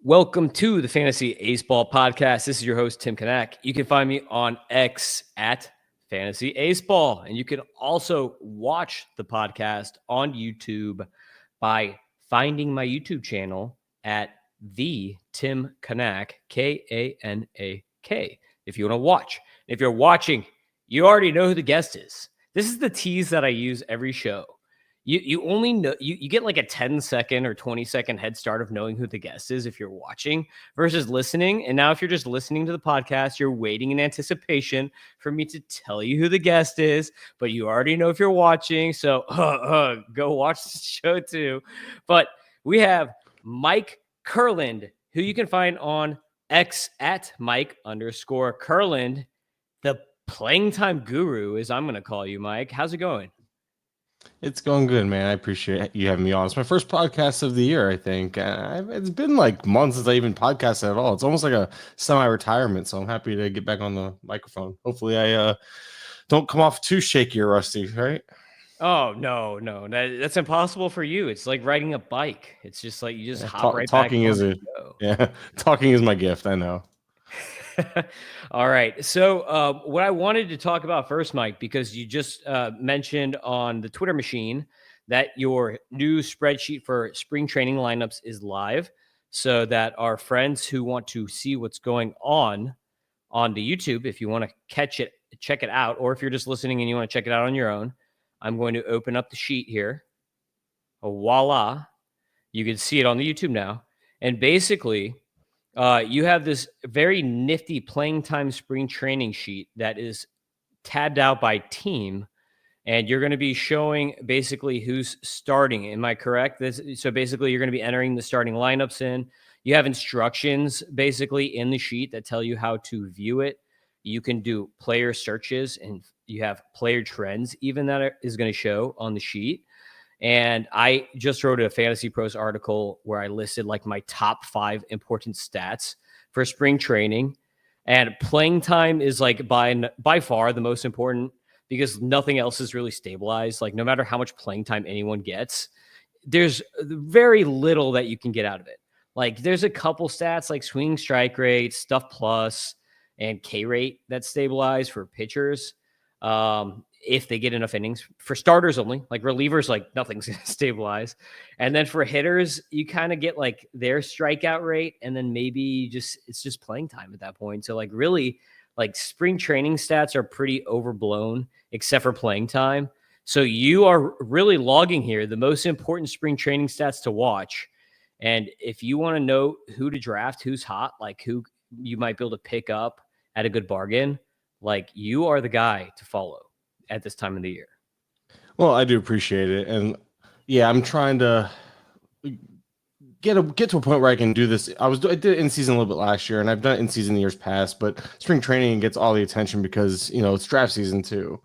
Welcome to the Fantasy Aceball podcast. This is your host, Tim Kanak. You can find me on X at Fantasy Aceball, and you can also watch the podcast on YouTube by finding my YouTube channel at the Tim Kanak, Kanak. If you want to watch, if you're watching, you already know who the guest is. This is the tease that I use every show. You only know you get like a 10-second or 20-second head start of knowing who the guest is if you're watching versus listening. And now if you're just listening to the podcast, you're waiting in anticipation for me to tell you who the guest is, but you already know if you're watching. So go watch the show too. But we have Mike Kurland, who you can find on X at Mike_Kurland, the playing time guru, as I'm going to call you, Mike. How's it going? It's going good, man. I appreciate you having me on. It's my first podcast of the year, I think. It's been like months since I even podcasted at all. It's almost like a semi-retirement, so I'm happy to get back on the microphone. Hopefully I don't come off too shaky or rusty, right? Oh, no. That's impossible for you. It's like riding a bike. It's just like you just hop right talking back. Talking is my gift, I know. All right. So what I wanted to talk about first, Mike, because you just mentioned on the Twitter machine that your new spreadsheet for spring training lineups is live, so that our friends who want to see what's going on the YouTube, if you want to check it out, or if you're just listening and you want to check it out on your own, I'm going to open up the sheet here. Voila. You can see it on the YouTube now. And basically, you have this very nifty playing time spring training sheet that is tabbed out by team, and you're going to be showing basically who's starting. Am I correct? So basically, you're going to be entering the starting lineups in. You have instructions basically in the sheet that tell you how to view it. You can do player searches, and you have player trends even that is going to show on the sheet. And I just wrote a Fantasy Pros article where I listed like my top 5 important stats for spring training. And playing time is like by far the most important, because nothing else is really stabilized. Like no matter how much playing time anyone gets, there's very little that you can get out of it. Like there's a couple stats like swing strike rate, stuff plus, and K rate that's stabilized for pitchers. If they get enough innings. For starters only, like relievers, like nothing's going to stabilize. And then for hitters, you kind of get like their strikeout rate, and then maybe it's just playing time at that point. So like really, like spring training stats are pretty overblown except for playing time. So you are really logging here the most important spring training stats to watch. And if you want to know who to draft, who's hot, like who you might be able to pick up at a good bargain, like you are the guy to follow at this time of the year. Well, I do appreciate it. And yeah, I'm trying to get to a point where I can do this. I did it in season a little bit last year, and I've done it in season years past, but spring training gets all the attention because, it's draft season too.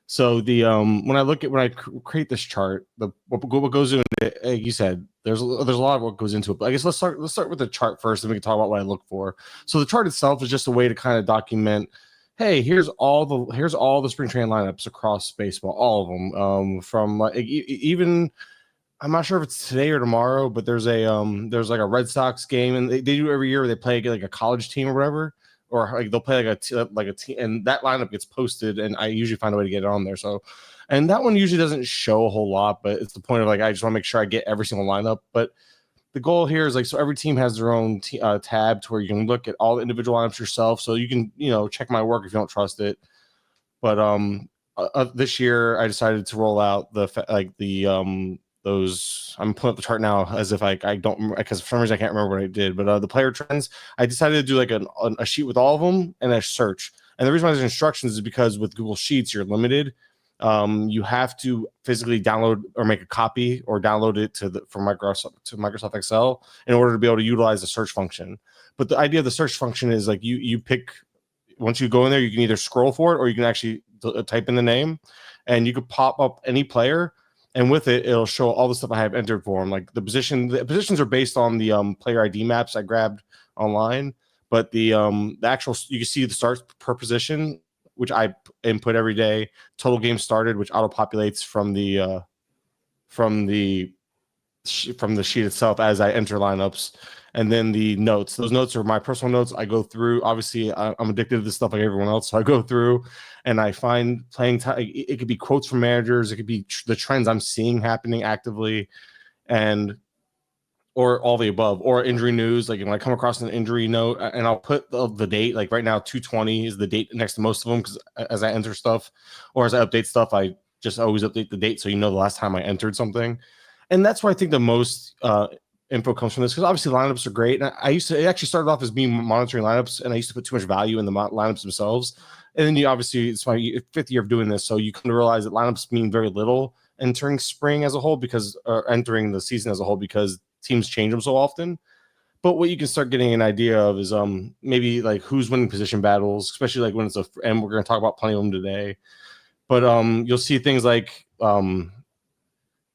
So the when I create this chart, what goes into it, like you said, there's a lot of what goes into it. But I guess let's start with the chart first, and we can talk about what I look for. So the chart itself is just a way to kind of document, hey, here's all the spring training lineups across baseball, all of them. From even I'm not sure if it's today or tomorrow, but there's like a Red Sox game, and they do every year where they play like a college team or whatever, or like they'll play like a team, and that lineup gets posted, and I usually find a way to get it on there. So, and that one usually doesn't show a whole lot, but it's the point of like I just want to make sure I get every single lineup, but. The goal here is like, so every team has their own tab to where you can look at all the individual lineups yourself. So you can, check my work if you don't trust it. But this year I decided to roll out those. I'm pulling up the chart now as if I don't, because for some reason I can't remember what I did. But the player trends, I decided to do like a sheet with all of them and a search. And the reason why there's instructions is because with Google Sheets you're limited. You have to physically download or make a copy or download it from Microsoft Excel in order to be able to utilize the search function. But the idea of the search function is like you pick, once you go in there, you can either scroll for it or you can actually type in the name, and you could pop up any player, and with it, it'll show all the stuff I have entered for them. Like the positions are based on the player ID maps I grabbed online, but the actual, you can see the starts per position, which I input every day, total games started, which auto populates from the sheet itself as I enter lineups, And then the notes. Those notes are my personal notes. I go through. Obviously, I'm addicted to this stuff like everyone else. So I go through and I find playing time. It could be quotes from managers. It could be the trends I'm seeing happening actively, and or all the above, or injury news. Like when I come across an injury note, and I'll put the date. Like right now, 2/20 is the date next to most of them, because as I enter stuff or as I update stuff, I just always update the date so you know the last time I entered something. And that's where I think the most info comes from this, because obviously lineups are great. And it actually started off as me monitoring lineups, and I used to put too much value in the lineups themselves. And then obviously it's my fifth year of doing this, so you come to realize that lineups mean very little entering spring as a whole, or entering the season as a whole, because teams change them so often. But what you can start getting an idea of is maybe like who's winning position battles, especially like when it's and we're going to talk about plenty of them today. But you'll see things like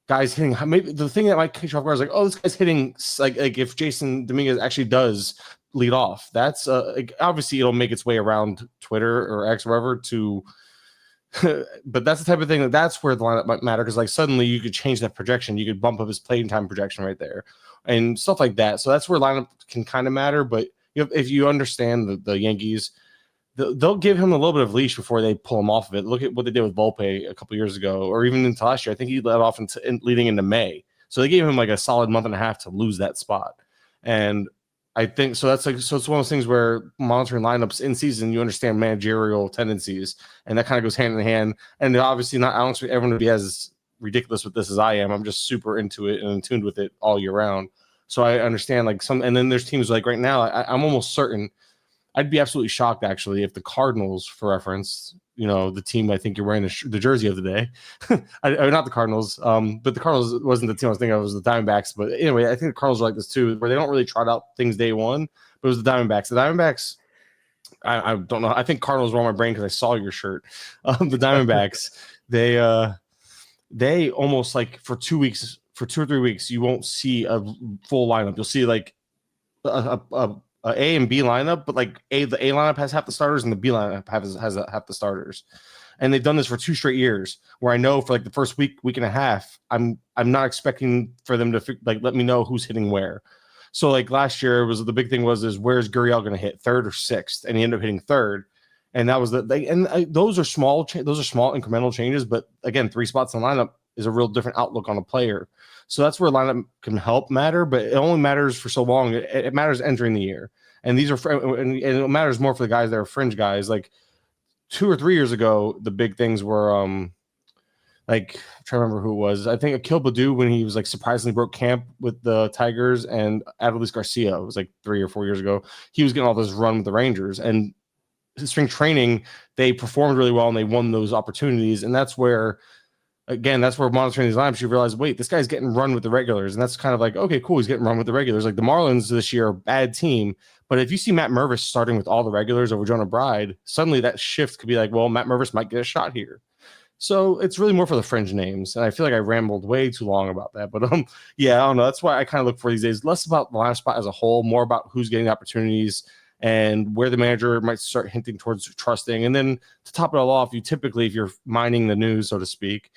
guys hitting. Maybe the thing that might catch you off guard is like, oh, this guy's hitting like if Jason Dominguez actually does lead off, that's obviously it'll make its way around Twitter or X or wherever to. But that's the type of thing that's where the lineup might matter, because like suddenly you could change that projection, you could bump up his playing time projection right there and stuff like that. So that's where lineup can kind of matter. But if you understand the Yankees, they'll give him a little bit of leash before they pull him off of it. Look at what they did with Volpe a couple years ago, or even into last year. I think he led off leading into May, so they gave him like a solid month and a half to lose that spot. And I think so. That's it's one of those things where monitoring lineups in season, you understand managerial tendencies, and that kind of goes hand in hand. And obviously, I don't expect everyone to be as ridiculous with this as I am. I'm just super into it and in tuned with it all year round. So I understand like some. And then there's teams like right now, I'm almost certain. I'd be absolutely shocked actually if the Cardinals, for reference, the team I think you're wearing the jersey of the day, not the Cardinals, but the Cardinals wasn't the team I was thinking of, it was the Diamondbacks. But anyway, I think the Cardinals are like this too, where they don't really trot out things day one, but it was the Diamondbacks. The Diamondbacks, I don't know. I think Cardinals were on my brain because I saw your shirt. The Diamondbacks, they almost like for 2 weeks, for 2 or 3 weeks, you won't see a full lineup. You'll see like a A and B lineup, but like the A lineup has half the starters and the B lineup has half the starters. And they've done this for 2 straight years, where I know for like the first week and a half, I'm not expecting for them to let me know who's hitting where. So like last year the big thing is where's Gurriel going to hit, 3rd or 6th, and he ended up hitting 3rd. And that was those are small incremental changes, but again, 3 spots in the lineup is a real different outlook on a player. So that's where lineup can help matter, but it only matters for so long. It matters entering the year, and these are and it matters more for the guys that are fringe guys. Like 2 or 3 years ago, the big things were like I'm trying to remember who it was. I think Akil Baddoo, when he was like surprisingly broke camp with the Tigers, and Adolis Garcia, it was like 3 or 4 years ago. He was getting all this run with the Rangers, and spring training they performed really well and they won those opportunities, and that's where. Again, that's where monitoring these lineups, you realize, wait, this guy's getting run with the regulars. And that's kind of like, okay, cool, he's getting run with the regulars. Like the Marlins this year are a bad team. But if you see Matt Mervis starting with all the regulars over Jonah Bride, suddenly that shift could be like, well, Matt Mervis might get a shot here. So it's really more for the fringe names. And I feel like I rambled way too long about that. But yeah, I don't know. That's why I kind of look for these days, less about the lineup spot as a whole, more about who's getting opportunities and where the manager might start hinting towards trusting. And then to top it all off, you typically, if you're mining the news, so to speak,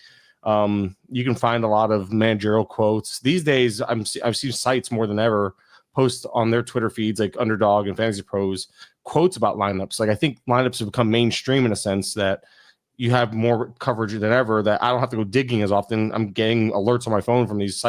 you can find a lot of managerial quotes. These days, I've seen sites more than ever post on their Twitter feeds, like Underdog and Fantasy Pros, quotes about lineups. Like I think lineups have become mainstream in a sense that you have more coverage than ever, that I don't have to go digging as often. I'm getting alerts on my phone from these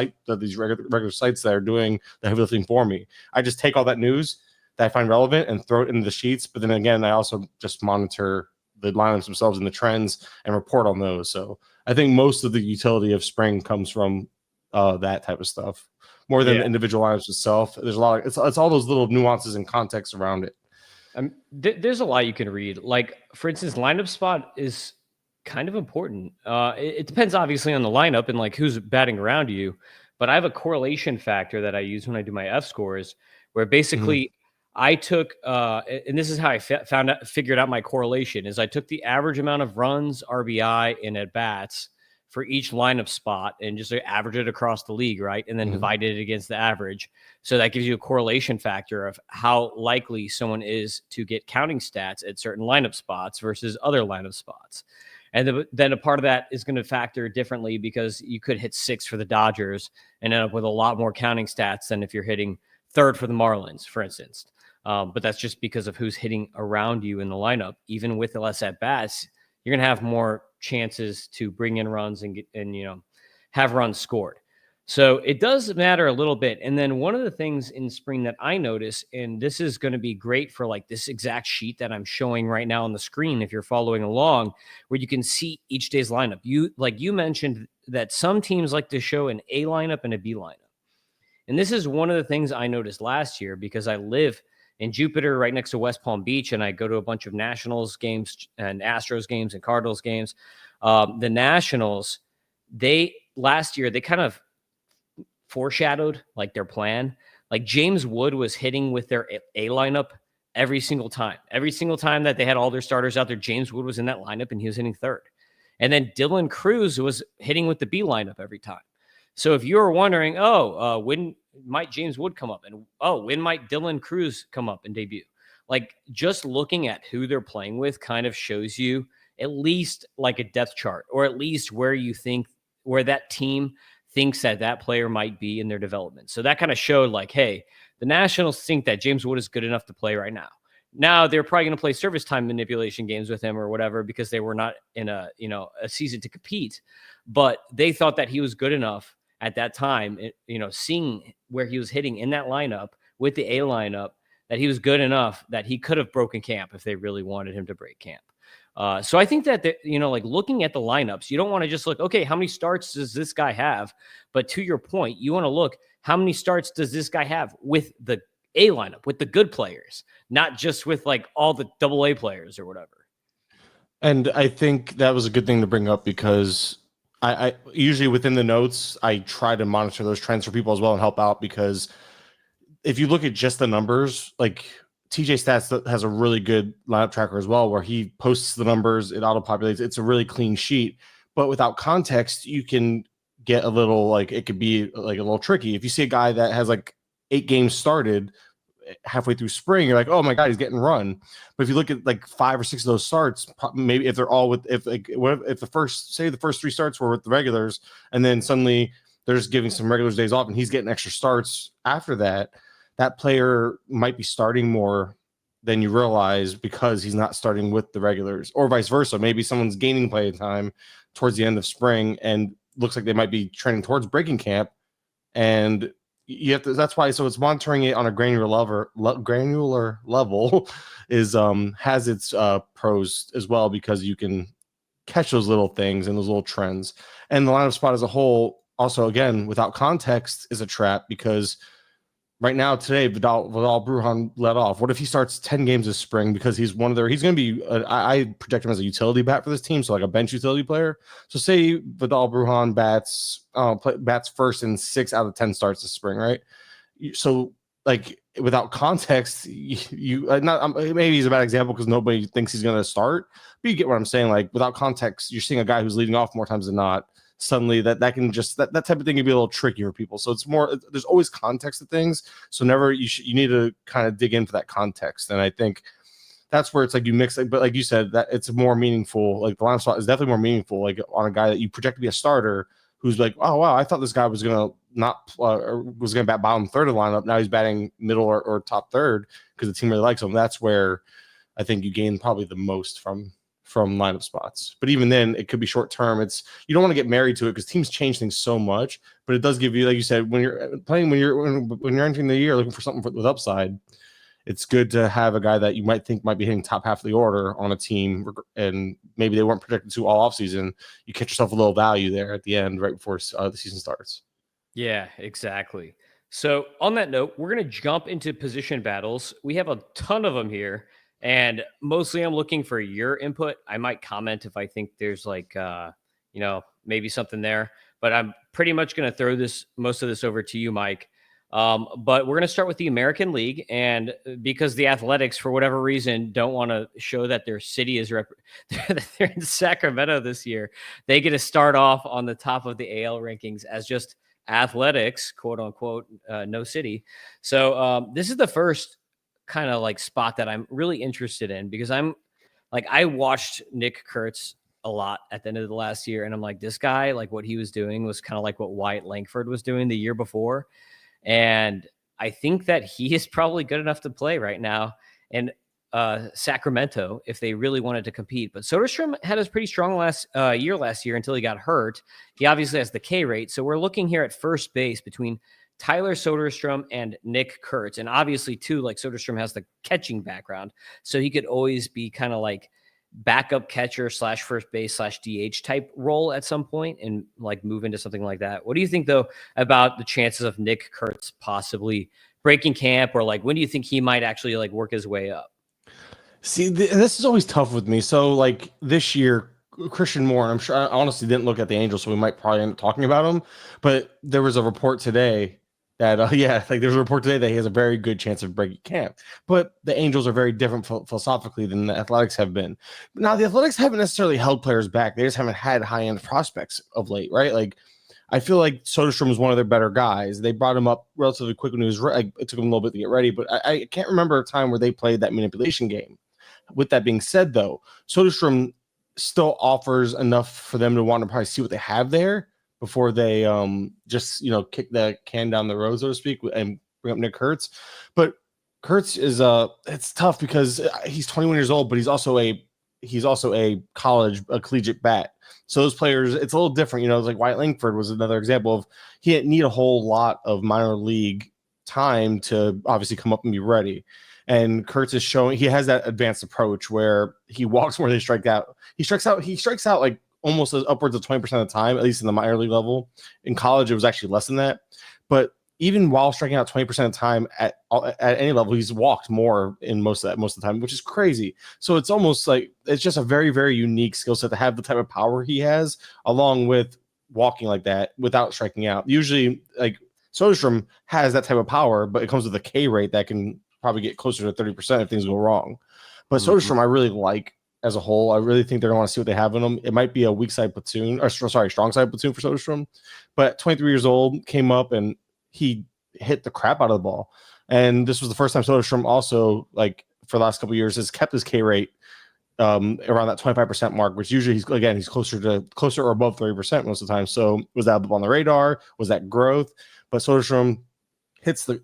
regular sites that are doing the heavy lifting for me. I just take all that news that I find relevant and throw it into the sheets. But then again, I also just monitor the lineups themselves and the trends and report on those. So I think most of the utility of spring comes from that type of stuff more than the individual lineups itself. There's a lot of, it's all those little nuances and context around it. There's a lot you can read. Like, for instance, lineup spot is kind of important. It depends obviously on the lineup and like who's batting around you. But I have a correlation factor that I use when I do my F scores, where basically I took, and this is how I figured out my correlation, is I took the average amount of runs, RBI, and at bats for each lineup spot and just average it across the league, right? And then divided it against the average. So that gives you a correlation factor of how likely someone is to get counting stats at certain lineup spots versus other lineup spots. And then a part of that is going to factor differently, because you could hit 6 for the Dodgers and end up with a lot more counting stats than if you're hitting third for the Marlins, for instance. But that's just because of who's hitting around you in the lineup. Even with less at bats, you're going to have more chances to bring in runs and have runs scored. So it does matter a little bit. And then one of the things in spring that I notice, and this is going to be great for like this exact sheet that I'm showing right now on the screen, if you're following along, where you can see each day's lineup. You mentioned that some teams like to show an A lineup and a B lineup. And this is one of the things I noticed last year because I live in Jupiter right next to West Palm Beach, and I go to a bunch of Nationals games and Astros games and Cardinals games. The Nationals, last year, they kind of foreshadowed like their plan. Like James Wood was hitting with their A lineup every single time. Every single time that they had all their starters out there, James Wood was in that lineup and he was hitting third. And then Dylan Cruz was hitting with the B lineup every time. So if you were wondering, when might James Wood come up? And when might Dylan Cruz come up and debut? Like just looking at who they're playing with kind of shows you at least like a depth chart, or at least where that team thinks that player might be in their development. So that kind of showed like, hey, the Nationals think that James Wood is good enough to play right now. Now they're probably going to play service time manipulation games with him or whatever, because they were not in a season to compete, but they thought that he was good enough at that time, seeing where he was hitting in that lineup with the A lineup, that he was good enough that he could have broken camp if they really wanted him to break camp. So I think that, like looking at the lineups, you don't want to just look, okay, how many starts does this guy have? But to your point, you want to look, how many starts does this guy have with the A lineup, with the good players, not just with like all the AA players or whatever. And I think that was a good thing to bring up, because I usually within the notes, I try to monitor those trends for people as well and help out, because if you look at just the numbers, like TJ Stats has a really good lineup tracker as well, where he posts the numbers, it auto-populates. It's a really clean sheet, but without context, you can get a little, like, it could be like a little tricky. If you see a guy that has like 8 games started halfway through spring, you're like, oh my God, he's getting run. But if you look at like 5 or 6 of those starts, maybe if they're all if the first 3 starts were with the regulars, and then suddenly they're just giving some regulars days off and he's getting extra starts after that, that player might be starting more than you realize because he's not starting with the regulars, or vice versa. Maybe someone's gaining play time towards the end of spring and looks like they might be trending towards breaking camp, and you have to. That's why. So it's monitoring it on a granular level is has its pros as well, because you can catch those little things and those little trends. And the lineup spot as a whole, also again without context, is a trap, because right now, today, Vidal Brujan led off. What if he starts 10 games this spring because he's one of their – he's going to be I project him as a utility bat for this team, so like a bench utility player. So say Vidal Brujan bats first in 6 out of 10 starts this spring, right? So like without context, maybe he's a bad example because nobody thinks he's going to start, but you get what I'm saying. Like without context, you're seeing a guy who's leading off more times than not. Suddenly that can just that type of thing can be a little tricky for people. So it's more, there's always context to things. So never, you need to kind of dig in for that context. And I think that's where it's like you mix it, but like you said, that it's more meaningful. Like the lineup spot is definitely more meaningful, like on a guy that you project to be a starter, who's like, oh wow, I thought this guy was gonna bat bottom third of the lineup. Now he's batting middle or top third because the team really likes him. That's where I think you gain probably the most from lineup spots. But even then, it could be short term. It's, you don't want to get married to it because teams change things so much, but it does give you, like you said, when you're playing, when you're entering the year looking for something with upside, it's good to have a guy that you might think might be hitting top half of the order on a team, and maybe they weren't projected to all offseason. You catch yourself a little value there at the end, right before the season starts. Yeah, exactly. So on that note, we're going to jump into position battles. We have a ton of them here, and mostly I'm looking for your input. I might comment if I think there's like, maybe something there, but I'm pretty much going to throw most of this over to you, Mike. But we're going to start with the American League, and because the Athletics, for whatever reason, don't want to show that their city is that they're in Sacramento this year, they get to start off on the top of the AL rankings as just Athletics, quote unquote, no city. So this is the first kind of like spot that I'm really interested in, because I watched Nick Kurtz a lot at the end of the last year, and I'm like, this guy, like what he was doing was kind of like what Wyatt Langford was doing the year before. And I think that he is probably good enough to play right now. And Sacramento, if they really wanted to compete. But Soderstrom had a pretty strong last year until he got hurt. He obviously has the K rate. So we're looking here at first base between Tyler Soderstrom and Nick Kurtz. And obviously, too, like Soderstrom has the catching background. So he could always be kind of like backup catcher / first base / DH type role at some point and like move into something like that. What do you think, though, about the chances of Nick Kurtz possibly breaking camp, or like when do you think he might actually like work his way up? See, this is always tough with me. So, like this year, Christian Moore, and I'm sure I honestly didn't look at the Angels, so we might probably end up talking about him. But there was a report today that, there's a report today that he has a very good chance of breaking camp. But the Angels are very different philosophically than the Athletics have been. Now, the Athletics haven't necessarily held players back; they just haven't had high-end prospects of late, right? Like, I feel like Soderstrom was one of their better guys. They brought him up relatively quick when he was it took him a little bit to get ready, but I can't remember a time where they played that manipulation game. With that being said, though, Soderstrom still offers enough for them to want to probably see what they have there before they just kick the can down the road, so to speak, and bring up Nick Kurtz. But Kurtz is it's tough because he's 21 years old, but he's also a collegiate bat. So those players, it's a little different. It's like Wyatt Langford was another example of he didn't need a whole lot of minor league time to obviously come up and be ready. And Kurtz is showing he has that advanced approach where he walks more than he strikes out. He strikes out like almost upwards of 20% of the time, at least in the minor league level. In college, it was actually less than that. But even while striking out 20% of the time at any level, he's walked more in most of the time, which is crazy. So it's almost like it's just a very, very unique skill set to have the type of power he has, along with walking like that without striking out. Usually, like Soderstrom has that type of power, but it comes with a K rate that can probably get closer to 30% if things go wrong. But Soderstrom, I really like as a whole. I really think they're going to want to see what they have in them. It might be a weak side platoon, strong side platoon for Soderstrom. But 23 years old, came up and he hit the crap out of the ball. And this was the first time Soderstrom also, like for the last couple of years, has kept his K rate around that 25% mark, which usually he's closer or above 30% most of the time. So was that on the radar? Was that growth? But Soderstrom hits the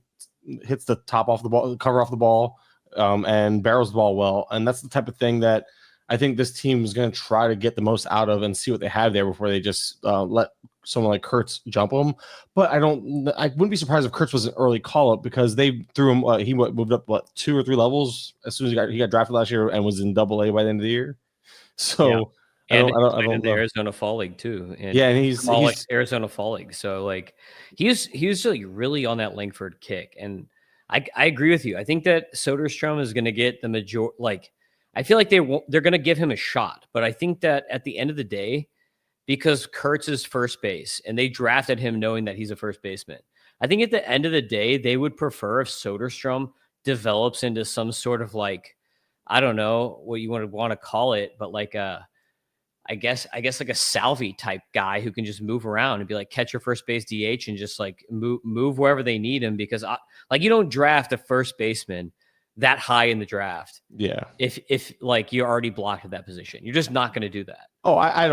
top off the ball, the cover off the ball, and barrels the ball well. And that's the type of thing that I think this team is going to try to get the most out of and see what they have there before they just let someone like Kurtz jump them. But I wouldn't be surprised if Kurtz was an early call up because they threw him. He moved up 2 or 3 levels as soon as he got drafted last year and was in Double-A by the end of the year. So. Yeah. I don't know. Arizona Fall League too. And he's Arizona Fall League. So like he was like really on that Langford kick. And I agree with you. I think that Soderstrom is going to get the majority. Like I feel like they're going to give him a shot, but I think that at the end of the day, because Kurtz is first base and they drafted him knowing that he's a first baseman, I think at the end of the day, they would prefer if Soderstrom develops into some sort of like, I don't know what you want to call it, but like I guess like a Salvi type guy who can just move around and be like catcher, first base, DH, and just like move wherever they need him. Because like you don't draft a first baseman that high in the draft. Yeah. If like you're already blocked at that position, you're just not going to do that. Oh, I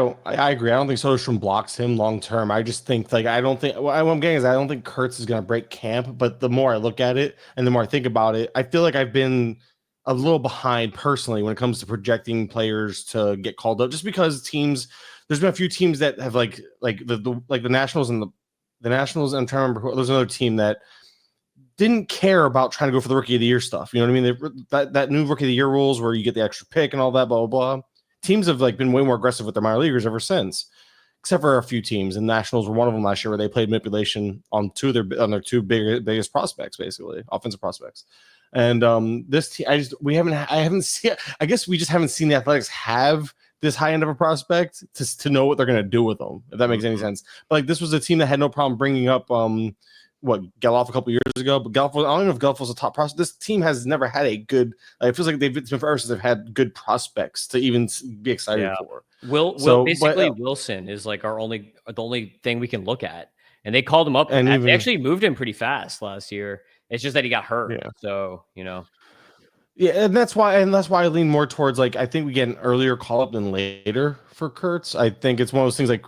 agree. I don't think Soderstrom blocks him long term. I just think what I'm getting is I don't think Kurtz is going to break camp. But the more I look at it and the more I think about it, I feel like I've been a little behind personally when it comes to projecting players to get called up, just because there's been a few teams that have like the Nationals and the Nationals. And I'm trying to remember there's another team that didn't care about trying to go for the Rookie of the Year stuff. You know what I mean? That new Rookie of the Year rules where you get the extra pick and all that, blah, blah, blah. Teams have like been way more aggressive with their minor leaguers ever since, except for a few teams. And Nationals were one of them last year where they played manipulation on their two biggest prospects, basically offensive prospects. And this team, I haven't seen. I guess we just haven't seen the Athletics have this high end of a prospect to know what they're going to do with them, if that makes any sense. But like this was a team that had no problem bringing up Geloff a couple years ago. But Geloff, I don't know if Geloff was a top prospect. This team has never had a good. It feels like it's been forever since they've had good prospects to even be excited for. Wilson is like the only thing we can look at, and they called him up, and they actually moved him pretty fast last year. It's just that he got hurt. Yeah. So, Yeah, and that's why I lean more towards like I think we get an earlier call up than later for Kurtz. I think it's one of those things like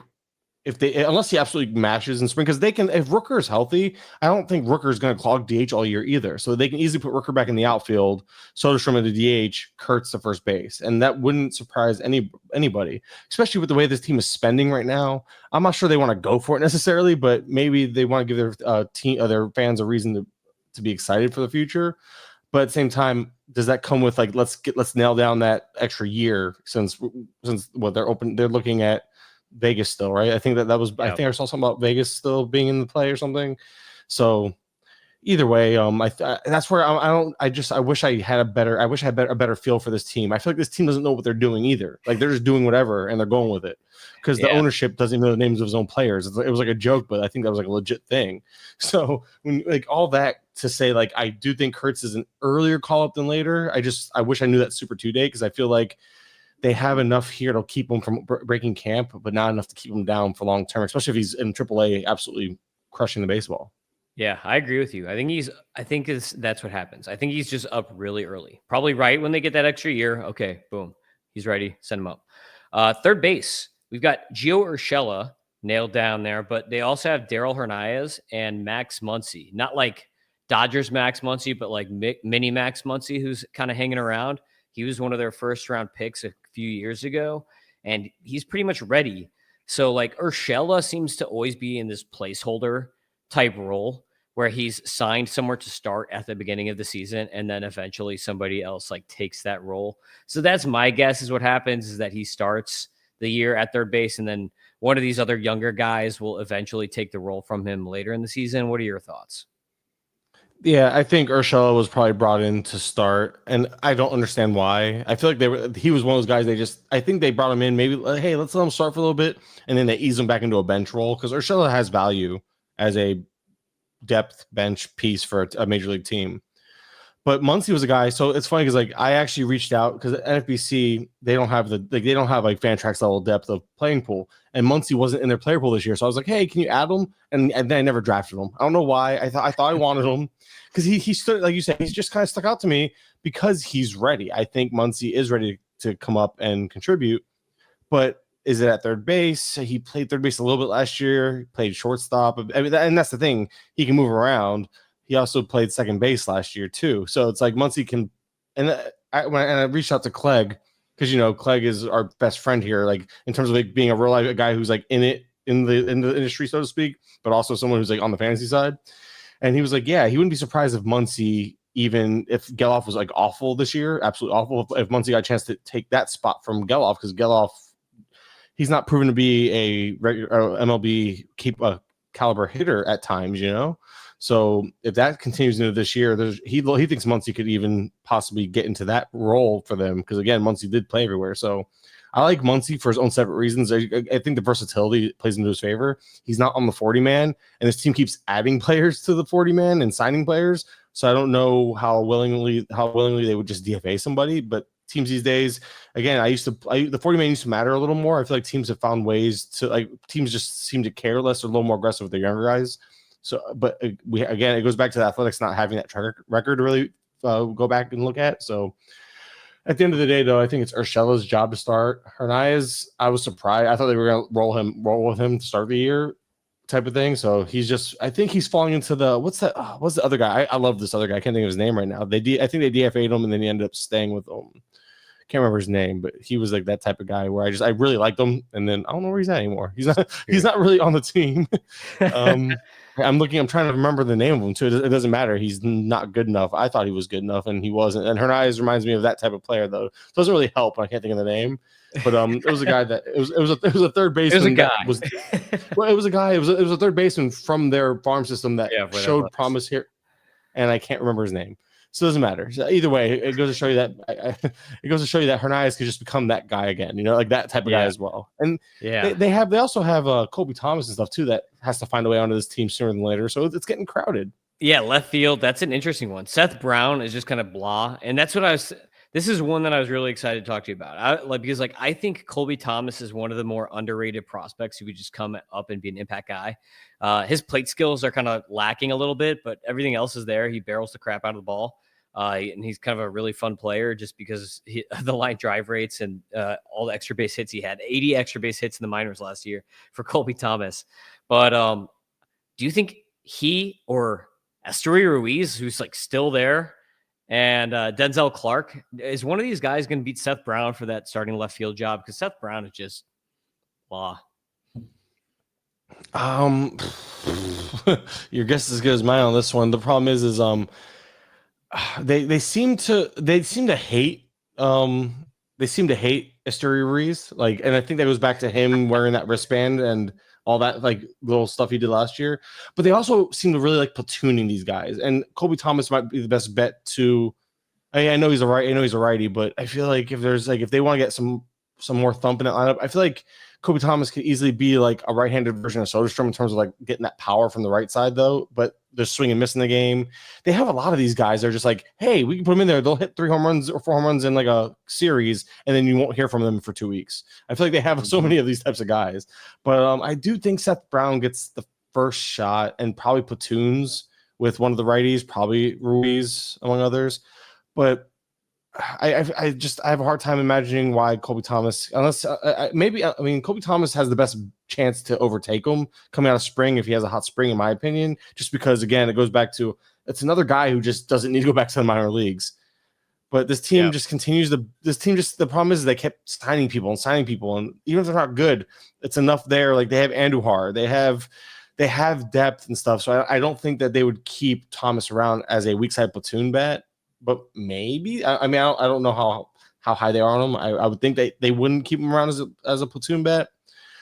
unless he absolutely mashes in spring, because they can, if Rooker is healthy, I don't think Rooker is going to clog DH all year either. So they can easily put Rooker back in the outfield, Soderstrom into DH, Kurtz to first base, and that wouldn't surprise anybody, especially with the way this team is spending right now. I'm not sure they want to go for it necessarily, but maybe they want to give their fans a reason to be excited for the future. But at the same time, does that come with like let's nail down that extra year since what they're looking at Vegas still, right? I think that was I think I saw something about Vegas still being in the play or something. So either way, that's where I wish I had a better feel for this team. I feel like this team doesn't know what they're doing either. Like they're just doing whatever and they're going with it because the ownership doesn't even know the names of his own players. It was like a joke, but I think that was like a legit thing. So when like all that to say, like I do think Kurtz is an earlier call up than later. I wish I knew that Super 2-day because I feel like they have enough here to keep him from breaking camp, but not enough to keep him down for long term, especially if he's in AAA, absolutely crushing the baseball. Yeah, I agree with you. I think that's what happens. I think he's just up really early, probably right when they get that extra year. Okay, boom, he's ready. Send him up. Third base, we've got Gio Urshella nailed down there, but they also have Darrel Hernaiz and Max Muncy. Not like Dodgers Max Muncy, but like mini Max Muncy, who's kind of hanging around. He was one of their first round picks a few years ago, and he's pretty much ready. So like Urshella seems to always be in this placeholder type role where he's signed somewhere to start at the beginning of the season, and then eventually somebody else like takes that role. So that's my guess is what happens is that he starts the year at third base, and then one of these other younger guys will eventually take the role from him later in the season. What are your thoughts? Yeah, I think Urshela was probably brought in to start, and I don't understand why. I feel like he was one of those guys. I think they brought him in maybe, hey, let's let him start for a little bit, and then they ease him back into a bench role because Urshela has value as a depth bench piece for a major league team. But Muncy was a guy, so it's funny because like I actually reached out because at NFBC they don't have like Fantrax level depth of playing pool, and Muncy wasn't in their player pool this year. So I was like, hey, can you add him? And then I never drafted him. I don't know why. I thought I wanted him because he stood, like you said, he's just kind of stuck out to me because he's ready. I think Muncy is ready to come up and contribute, but is it at third base? He played third base a little bit last year. He played shortstop. I mean, and that's the thing. He can move around. He also played second base last year too. So it's like Muncy can, and I reached out to Clegg because Clegg is our best friend here, like in terms of like being a real life guy who's like in the industry, so to speak, but also someone who's like on the fantasy side. And he was like, yeah, he wouldn't be surprised if Muncy, even if Geloff was like awful this year, absolutely awful, if Muncy got a chance to take that spot from Geloff because Geloff, he's not proven to be a regular MLB caliber hitter at times, So if that continues into this year, he thinks Muncy could even possibly get into that role for them because again, Muncy did play everywhere. So I like Muncy for his own separate reasons. I think the versatility plays into his favor. He's not on the 40 man, and this team keeps adding players to the 40 man and signing players. So I don't know how willingly they would just DFA somebody, but teams these days, again, the 40 man used to matter a little more. I feel like teams have found ways to teams just seem to care less or a little more aggressive with their younger guys. So, but it goes back to the Athletics not having that track record to really go back and look at. So at the end of the day, though, I think it's Urshella's job to start. Hernaiz, I was surprised. I thought they were going to roll with him to start the year type of thing. So I think he's falling into what's the other guy? I love this other guy. I can't think of his name right now. I think they DFA'd him and then he ended up staying with can't remember his name, but he was like that type of guy where I really liked him, and then I don't know where he's at anymore. He's not really on the team. I'm trying to remember the name of him too. It doesn't matter. He's not good enough. I thought he was good enough, and he wasn't. And Hernaiz reminds me of that type of player, though. It doesn't really help. I can't think of the name, but it was a guy that it was a third baseman. It was a guy. It was a guy. It was a third baseman from their farm system that showed promise here, and I can't remember his name. So it doesn't matter. So either way, it goes to show you that Hernaiz could just become that guy again, like that type of guy as well. And they also have Colby Thomas and stuff too that has to find a way onto this team sooner than later. So it's getting crowded. Yeah, left field. That's an interesting one. Seth Brown is just kind of blah, and that's what this is one that I was really excited to talk to you about. Because I think Colby Thomas is one of the more underrated prospects who could just come up and be an impact guy. His plate skills are kind of lacking a little bit, but everything else is there. He barrels the crap out of the ball. And he's kind of a really fun player just because the line drive rates and all the extra base hits he had. 80 extra base hits in the minors last year for Colby Thomas. But do you think he or Esteury Ruiz, who's like still there, and Denzel Clarke, is one of these guys going to beat Seth Brown for that starting left field job? Because Seth Brown is just blah. Your guess is as good as mine on this one. The problem is they seem to hate Esteury Ruiz, like, and I think that goes back to him wearing that wristband and all that like little stuff he did last year. But they also seem to really like platooning these guys, and Colby Thomas might be the best bet to. I know he's a righty, but I feel like if they want to get some more thump in that lineup, I feel like Colby Thomas could easily be like a right-handed version of Soderstrom in terms of like getting that power from the right side, though. But they're swing and miss in the game. They have a lot of these guys. They're just like, hey, we can put them in there. They'll hit 3 home runs or 4 home runs in like a series, and then you won't hear from them for 2 weeks. I feel like they have so many of these types of guys. But I do think Seth Brown gets the first shot and probably platoons with one of the righties, probably Ruiz among others. But I have a hard time imagining why Colby Thomas, unless Colby Thomas has the best chance to overtake him coming out of spring if he has a hot spring, in my opinion, just because, again, it goes back to it's another guy who just doesn't need to go back to the minor leagues. But this team just continues the problem is they kept signing people, and even if they're not good, it's enough there. Like they have Andujar, they have depth and stuff. So I don't think that they would keep Thomas around as a weak side platoon bat. But maybe I don't know how high they are on him. I would think they wouldn't keep him around as a platoon bat.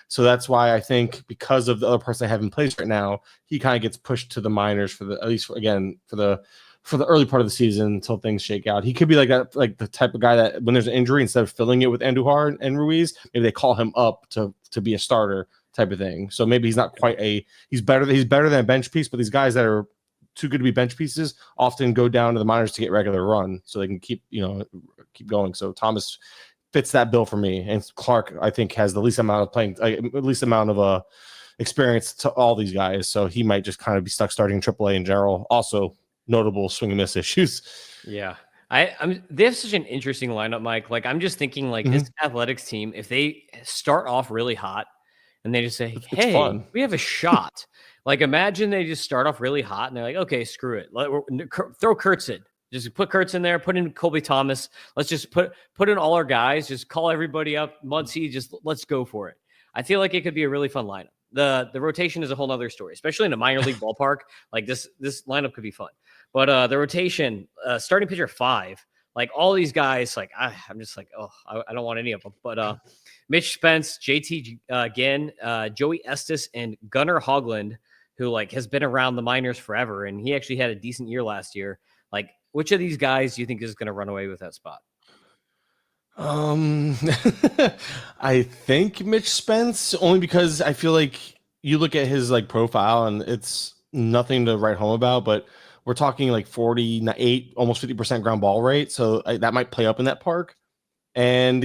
So that's why I think because of the other person I have in place right now, he kind of gets pushed to the minors for the early part of the season until things shake out. He could be like that, like the type of guy that when there's an injury, instead of filling it with Andujar and Ruiz, maybe they call him up to be a starter type of thing. So maybe he's not quite he's better than a bench piece, but these guys that are too good to be bench pieces often go down to the minors to get regular run so they can keep going. So Thomas fits that bill for me, and Clarke I think has the least amount of experience to all these guys, so he might just kind of be stuck starting in AAA in general. Also notable swing and miss issues. Yeah. They have such an interesting lineup, Mike. Like I'm just thinking like this Athletics team, if they start off really hot and they just say, hey, we have a shot. Like, imagine they just start off really hot and they're like, okay, screw it. Throw Kurtz in. Just put Kurtz in there. Put in Colby Thomas. Let's just put in all our guys. Just call everybody up. Muncy, just let's go for it. I feel like it could be a really fun lineup. The rotation is a whole nother story, especially in a minor league ballpark. Like this lineup could be fun. But the rotation, starting pitcher 5, like all these guys, like I'm just like, oh, I don't want any of them. But Mitch, Spence, JT Ginn, Joey Estes, and Gunnar Hoglund, who like has been around the minors forever, and he actually had a decent year last year. Like, which of these guys do you think is going to run away with that spot? I think Mitch Spence, only because I feel like you look at his like profile and it's nothing to write home about, but we're talking like 48, almost 50% ground ball rate, so that might play up in that park. And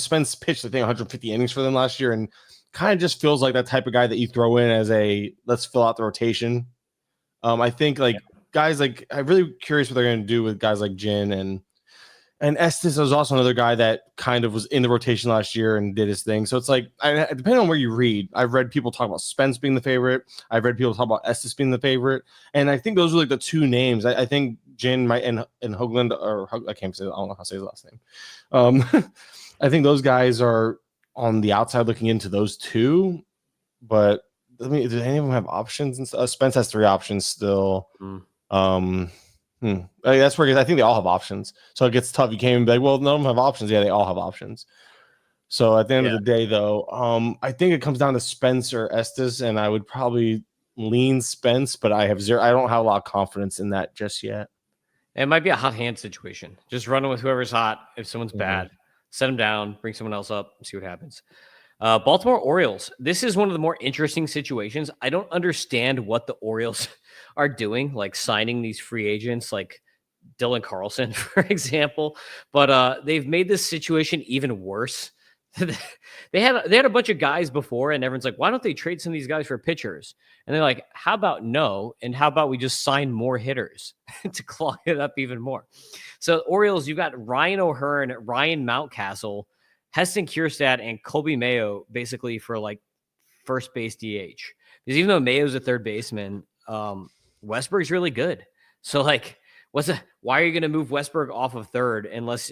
Spence pitched I think 150 innings for them last year, and kind of just feels like that type of guy that you throw in as a let's fill out the rotation. I think like guys like I'm really curious what they're going to do with guys like Ginn and Estes was also another guy that kind of was in the rotation last year and did his thing. So it's like depending on where you read, I've read people talk about Spence being the favorite. I've read people talk about Estes being the favorite, and I think those are like the two names. I think Ginn might and Hoglund or I can't say I don't know how to say his last name. I think those guys are on the outside looking into those two, but do any of them have options? And Spence has 3 options still. That's where I think they all have options, so it gets tough. You can't even be like, well, none of them have options. Yeah, they all have options. So at the end of the day, though, I think it comes down to Spence or Estes, and I would probably lean Spence, but I don't have a lot of confidence in that just yet. It might be a hot hand situation. Just run with whoever's hot. If someone's bad, set them down, bring someone else up, see what happens. Baltimore Orioles. This is one of the more interesting situations. I don't understand what the Orioles are doing, like signing these free agents like Dylan Carlson, for example. But they've made this situation even worse they had a bunch of guys before, and everyone's like, why don't they trade some of these guys for pitchers? And they're like, how about no? And how about we just sign more hitters to clog it up even more? So Orioles, you've got Ryan O'Hearn, Ryan Mountcastle, Heston Kjerstad, and Colby Mayo basically for like first base DH. Because even though Mayo's a third baseman, Westberg's really good. So like, why are you going to move Westberg off of third unless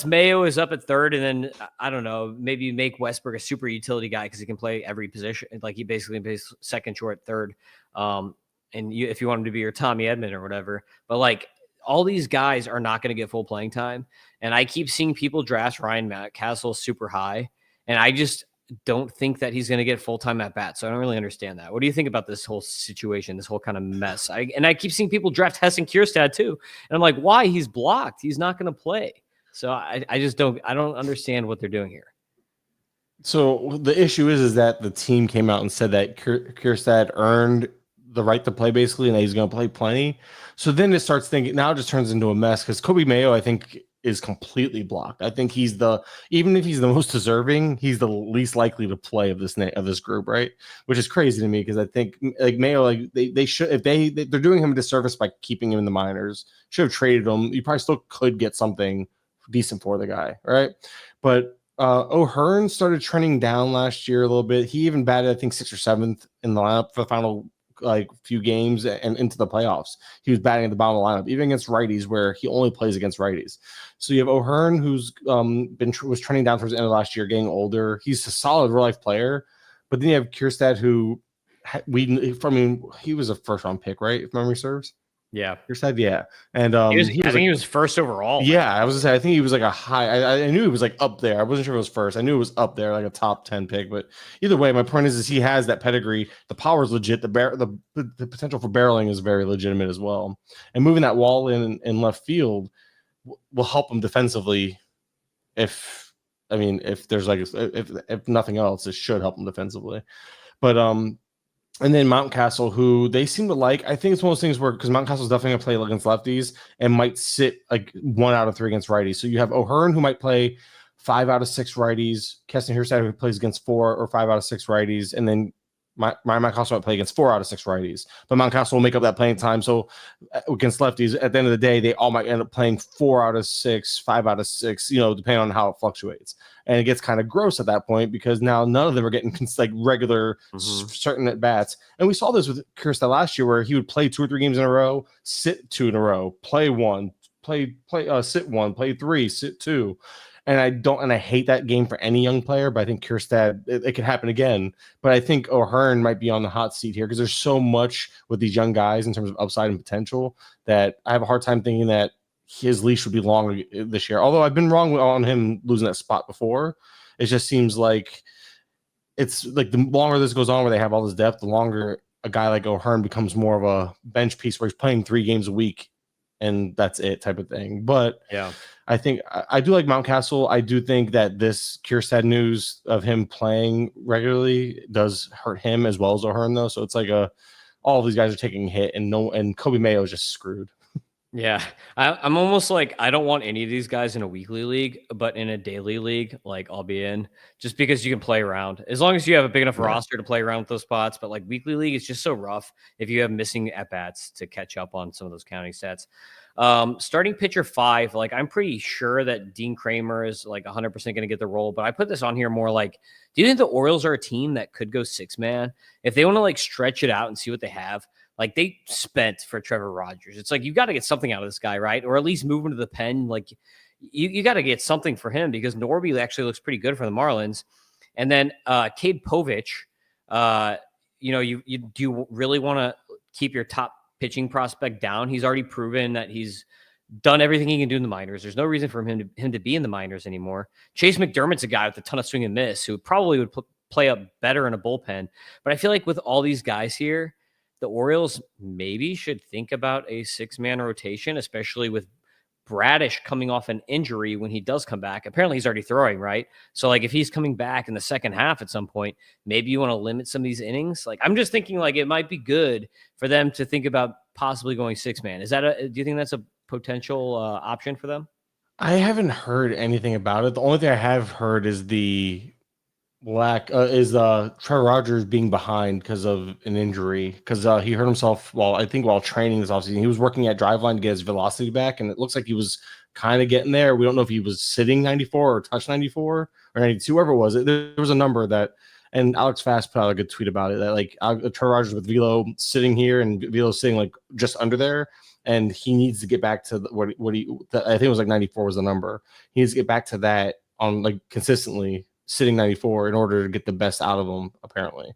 Mayo is up at third, and then I don't know, maybe you make Westberg a super utility guy because he can play every position. Like he basically plays second, short, third. And if you want him to be your Tommy Edman or whatever, but like all these guys are not going to get full playing time. And I keep seeing people draft Ryan Mountcastle super high, and I just don't think that he's going to get full-time at bat. So I don't really understand that. What do you think about this whole situation, this whole kind of mess? I keep seeing people draft Heston Kjerstad too. And I'm like, why? He's blocked. He's not going to play. So I don't understand what they're doing here. So the issue is that the team came out and said that Kjerstad earned the right to play basically, and that he's going to play plenty. So then it starts thinking, now it just turns into a mess because Coby Mayo, I think, is completely blocked. I think even if he's the most deserving, he's the least likely to play of this group, right? Which is crazy to me because I think like Mayo, like they should, if they're doing him a disservice by keeping him in the minors, should have traded him. You probably still could get something decent for the guy, right? But O'Hearn started trending down last year a little bit. He even batted, I think, 6th or 7th in the lineup for the final like few games and into the playoffs. He was batting at the bottom of the lineup, even against righties, where he only plays against righties. So you have O'Hearn, who's was trending down towards the end of last year, getting older. He's a solid real life player, but then you have Kjerstad, who he was a first round pick, right? If memory serves. Yeah, Kjerstad, yeah, and I think he was first overall. Yeah, I was gonna say I think he was like a high. I knew he was like up there. I wasn't sure if it was first. I knew it was up there, like a top 10 pick. But either way, my point is he has that pedigree. The power is legit. The potential for barreling is very legitimate as well. And moving that wall in left field will help him defensively. If there's like if nothing else, it should help him defensively. But and then Mountcastle, who they seem to like. I think it's one of those things where because Mountcastle's definitely going to play against lefties and might sit like 1 out of 3 against righties. So you have O'Hearn, who might play 5 out of 6 righties. Kjerstad, who plays against 4 or 5 out of 6 righties. And then Mountcastle might play against 4 out of 6 righties. But Mountcastle will make up that playing time. So against lefties, at the end of the day, they all might end up playing 4 out of 6, 5 out of 6, depending on how it fluctuates. And it gets kind of gross at that point because now none of them are getting like regular certain at bats. And we saw this with Kjerstad last year, where he would play 2 or 3 games in a row, sit 2 in a row, play 1, sit 1, play 3, sit 2. And I hate that game for any young player, but I think Kjerstad, it could happen again. But I think O'Hearn might be on the hot seat here because there's so much with these young guys in terms of upside and potential that I have a hard time thinking that his leash would be long this year. Although I've been wrong on him losing that spot before. It just seems like it's like the longer this goes on where they have all this depth, the longer a guy like O'Hearn becomes more of a bench piece where he's playing 3 games a week and that's it type of thing. But yeah, I think I do like Mountcastle. I do think that this Kjerstad news of him playing regularly does hurt him as well as O'Hearn though. So it's like all of these guys are taking a hit and Coby Mayo is just screwed. Yeah, I'm almost like I don't want any of these guys in a weekly league, but in a daily league, like I'll be in just because you can play around as long as you have a big enough roster to play around with those spots. But like weekly league is just so rough if you have missing at bats to catch up on some of those counting stats. Starting pitcher 5, like I'm pretty sure that Dean Kremer is like 100% going to get the role, but I put this on here more like, do you think the Orioles are a team that could go 6-man if they want to like stretch it out and see what they have? Like they spent for Trevor Rogers. It's like, you got to get something out of this guy, right? Or at least move him to the pen. Like you got to get something for him because Norby actually looks pretty good for the Marlins. And then Cade Povich, do you really want to keep your top pitching prospect down? He's already proven that he's done everything he can do in the minors. There's no reason for him to be in the minors anymore. Chase McDermott's a guy with a ton of swing and miss who probably would play up better in a bullpen. But I feel like with all these guys here, the Orioles maybe should think about a 6-man rotation, especially with Bradish coming off an injury when he does come back. Apparently he's already throwing, right? So like if he's coming back in the second half at some point, maybe you want to limit some of these innings. Like I'm just thinking like it might be good for them to think about possibly going 6-man. Do you think that's a potential option for them? I haven't heard anything about it. The only thing I have heard is the Trevor Rogers being behind because of an injury, because he hurt himself while training this offseason. He was working at Driveline to get his velocity back, and it looks like he was kind of getting there. We don't know if he was sitting 94 or touch 94 or 92, whatever it was. There was a number that, and Alex Fast put out a good tweet about it, that like Trevor Rogers with velo sitting here and velo sitting like just under there, and he needs to get back to I think it was like 94 was the number. He needs to get back to that on like consistently sitting 94 in order to get the best out of him, apparently.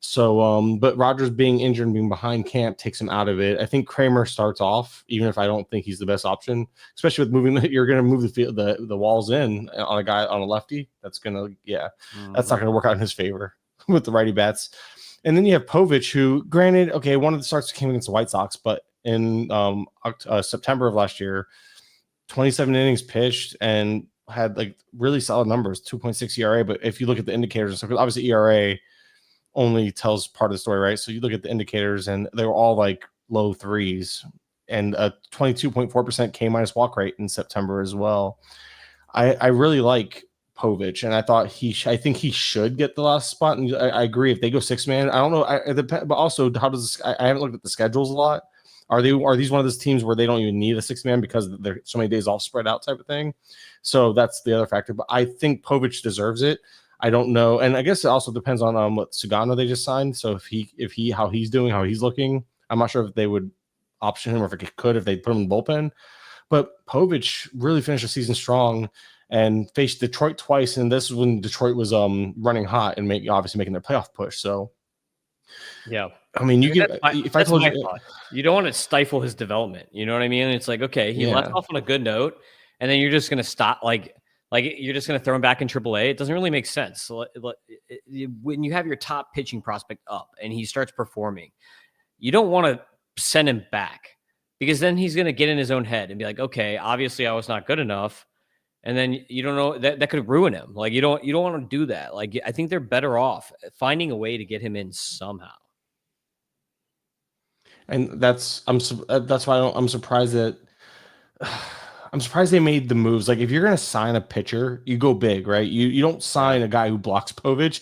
So, but Rogers being injured and being behind camp takes him out of it. I think Kremer starts off, even if I don't think he's the best option, especially with moving. You're going to move the field, the walls in on a guy on a lefty. That's going to, that's not going to work out in his favor with the righty bats. And then you have Povich, who, granted, okay, one of the starts came against the White Sox, but in September of last year, 27 innings pitched and had like really solid numbers, 2.6 ERA. But if you look at the indicators and stuff, obviously ERA only tells part of the story, right? So you look at the indicators and they were all like low threes and a 22.4% K minus walk rate in September as well. I really like Povich, and I think he should get the last spot. And I agree if they go 6-man. I don't know. But also, how does I haven't looked at the schedules a lot. Are these one of those teams where they don't even need a 6-man because there's so many days off spread out type of thing? So that's the other factor. But I think Povich deserves it. I don't know, and I guess it also depends on what Sugano they just signed. So if he how he's doing, how he's looking, I'm not sure if they would option him or if they put him in the bullpen. But Povich really finished the season strong and faced Detroit twice, and this is when Detroit was running hot and obviously making their playoff push. So yeah, I mean, you don't want to stifle his development. You know what I mean? It's like, okay, he left off on a good note, and then you're just going to stop like you're just going to throw him back in AAA. It doesn't really make sense. So, when you have your top pitching prospect up and he starts performing, you don't want to send him back because then he's going to get in his own head and be like, okay, obviously I was not good enough. And then you don't know that could ruin him. Like you don't want to do that. Like I think they're better off finding a way to get him in somehow. And that's why I'm surprised that I'm surprised they made the moves. Like if you're going to sign a pitcher, you go big, right? You don't sign a guy who blocks Povich.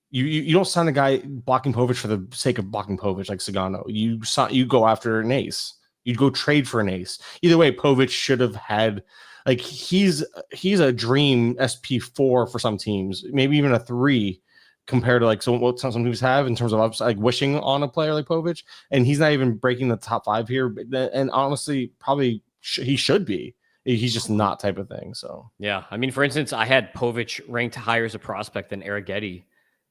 You don't sign a guy blocking Povich for the sake of blocking Povich like Sagano. You go after an ace. You go trade for an ace. Either way, Povich should have had like he's a dream SP4 for some teams, maybe even a 3 compared to like what some teams have in terms of upside, like wishing on a player like Povich, and he's not even breaking the top 5 here. And honestly, probably he should be. He's just not type of thing. So yeah, I mean, for instance, I had Povich ranked higher as a prospect than Arrighetti,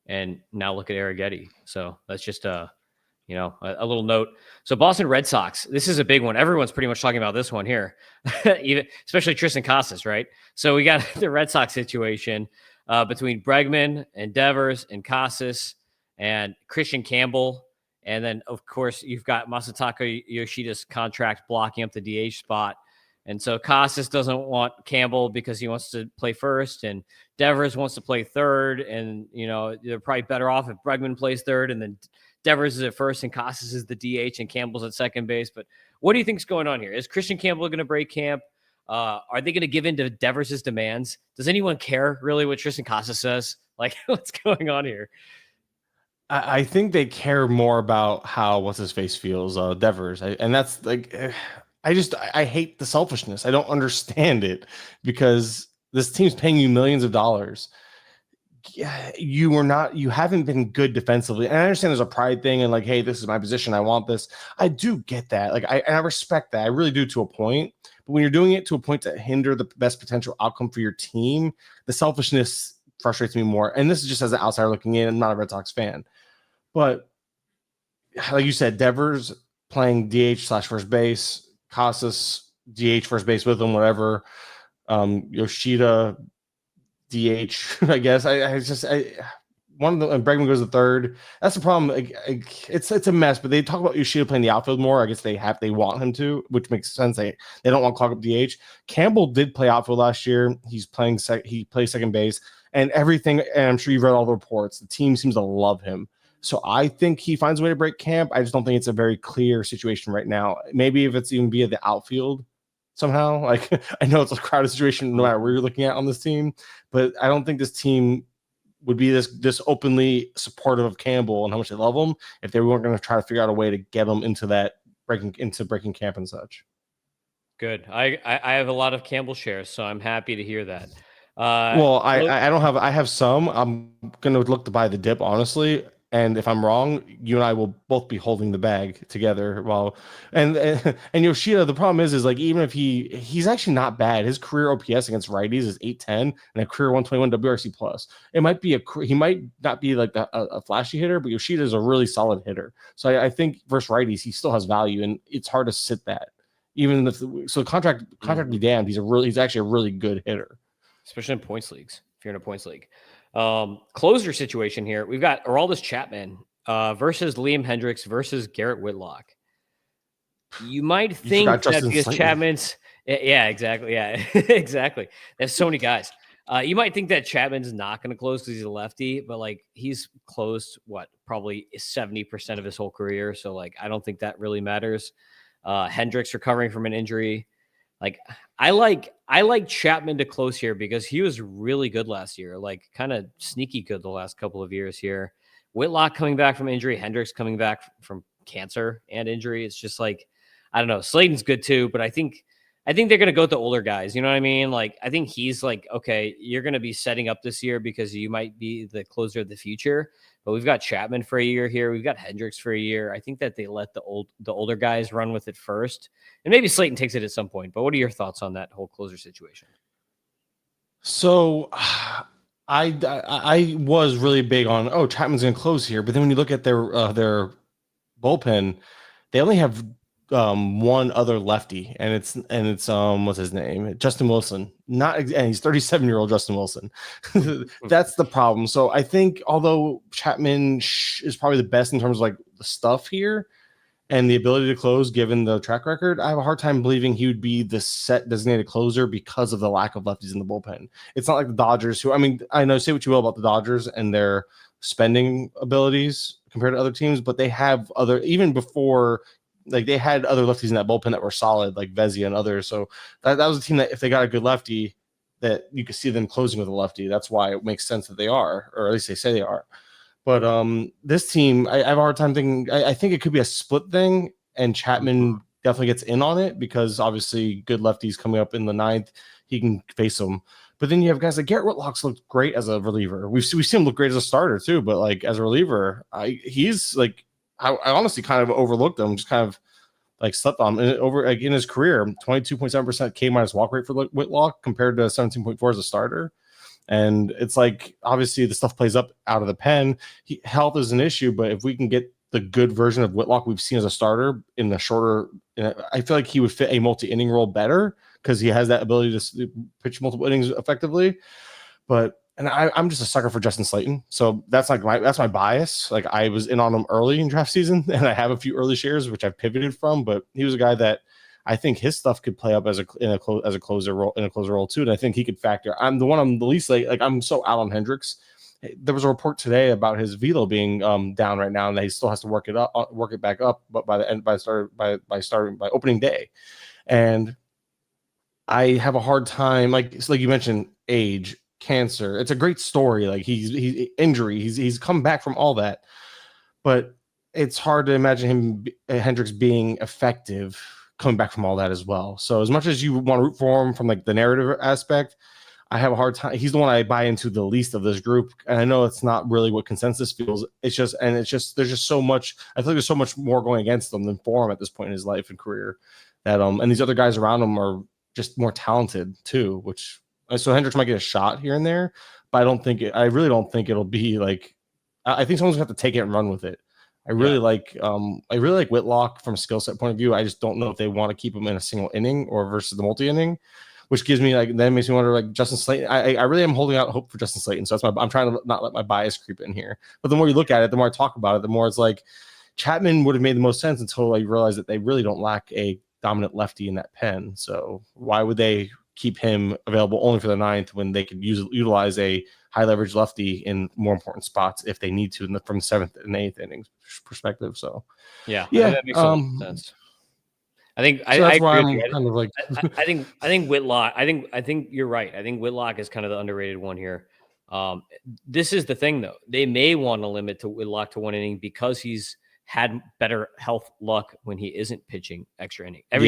and now look at Arrighetti. So that's just a little note. So Boston Red Sox, this is a big one. Everyone's pretty much talking about this one here, even especially Tristan Casas, right? So we got the Red Sox situation between Bregman and Devers and Casas and Christian Campbell. And then, of course, you've got Masataka Yoshida's contract blocking up the DH spot. And so Casas doesn't want Campbell because he wants to play first, and Devers wants to play third. And, they're probably better off if Bregman plays third and then Devers is at first and Casas is the DH and Campbell's at second base. But what do you think is going on here? Is Christian Campbell going to break camp? Are they going to give in to Devers' demands? Does anyone care really what Tristan Casas says? Like, what's going on here? I think they care more about how what's his face feels, Devers, and that's like, I hate the selfishness. I don't understand it because this team's paying you millions of dollars. You haven't been good defensively. And I understand there's a pride thing and like, hey, this is my position. I want this. I do get that. Like, I respect that. I really do to a point. But when you're doing it to a point to hinder the best potential outcome for your team, the selfishness frustrates me more. And this is just as an outsider looking in. I'm not a Red Sox fan. But like you said, Devers playing DH/first base, Casas DH first base with him, whatever. Yoshida DH, I guess. One of them, and Bregman goes to third. That's the problem. It's a mess. But they talk about Yoshida playing the outfield more. I guess they want him to, which makes sense. They don't want to clog up DH. Campbell did play outfield last year. He's playing he plays second base and everything. And I'm sure you've read all the reports. The team seems to love him. So I think he finds a way to break camp. I just don't think it's a very clear situation right now. Maybe if it's even via the outfield, somehow. Like I know it's a crowded situation no matter where you're looking at on this team, but I don't think this team would be this openly supportive of Campbell and how much they love him if they weren't going to try to figure out a way to get him into breaking camp and such. Good. I have a lot of Campbell shares, so I'm happy to hear that. Well, I don't have. I have some. I'm gonna look to buy the dip, honestly. And if I'm wrong, you and I will both be holding the bag together. And Yoshida, the problem is like even if he's actually not bad. His career OPS against righties is 810 and a career 121 WRC plus. It might be he might not be like a flashy hitter, but Yoshida is a really solid hitter. So I think versus righties, he still has value, and it's hard to sit that. Even if contract be damned, he's actually a really good hitter, especially in points leagues. If you're in a points league. Closer situation here. We've got Aroldis Chapman versus Liam Hendriks versus Garrett Whitlock. You might think that because Chapman's, yeah, exactly. Yeah, exactly. There's so many guys. You might think that Chapman's not going to close because he's a lefty, but like he's closed probably 70% of his whole career. So like, I don't think that really matters. Hendriks recovering from an injury. Like I like Chapman to close here because he was really good last year, like kind of sneaky good the last couple of years here. Whitlock coming back from injury, Hendriks coming back from cancer and injury. It's just like, I don't know. Slayton's good too, but I think they're going to go with the older guys. You know what I mean? Like, I think he's like, okay, you're going to be setting up this year because you might be the closer of the future. But we've got Chapman for a year here. We've got Hendriks for a year. I think that they let the older guys run with it first. And maybe Slayton takes it at some point. But what are your thoughts on that whole closer situation? So I was really big on, Chapman's going to close here. But then when you look at their bullpen, they only have one other lefty, and it's what's his name, Justin Wilson. And he's 37-year-old Justin Wilson. That's the problem. So I think although Chapman is probably the best in terms of like the stuff here and the ability to close given the track record, I have a hard time believing he would be the set designated closer because of the lack of lefties in the bullpen. It's not like the Dodgers, who, I mean, I know, say what you will about the Dodgers and their spending abilities compared to other teams, but they have other, even before, like they had other lefties in that bullpen that were solid, like Vezia and others. So that was a team that if they got a good lefty, that you could see them closing with a lefty. That's why it makes sense that they are, or at least they say they are. But this team, I have a hard time thinking. I think it could be a split thing, and Chapman definitely gets in on it because obviously good lefties coming up in the ninth, he can face them. But then you have guys like Garrett Whitlock's looked great as a reliever. We've seen him look great as a starter too, but like as a reliever, he's like, I honestly kind of overlooked him, just kind of like slept on him in his career. 22.7% K minus walk rate for Whitlock compared to 17.4 as a starter. And it's like, obviously the stuff plays up out of the pen. Health is an issue, but if we can get the good version of Whitlock we've seen as a starter in the shorter, I feel like he would fit a multi-inning role better because he has that ability to pitch multiple innings effectively. And I'm just a sucker for Justin Slayton. So that's my bias. Like I was in on him early in draft season and I have a few early shares, which I've pivoted from, but he was a guy that I think his stuff could play up as a closer role too. And I think he could factor. I'm the least like I'm so out on Hendriks. There was a report today about his velo being down right now and that he still has to work it back up, but by opening day. And I have a hard time, like you mentioned, age, cancer. It's a great story. Like he's injury. He's come back from all that, but it's hard to imagine Hendriks being effective coming back from all that as well. So as much as you want to root for him from like the narrative aspect, I have a hard time. He's the one I buy into the least of this group, and I know it's not really what consensus feels. It's just there's just so much. I feel like there's so much more going against him than for him at this point in his life and career. That and these other guys around him are just more talented too, which. So Hendriks might get a shot here and there, but I really don't think it'll be like. I think someone's gonna have to take it and run with it. I really like Whitlock from a skill set point of view. I just don't know if they want to keep him in a single inning or versus the multi-inning, which gives me makes me wonder like Justin Slayton. I really am holding out hope for Justin Slayton. So I'm trying to not let my bias creep in here. But the more you look at it, the more I talk about it, the more it's like Chapman would have made the most sense until I realized that they really don't lack a dominant lefty in that pen. So why would they keep him available only for the ninth when they could utilize a high leverage lefty in more important spots if they need to from the seventh and eighth innings perspective. So yeah, that makes a lot of sense. I that's why agree with I'm you. kind of like, I think Whitlock. I think you're right. I think Whitlock is kind of the underrated one here. Um, this is the thing, though. They may want to limit to Whitlock to 1 inning because he's had better health luck when he isn't pitching extra inning. yeah,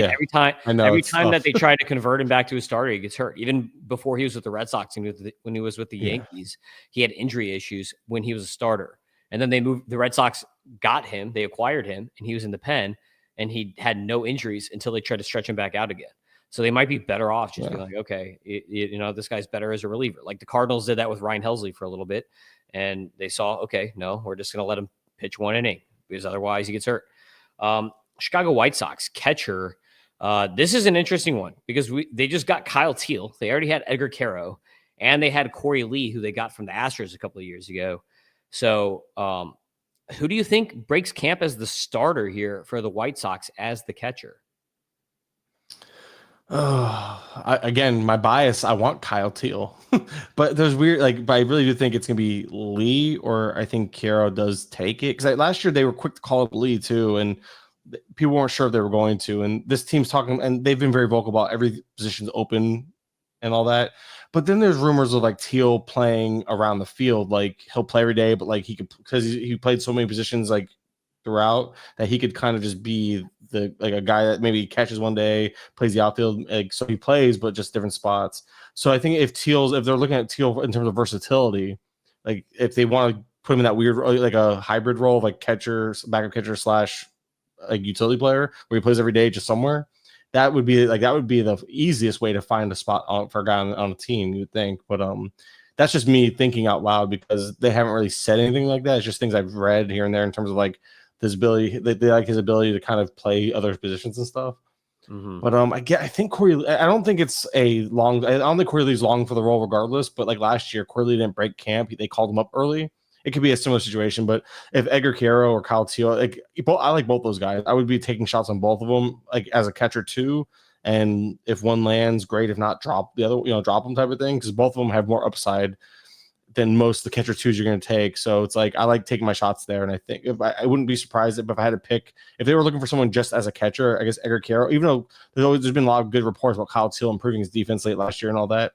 I know Every it's time that tough. they try to convert him back to a starter, he gets hurt. Even before he was with the Red Sox and when he was with the Yeah, Yankees, he had injury issues when he was a starter. And then the Red Sox got him, they acquired him, and he was in the pen, and he had no injuries until they tried to stretch him back out again. So they might be better off just being like, okay, this guy's better as a reliever. Like the Cardinals did that with Ryan Helsley for a little bit, and they saw, okay, no, we're just going to let him pitch 1 inning because otherwise he gets hurt. Chicago White Sox catcher. This is an interesting one because they just got Kyle Teal. They already had Edgar Caro, and they had Corey Lee, who they got from the Astros a couple of years ago. So who do you think breaks camp as the starter here for the White Sox as the catcher? Again, my bias, I want Kyle Teal, but there's weird, but I really do think it's gonna be Lee, or I think Caro does take it because last year they were quick to call up Lee too, and people weren't sure if they were going to. And this team's talking, and they've been very vocal about every position's open and all that. But then there's rumors of like Teal playing around the field, like he'll play every day, but like he could, because he played so many positions like throughout, that he could kind of just be a guy that maybe catches one day, plays the outfield, like, so he plays, but just different spots. So I think if they're looking at Teal in terms of versatility, like if they want to put him in that weird, like a hybrid role of like catcher, backup catcher slash like utility player where he plays every day just somewhere, that would be the easiest way to find a spot for a guy on a team, you would think. But that's just me thinking out loud because they haven't really said anything like that. It's just things I've read here and there in terms of like his ability. They like his ability to kind of play other positions and stuff. Mm-hmm. But I think Corey. I don't think it's a long. I don't think Corey Lee's long for the role regardless. But like last year, Corey Lee didn't break camp. They called him up early. It could be a similar situation. But if Edgar Caro or Kyle Teal, I like both those guys. I would be taking shots on both of them, like as a catcher too. And if one lands, great. If not, drop the other. Drop them type of thing, because both of them have more upside than most of the catcher twos you're going to take. So it's like I like taking my shots there. And I think I wouldn't be surprised if I had to pick, if they were looking for someone just as a catcher, I guess Edgar Caro, even though there's been a lot of good reports about Kyle Teal improving his defense late last year and all that.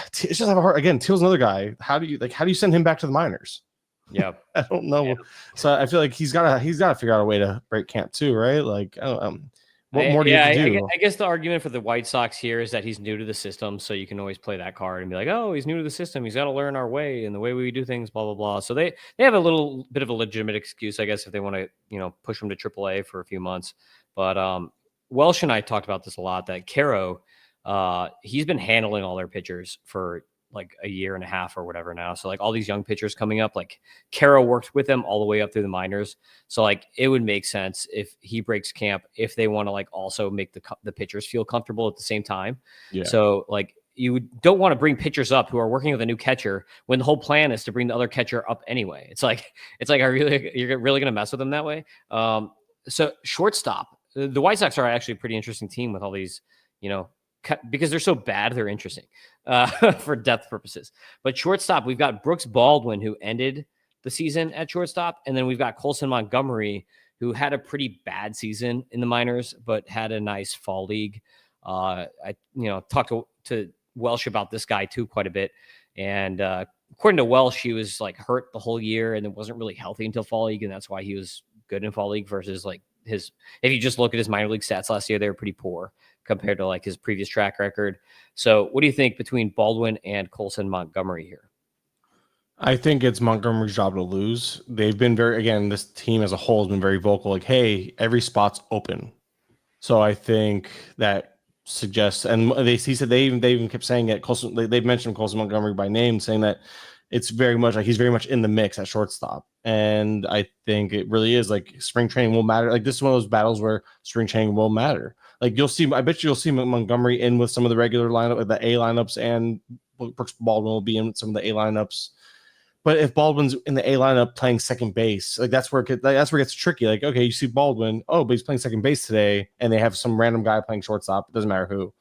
It's just have a hard, again, Teal's another guy. How do you send him back to the minors? Yeah. I don't know. Yeah. So I feel like he's got to figure out a way to break camp too, right? Like, I don't what more do you have to do? I guess the argument for the White Sox here is that he's new to the system, so you can always play that card and be like, oh, he's new to the system. He's got to learn our way and the way we do things, blah, blah, blah. So they have a little bit of a legitimate excuse, I guess, if they want to, push him to AAA for a few months. But Welsh and I talked about this a lot, that Caro, he's been handling all their pitchers for like a year and a half or whatever now. So like all these young pitchers coming up, like Caro worked with them all the way up through the minors. So like it would make sense if he breaks camp, if they want to like also make the pitchers feel comfortable at the same time. Yeah. So like you don't want to bring pitchers up who are working with a new catcher when the whole plan is to bring the other you're up anyway. It's like, you're really going to mess with them that way. So shortstop, the White Sox are actually a pretty interesting team with all these, because they're so bad, they're interesting for depth purposes. But shortstop, we've got Brooks Baldwin, who ended the season at shortstop. And then we've got Colson Montgomery, who had a pretty bad season in the minors, but had a nice fall league. I talked to Welsh about this guy too quite a bit. And according to Welsh, he was like hurt the whole year and it wasn't really healthy until fall league. And that's why he was good in fall league versus like if you just look at his minor league stats last year, they were pretty poor compared to like his previous track record. So what do you think between Baldwin and Colson Montgomery here? I think it's Montgomery's job to lose. They've been this team as a whole has been very vocal, like, hey, every spot's open. So I think that suggests, and he said they even kept saying it. They've mentioned Colson Montgomery by name, saying that it's very much like he's very much in the mix at shortstop. And I think it really is like spring training will matter. Like this is one of those battles where spring training will matter. Like I bet you'll see Montgomery in with some of the regular lineup, like the A lineups, and Brooks Baldwin will be in with some of the A lineups. But if Baldwin's in the A lineup playing second base, like that's where it gets tricky. Like, okay, you see Baldwin, but he's playing second base today, and they have some random guy playing shortstop. It doesn't matter who.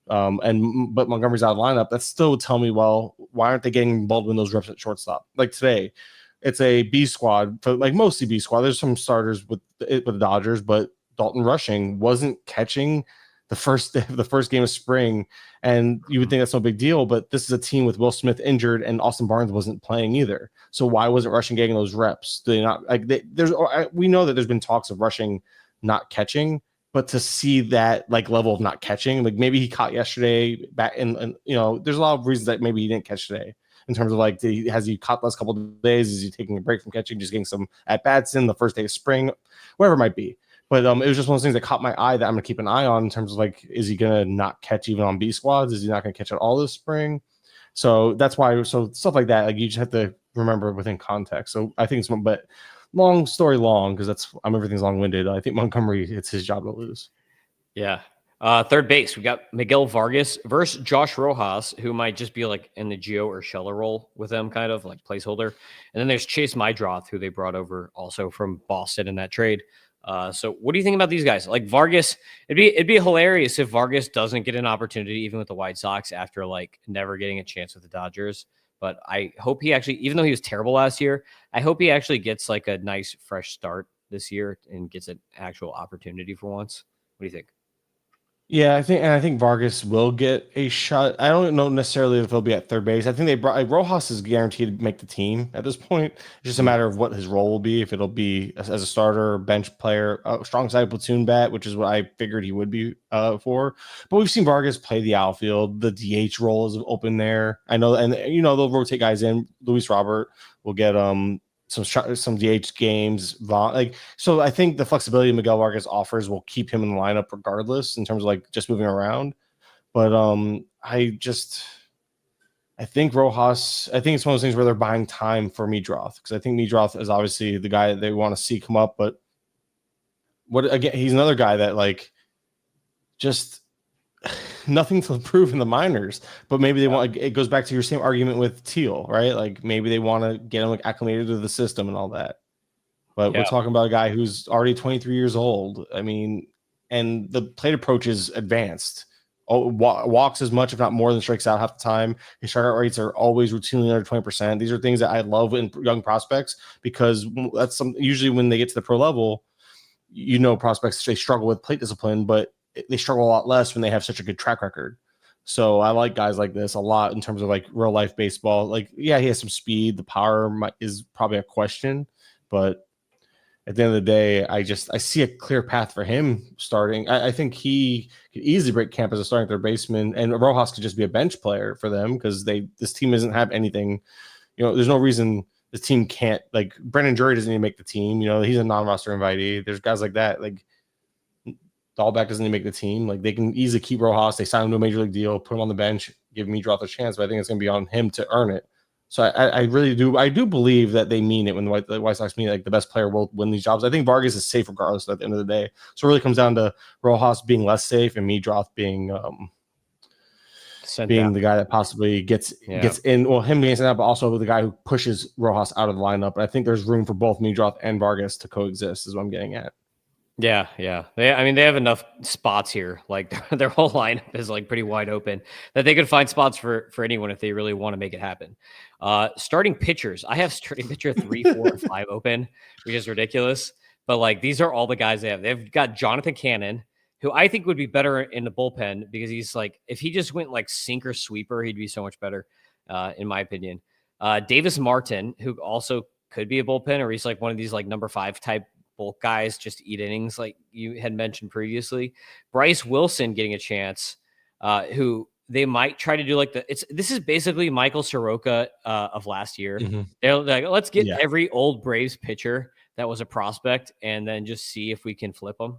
But Montgomery's out of lineup. That still would tell me, well, why aren't they getting Baldwin those reps at shortstop? Like today, it's a B squad, for like mostly B squad. There's some starters with the Dodgers, but Dalton rushing, wasn't catching the first game of spring, and you would think that's no big deal, but this is a team with Will Smith injured and Austin Barnes wasn't playing either. So why wasn't rushing getting those reps? Do they not we know that there's been talks of rushing not catching, but to see that like level of not catching, like maybe he caught yesterday back and there's a lot of reasons that maybe he didn't catch today in terms of like, has he caught the last couple of days? Is he taking a break from catching, just getting some at bats in the first day of spring, whatever it might be. But it was just one of those things that caught my eye that I'm going to keep an eye on in terms of like, is he going to not catch even on B squads? Is he not going to catch at all this spring? So that's why, so stuff like that, like you just have to remember within context. So I think but long story long, because everything's long-winded. I think Montgomery, it's his job to lose. Yeah. Third base, we got Miguel Vargas versus Josh Rojas, who might just be like in the Gio Urshella role with them, kind of like placeholder. And then there's Chase Mydroth, who they brought over also from Boston in that trade. So what do you think about these guys? Like Vargas, it'd be hilarious if Vargas doesn't get an opportunity even with the White Sox after like never getting a chance with the Dodgers. But I hope he actually, even though he was terrible last year, I hope he actually gets like a nice fresh start this year and gets an actual opportunity for once. What do you think? Yeah, I think Vargas will get a shot. I don't know necessarily if he'll be at third base. I think Rojas is guaranteed to make the team at this point. It's just a matter of what his role will be. If it'll be as a starter, bench player, strong side platoon bat, which is what I figured he would be for. But we've seen Vargas play the outfield. The DH role is open there. I know, and they'll rotate guys in. Luis Robert will get some DH games, so I think the flexibility Miguel Vargas offers will keep him in the lineup regardless in terms of like just moving around. But I think Rojas, I think it's one of those things where they're buying time for Mydroth, because I think Mydroth is obviously the guy that they want to see come up, but he's another guy that like just nothing to prove in the minors, but maybe they want, it goes back to your same argument with Teal, right? Like maybe they want to get him like acclimated to the system and all that. But we're talking about a guy who's already 23 years old. I mean, and the plate approach is advanced. Walks as much, if not more, than strikes out half the time. His strikeout rates are always routinely under 20%. These are things that I love in young prospects, because that's usually when they get to the pro level, prospects, they struggle with plate discipline, but they struggle a lot less when they have such a good track record. So I like guys like this a lot in terms of like real life baseball. Like, yeah, he has some speed. The power is probably a question, but at the end of the day, I see a clear path for him starting. I think he could easily break camp as a starting third baseman, and Rojas could just be a bench player for them, because this team doesn't have anything. There's no reason this team can't, like, Brendan Drury doesn't even make the team. He's a non-roster invitee. There's guys like that. Like, Dahlbeck doesn't even make the team. Like, they can easily keep Rojas. They sign him to a major league deal, put him on the bench, give Mydroth a chance. But I think it's going to be on him to earn it. So I really do. I do believe that they mean it when the White Sox mean like the best player will win these jobs. I think Vargas is safe regardless at the end of the day. So it really comes down to Rojas being less safe and Mydroth being the guy that possibly gets in. Well, him being sent out, but also the guy who pushes Rojas out of the lineup. And I think there's room for both Mydroth and Vargas to coexist, is what I'm getting at. Yeah. They have enough spots here. Like their whole lineup is like pretty wide open that they could find spots for anyone if they really want to make it happen. Starting pitchers, I have starting pitcher 3, 4, and 5 open, which is ridiculous. But like these are all the guys they have. They've got Jonathan Cannon, who I think would be better in the bullpen, because he's like, if he just went like sinker sweeper, he'd be so much better, in my opinion. Davis Martin, who also could be a bullpen, or he's like one of these like number 5 type bulk guys, just eat innings like you had mentioned previously. Bryce Wilson getting a chance, who they might try to do like this is basically Michael Soroka of last year. Mm-hmm. They're like, let's get every old Braves pitcher that was a prospect and then just see if we can flip them.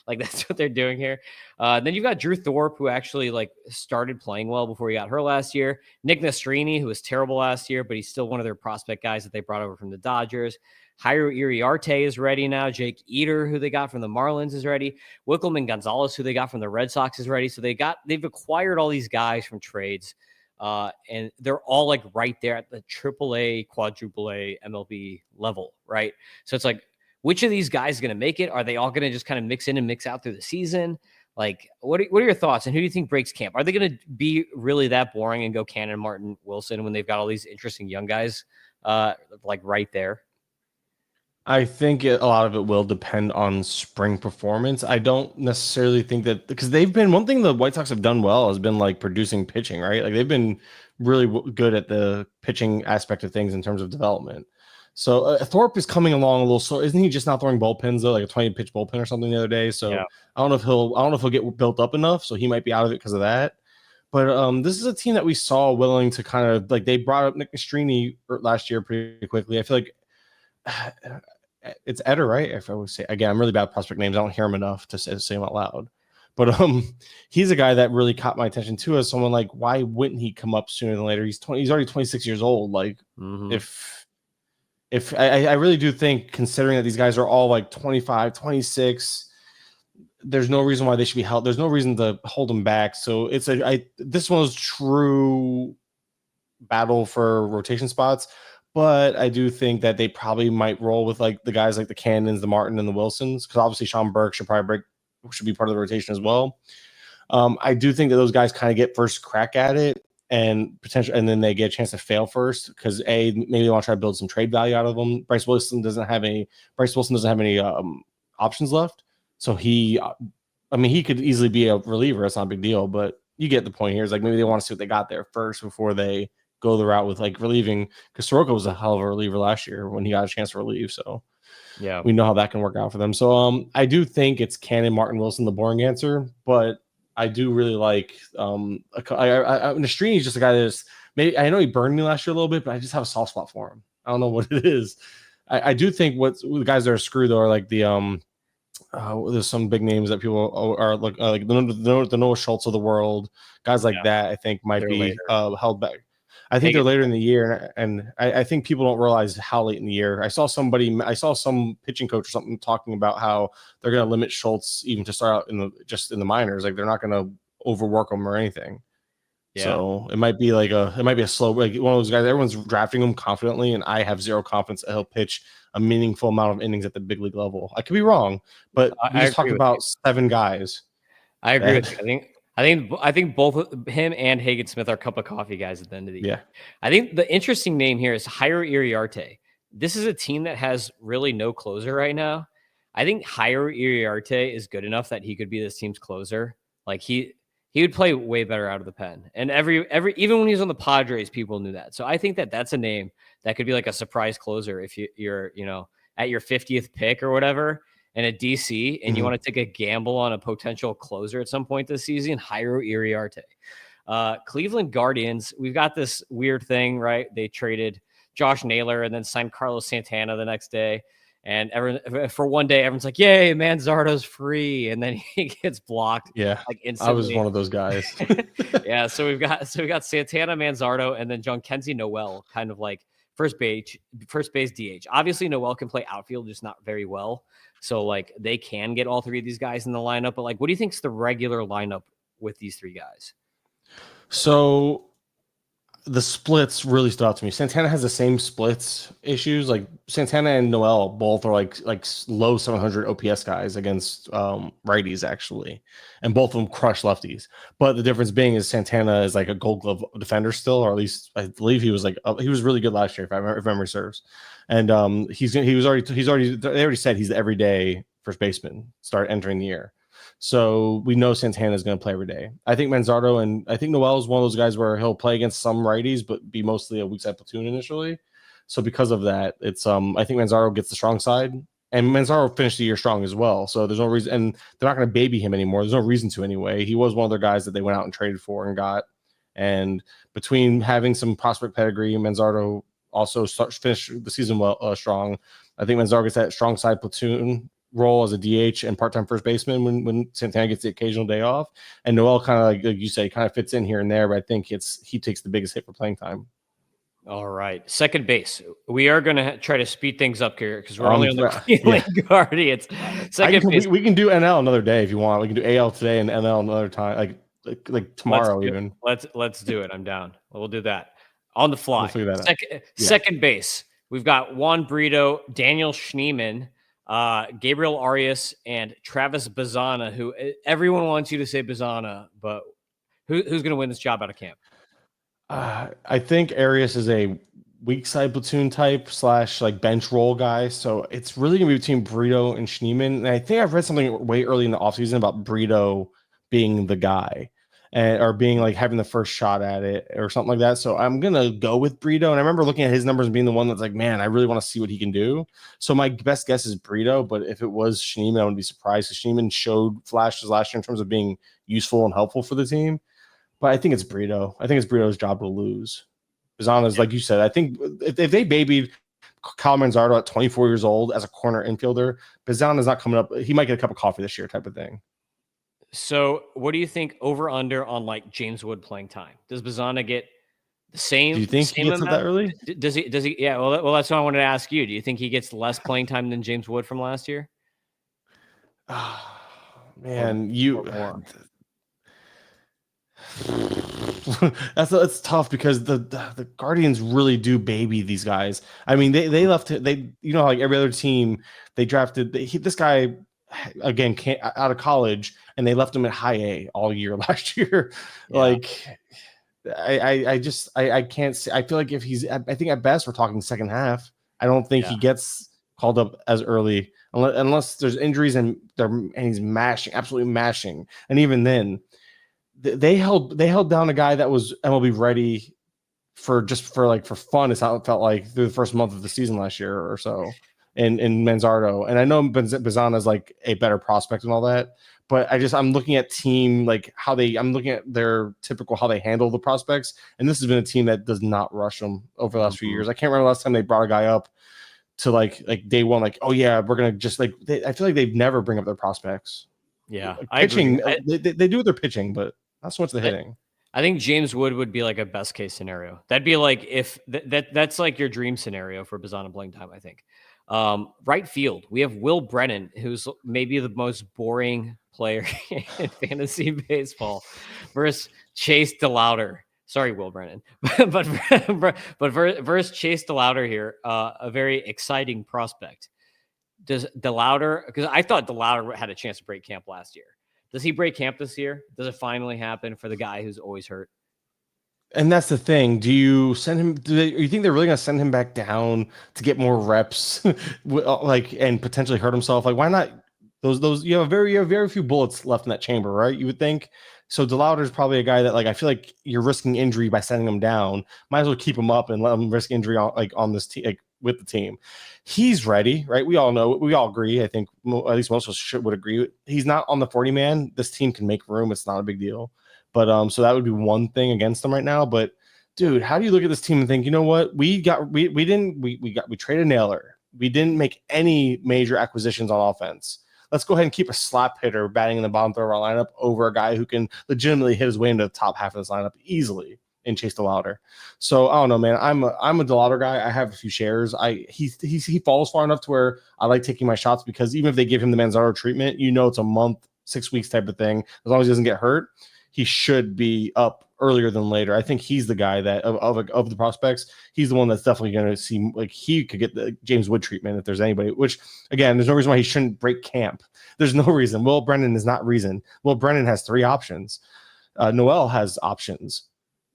Like that's what they're doing here. Then you've got Drew Thorpe, who actually like started playing well before he got hurt last year. Nick Nastrini, who was terrible last year, but he's still one of their prospect guys that they brought over from the Dodgers. Jairo Iriarte is ready now. Jake Eater, who they got from the Marlins, is ready. Wickelman Gonzalez, who they got from the Red Sox, is ready. So they've acquired all these guys from trades, and they're all like right there at the AAA, quadruple A MLB level, right? So it's like, which of these guys is going to make it? Are they all going to just kind of mix in and mix out through the season? Like, what are your thoughts? And who do you think breaks camp? Are they going to be really that boring and go Cannon, Martin, Wilson when they've got all these interesting young guys like right there? I think a lot of it will depend on spring performance. I don't necessarily think that because they've been one thing the White Sox have done well has been like producing pitching, right? Like they've been really good at the pitching aspect of things in terms of development. So Thorpe is coming along a little slow. Isn't he just not throwing bullpens though, like a 20 pitch bullpen or something the other day? So Yeah. I don't know if he'll get built up enough. So he might be out of it because of that. But this is a team that we saw willing to kind of like they brought up Nick Nastrini last year pretty quickly. I feel like it's Eder, right? If I would say again, I'm really bad at prospect names. I don't hear him enough to say them out loud. But he's a guy that really caught my attention too. As someone like, why wouldn't he come up sooner than later? He's already 26 years old. Like, if I really do think, considering that these guys are all like 25, 26, there's no reason why they should be held. There's no reason to hold them back. So it's this one was true battle for rotation spots. But I do think that they probably might roll with like the guys like the Cannons, the Martin, and the Wilsons, because obviously Sean Burke should be part of the rotation as well. I do think that those guys kind of get first crack at it and then they get a chance to fail first because maybe they want to try to build some trade value out of them. Bryce Wilson doesn't have any options left, so he could easily be a reliever. It's not a big deal, but you get the point here. It's like maybe they want to see what they got there first before they go the route with like relieving, because Soroka was a hell of a reliever last year when he got a chance to relieve. So yeah, we know how that can work out for them. So I do think it's Cannon, Martin, Wilson, the boring answer, but I do really like Nastrini is just a guy that's maybe I know he burned me last year a little bit, but I just have a soft spot for him. I don't know what it is. I do think the guys that are screwed though are like the there's some big names that people are like the Noah Schultz of the world, guys like that. I think might be held back. I think they're later in the year, and I think people don't realize how late in the year. I saw some pitching coach or something talking about how they're going to limit Schultz even to start out in the minors. Like they're not going to overwork him or anything. Yeah. So it might be a slow, like one of those guys. Everyone's drafting him confidently, and I have zero confidence that he'll pitch a meaningful amount of innings at the big league level. I could be wrong, but we just talked about 7 guys. I agree with you. I think both him and Hagen Smith are cup of coffee guys at the end of the year. I think the interesting name here is Jairo Iriarte. This is a team that has really no closer right now. I think Jairo Iriarte is good enough that he could be this team's closer. Like he would play way better out of the pen. And even when he was on the Padres, people knew that. So I think that that's a name that could be like a surprise closer if you're at your 50th pick or whatever. And a DC, and you want to take a gamble on a potential closer at some point this season, Jairo Iriarte. Cleveland Guardians, we've got this weird thing, right? They traded Josh Naylor and then signed Carlos Santana the next day. And for one day, everyone's like, yay, Manzardo's free. And then he gets blocked. Yeah, like instantly. I was one of those guys. Yeah, so we've got Santana, Manzardo, and then John Kenzie Noel, kind of like first base DH. Obviously, Noel can play outfield, just not very well. So, like, they can get all 3 of these guys in the lineup. But, like, what do you think is the regular lineup with these 3 guys? So, the splits really stood out to me. Santana has the same splits issues. Like, Santana and Noel both are, like low 700 OPS guys against righties, actually. And both of them crush lefties. But the difference being is Santana is, like, a Gold Glove defender still, or at least I believe he was, like, he was really good last year, if memory serves. And they already said he's the everyday first baseman start entering the year. So we know Santana is going to play every day. I think Manzardo and I think Noel is one of those guys where he'll play against some righties, but be mostly a weak side platoon initially. So because of that, it's I think Manzardo gets the strong side, and Manzardo finished the year strong as well. So there's no reason, and they're not going to baby him anymore. There's no reason to anyway. He was one of their guys that they went out and traded for and got. And between having some prospect pedigree, Manzardo also finished the season well strong. I think Manzardo gets that strong side platoon role as a DH and part-time first baseman when Santana gets the occasional day off. And Noel kind of like you say, kind of fits in here and there, but I think he takes the biggest hit for playing time. All right. Second base. We are going to try to speed things up here because we're only on the Cleveland Guardians. Second base. We can do NL another day if you want. We can do AL today and NL another time, like tomorrow even. Let's do it. I'm down. We'll do that on the fly. We'll figure that out. Second base. We've got Juan Brito, Daniel Schneemann, Gabriel Arias, and Travis Bazzana, who everyone wants you to say Bazzana, but who's going to win this job out of camp? I think Arias is a weak side platoon type / like bench role guy. So it's really gonna be between Brito and Schneemann. And I think I've read something way early in the offseason about Brito being the guy and or being like having the first shot at it or something like that. So I'm gonna go with Brito. And I remember looking at his numbers and being the one that's like, man, I really want to see what he can do. So my best guess is Brito, but if it was Schneemann, I wouldn't be surprised because Schneemann showed flashes last year in terms of being useful and helpful for the team. But I think it's Brito. I think it's Brito's job to lose. Bizana's, like you said, I think if they babied Kyle Manzardo at 24 years old as a corner infielder, Bizana's not coming up. He might get a cup of coffee this year type of thing. So what do you think over under on like James Wood playing time? Does Bizana get the same? Do you think he gets it that early? Does he? Does he? Yeah. Well, that's what I wanted to ask you. Do you think he gets less playing time than James Wood from last year? Man, or more? That's tough because the Guardians really do baby these guys. I mean, they left like every other team they drafted this guy again out of college and they left him at high A all year last year. Yeah. Like I can't see. I feel like if I think at best we're talking second half. I don't think he gets called up as early unless there's injuries and he's absolutely mashing, and even then. They held down a guy that was MLB ready for fun. It's how it felt like through the first month of the season last year or so in Manzardo. And I know Bizana is like a better prospect and all that, but I'm looking at team I'm looking at their typical how they handle the prospects, and this has been a team that does not rush them over the last few years. I can't remember last time they brought a guy up to like day one, like, oh yeah, we're gonna just I feel like they've never bring up their prospects. Yeah, pitching, they do with their pitching, but not so much the hitting. I think James Wood would be like a best case scenario. That'd be like if that's like your dream scenario for Bizana playing time, I think. Right field, we have Will Brennan, who's maybe the most boring player in fantasy baseball, versus Chase DeLauter. Sorry, Will Brennan, but versus Chase DeLauter here, a very exciting prospect. Does DeLauter? Because I thought DeLauter had a chance to break camp last year. Does he break camp this year? Does it finally happen for the guy who's always hurt? And that's the thing. Do you send him? You think they're really going to send him back down to get more reps, and potentially hurt himself? Like, why not? Those you have very few bullets left in that chamber, right? You would think. So DeLauder is probably a guy that I feel like you're risking injury by sending him down. Might as well keep him up and let him risk injury on this team, with the team. He's ready, right? We all know, we all agree. I think at least most of us would agree. He's not on the 40 man. This team can make room. It's not a big deal. But so that would be one thing against them right now. But dude, how do you look at this team and think, you know what? We traded Naylor. We didn't make any major acquisitions on offense. Let's go ahead and keep a slap hitter batting in the bottom third of our lineup over a guy who can legitimately hit his way into the top half of this lineup easily in Chase DeLauter. So I don't know, man. I'm a DeLauter guy. I have a few shares. He falls far enough to where I like taking my shots because even if they give him the Manzardo treatment, it's a month, 6 weeks type of thing. As long as he doesn't get hurt, he should be up earlier than later. I think he's the guy that of the prospects, he's the one that's definitely going to see he could get the James Wood treatment if there's anybody. Which again, there's no reason why he shouldn't break camp. There's no reason. Will Brennan is not reason. Will Brennan has 3 options. Noel has options.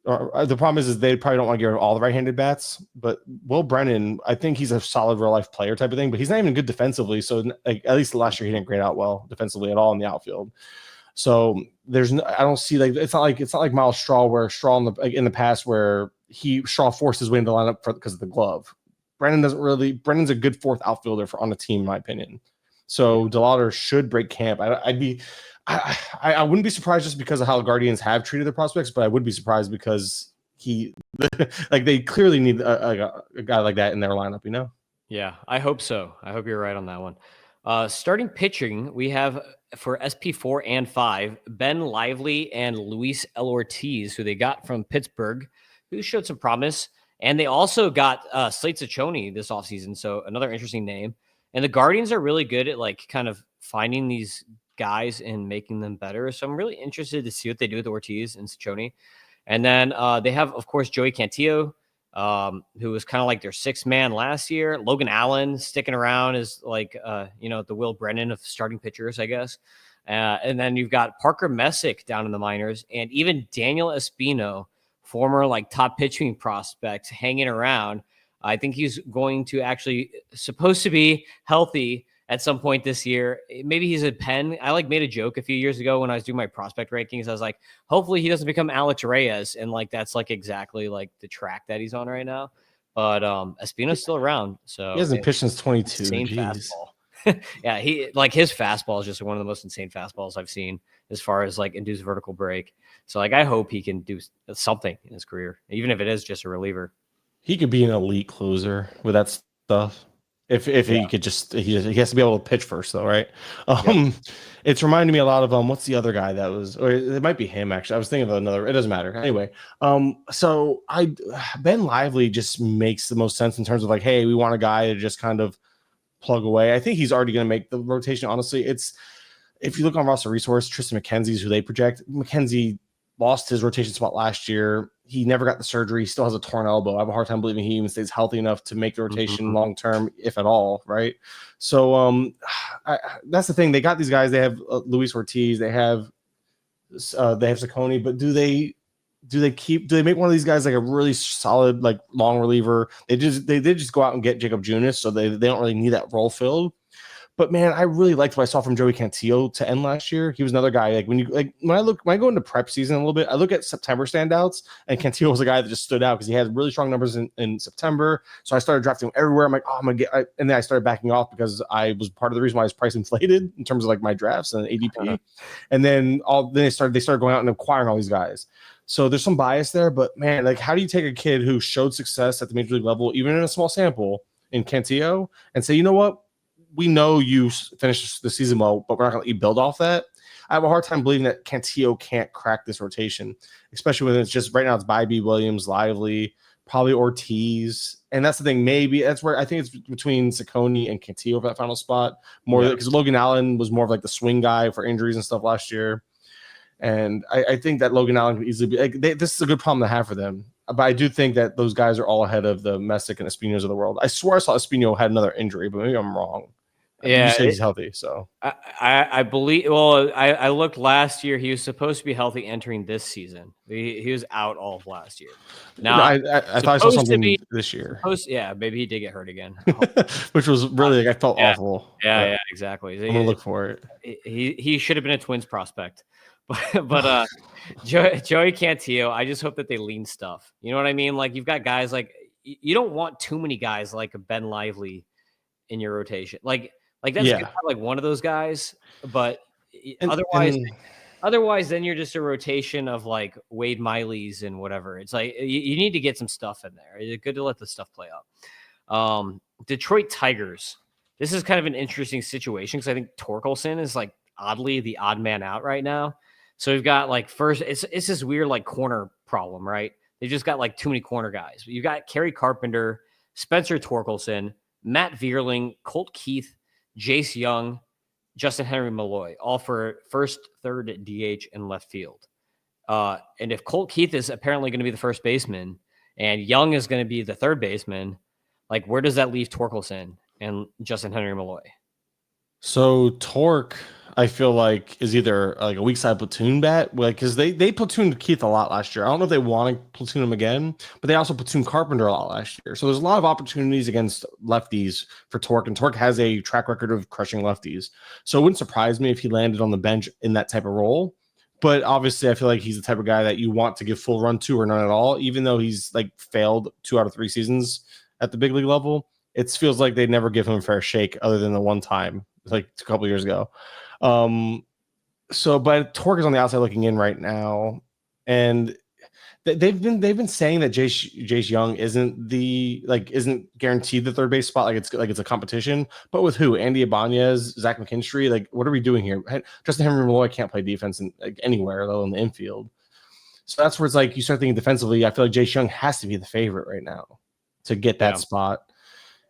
The problem is they probably don't want to give all the right-handed bats, but Will Brennan, I think he's a solid real-life player type of thing, but he's not even good defensively. So at least last year he didn't grade out well defensively at all in the outfield. So I don't see it's not like Miles Straw where Straw in the past where Straw forced his way into the lineup because of the glove. Brennan's a good 4th outfielder on the team, in my opinion. So DeLauter should break camp. I wouldn't be surprised just because of how the Guardians have treated their prospects, but I would be surprised because they clearly need a guy like that in their lineup, Yeah, I hope so. I hope you're right on that one. Starting pitching, we have for SP4 and 5, Ben Lively and Luis L. Ortiz, who they got from Pittsburgh, who showed some promise. And they also got Slate Ciccone this offseason, so another interesting name. And the Guardians are really good at kind of finding these guys and making them better. So I'm really interested to see what they do with Ortiz and Ciccone. And then they have, of course, Joey Cantillo, who was kind of like their 6th man last year. Logan Allen sticking around as the Will Brennan of starting pitchers, I guess. And then you've got Parker Messick down in the minors, and even Daniel Espino, former top pitching prospect, hanging around. I think he's going to actually supposed to be healthy at some point this year. Maybe he's a pen. I like made a joke a few years ago when I was doing my prospect rankings. I was like, hopefully he doesn't become Alex Reyes. And like, that's like exactly like the track that he's on right now. But Espino's still around. So he hasn't pitched since 22. insane Jeez. fastball. Yeah, he like his fastball is just one of the most insane fastballs I've seen as far as like induced vertical break. So like I hope he can do something in his career, even if it is just a reliever. He could be an elite closer with that stuff. If he could just he has to be able to pitch first though, right? It's reminding me a lot of what's the other guy that was, or it might be him actually. I was thinking of another. It doesn't matter anyway. So Ben Lively just makes the most sense in terms of like, hey, we want a guy to just kind of plug away. I think he's already going to make the rotation. Honestly, it's if you look on roster resource, Tristan McKenzie's who they project. McKenzie lost his rotation spot last year. He never got the surgery. He still has a torn elbow. I have a hard time believing he even stays healthy enough to make the rotation long term, if at all. Right. So that's the thing. They got these guys. They have Luis Ortiz. They have Saccone. But do they make one of these guys like a really solid like long reliever? They did just go out and get Jacob Junis, so they don't really need that role filled. But man, I really liked what I saw from Joey Cantillo to end last year. He was another guy. Like when I go into prep season a little bit, I look at September standouts, and Cantillo was a guy that just stood out because he had really strong numbers in September. So I started drafting him everywhere. I'm like, oh, I'm gonna get, and then I started backing off because I was part of the reason why his price inflated in terms of like my drafts and ADP. And then they started going out and acquiring all these guys. So there's some bias there, but man, like how do you take a kid who showed success at the major league level, even in a small sample in Cantillo, and say, you know what? We know you finished the season well, but we're not going to let you build off that. I have a hard time believing that Cantillo can't crack this rotation, especially when it's just right now it's Bybee, Williams, Lively, probably Ortiz. And that's the thing. Maybe that's where I think it's between Saccone and Cantillo for that final spot. More because Logan Allen was more of like the swing guy for injuries and stuff last year. And I think that Logan Allen could easily be like, this is a good problem to have for them. But I do think that those guys are all ahead of the Messick and Espinos of the world. I swear I saw Espino had another injury, but maybe I'm wrong. Yeah, you say he's healthy, so I believe. Well, I looked last year; he was supposed to be healthy entering this season. He was out all of last year. Now I thought I saw something this year. Yeah, maybe he did get hurt again, which was really I felt awful. Yeah, exactly. I'm gonna look for it. He should have been a Twins prospect, but Joey Cantillo. I just hope that they lean stuff. You know what I mean? Like you've got guys like you don't want too many guys like a Ben Lively in your rotation, Like that's good to have like one of those guys, but otherwise, then you're just a rotation of like Wade Miley's and whatever. It's like you need to get some stuff in there. It's good to let the stuff play out. Detroit Tigers. This is kind of an interesting situation because I think Torkelson is like oddly the odd man out right now. So we've got like first, it's this weird like corner problem, right? They just got like too many corner guys. You've got Kerry Carpenter, Spencer Torkelson, Matt Vierling, Colt Keith, Jace Young, Justin Henry Malloy, all for first, third, DH, and left field. And if Colt Keith is apparently going to be the first baseman and Young is going to be the third baseman, like where does that leave Torkelson and Justin Henry Malloy? So Torque, I feel like is either like a weak side platoon bat, because they platooned Keith a lot last year. I don't know if they want to platoon him again, but they also platooned Carpenter a lot last year. So there's a lot of opportunities against lefties for Torque, and Torque has a track record of crushing lefties. So it wouldn't surprise me if he landed on the bench in that type of role. But obviously, I feel like he's the type of guy that you want to give full run to or none at all, even though he's like failed 2 out of 3 seasons at the big league level. It feels like they never give him a fair shake other than the one time, like a couple years ago. But Torque is on the outside looking in right now, and they've been saying that Jace Young isn't guaranteed the third base spot, like it's a competition. But with who? Andy Ibanez, Zach McKinstry, like what are we doing here? Justin Henry Malloy can't play defense anywhere, though, in the infield. So that's where it's like you start thinking defensively. I feel like Jace Young has to be the favorite right now to get that spot.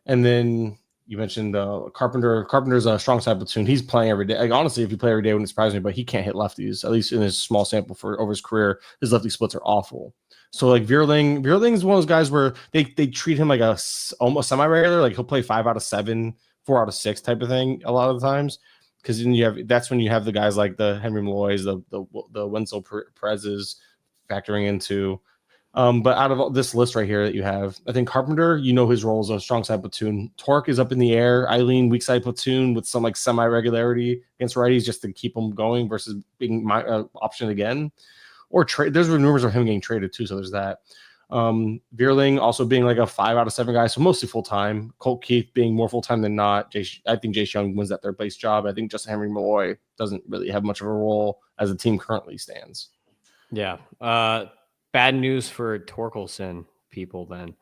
And then you mentioned Carpenter. Carpenter's a strong side platoon. He's playing every day. Like, honestly, if you play every day, it wouldn't surprise me, but he can't hit lefties, at least in his small sample over his career. His lefty splits are awful. So like Vierling is one of those guys where they treat him like almost semi-regular. Like he'll play 5 out of 7, 4 out of 6 type of thing a lot of the times. Because then that's when you have the guys like the Henry Malloys, the Wenzel Perez's factoring into. But out of this list right here that you have, I think Carpenter, his role is a strong side platoon. Torque is up in the air. Eileen, weak side platoon with some like semi-regularity against righties just to keep them going versus being my option again. Or trade. There's rumors of him getting traded too, so there's that. Vierling also being like a 5 out of 7 guy, so mostly full-time. Colt Keith being more full-time than not. I think Jace Young wins that third place job. I think Justin Henry Malloy doesn't really have much of a role as the team currently stands. Yeah. Bad news for Torkelson people then.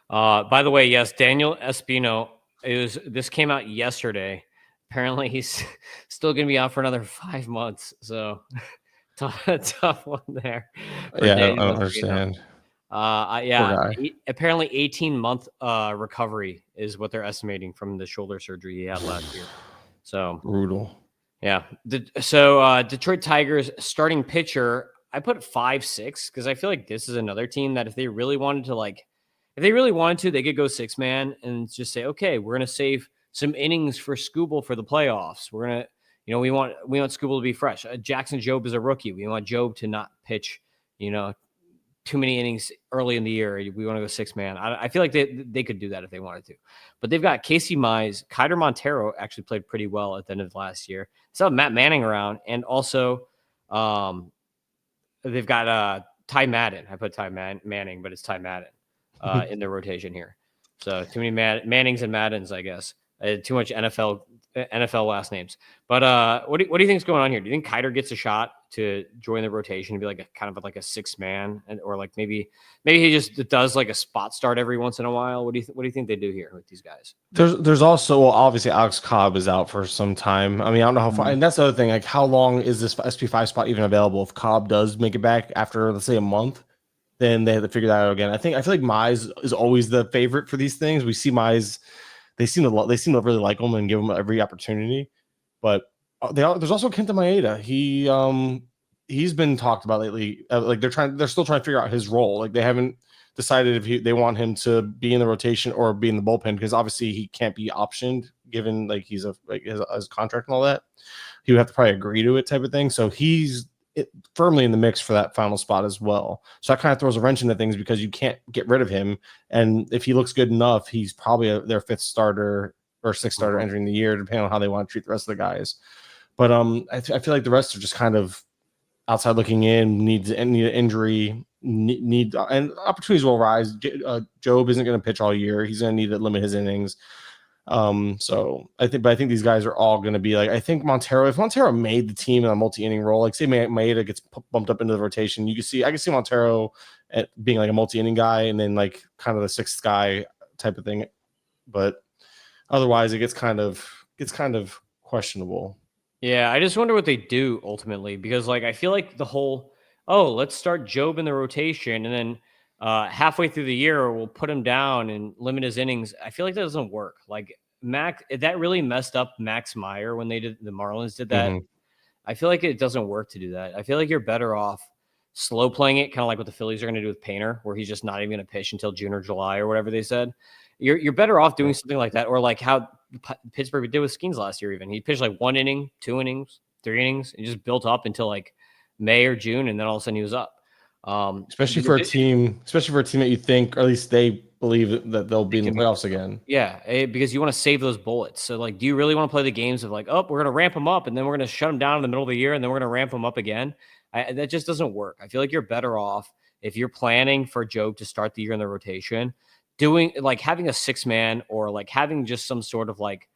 By the way, yes, Daniel Espino, this came out yesterday. Apparently he's still going to be out for another 5 months. So tough one there. Yeah, I don't understand. Apparently 18-month recovery is what they're estimating from the shoulder surgery he had last year. So brutal. Yeah. Detroit Tigers starting pitcher, I put 5-6 because I feel like this is another team that if they really wanted to, they could go 6-man and just say, okay, we're going to save some innings for Skubal for the playoffs. We're going to, we want Skubal to be fresh. Jackson Jobe is a rookie. We want Jobe to not pitch, too many innings early in the year. We want to go 6-man. I feel like they could do that if they wanted to. But they've got Casey Mize. Kiter Montero actually played pretty well at the end of last year. So Matt Manning around. And also they've got Ty Madden. I put Ty Manning, but it's Ty Madden in their rotation here. So too many Mannings and Maddens, I guess. Too much NFL last names. But what do you think is going on here? Do you think Kiter gets a shot to join the rotation and be like a kind of like a 6-man, or like maybe he just does like a spot start every once in a while? What do you think they do here with these guys? There's also obviously Alex Cobb is out for some time. I mean, I don't know how far, and that's the other thing. Like, how long is this SP5 spot even available? If Cobb does make it back after, let's say, a month, then they have to figure that out again. I feel like Mize is always the favorite for these things. We see Mize. They seem to really like him and give him every opportunity. But there's also Kenta Maeda. He's been talked about lately. Like they're still trying to figure out his role. Like they haven't decided if they want him to be in the rotation or be in the bullpen, because obviously he can't be optioned given like he's his contract and all that. He would have to probably agree to it type of thing. So he's firmly in the mix for that final spot as well. So that kind of throws a wrench into things because you can't get rid of him. And if he looks good enough, he's probably their 5th starter or 6th starter entering the year, depending on how they want to treat the rest of the guys. But I feel like the rest are just kind of outside looking in, need an injury, need and opportunities will rise. Jobe isn't going to pitch all year. He's going to need to limit his innings. So I think these guys are all going to be like, I think if Montero made the team in a multi-inning role, like say Maeda gets bumped up into the rotation, I can see Montero being like a multi-inning guy and then like kind of the 6th guy type of thing. But otherwise it gets kind of questionable. Yeah. I just wonder what they do ultimately, because like, I feel like the whole, let's start Jobe in the rotation and then halfway through the year, we'll put him down and limit his innings. I feel like that doesn't work. Like that really messed up Max Meyer when the Marlins did that. Mm-hmm. I feel like it doesn't work to do that. I feel like you're better off slow playing it, kind of like what the Phillies are going to do with Painter, where he's just not even going to pitch until June or July or whatever they said. You're better off doing something like that, or like how Pittsburgh did with Skeens last year. Even he pitched like 1 inning, 2 innings, 3 innings, and just built up until like May or June, and then all of a sudden he was up. Especially for a team that you think, or at least they believe that they'll be in the playoffs again. Yeah, because you want to save those bullets. So, like, do you really want to play the games of like, we're going to ramp them up, and then we're going to shut them down in the middle of the year, and then we're going to ramp them up again? That just doesn't work. I feel like you're better off if you're planning for Jobe to start the year in the rotation, doing like having a 6-man or like having just some sort of like,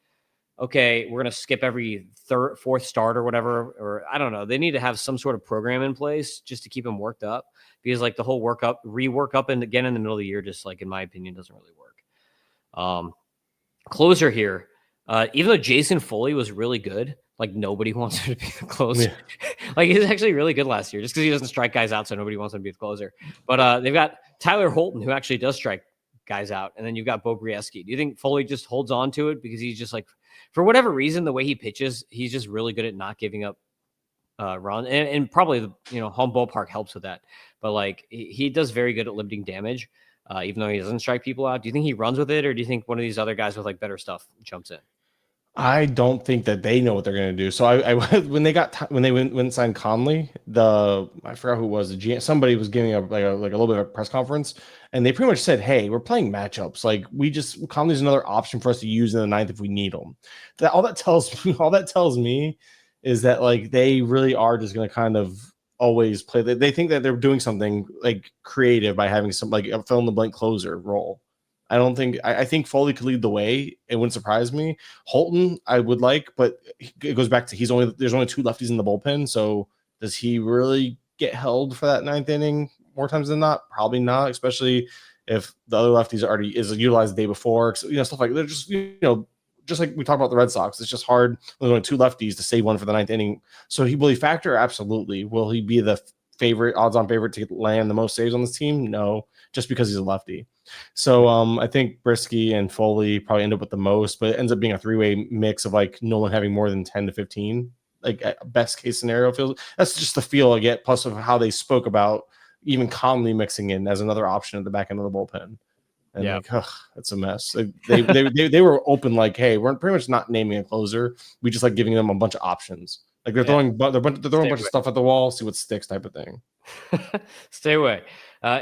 okay, we're going to skip every 4th start or whatever, or I don't know. They need to have some sort of program in place just to keep them worked up, because like the whole rework up and again in the middle of the year, just like in my opinion, doesn't really work. Closer here, even though Jason Foley was really good, like nobody wants him to be the closer. Yeah. Like he's actually really good last year, just because he doesn't strike guys out, so nobody wants him to be the closer. But they've got Tyler Holton, who actually does strike guys out, and then you've got Bo Brieski. Do you think Foley just holds on to it because he's just like, for whatever reason, the way he pitches, he's just really good at not giving up run, and probably the home ballpark helps with that. But like he does very good at limiting damage, even though he doesn't strike people out. Do you think he runs with it, or do you think one of these other guys with like better stuff jumps in? I don't think that they know what they're going to do. So I when they went and signed Conley, I forgot who it was, the GM, somebody was giving a little bit of a press conference, and they pretty much said, "Hey, we're playing matchups. Like Conley's another option for us to use in the ninth if we need him." All that tells me is that like they really are just going to kind of always play. They think that they're doing something like creative by having some like a fill in the blank closer role. I think Foley could lead the way. It wouldn't surprise me. Holton, I would like, but it goes back to there's only 2 lefties in the bullpen. So does he really get held for that 9th inning more times than not? Probably not, especially if the other lefties already is utilized the day before. So, stuff like they're just just like we talked about the Red Sox. It's just hard. There's only 2 lefties to save one for the 9th inning. So will he factor? Absolutely. Will he be the odds-on favorite to land the most saves on this team? No, just because he's a lefty. So I think Brisky and Foley probably end up with the most, but it ends up being a 3-way mix of like no one having more than 10 to 15. Like best case scenario feels. That's just the feel I get. Plus of how they spoke about even Conley mixing in as another option at the back end of the bullpen. And it's a mess. They were open like, hey, we're pretty much not naming a closer. We just like giving them a bunch of options. Like they're throwing a bunch of stuff at the wall, see what sticks, type of thing. Stay away.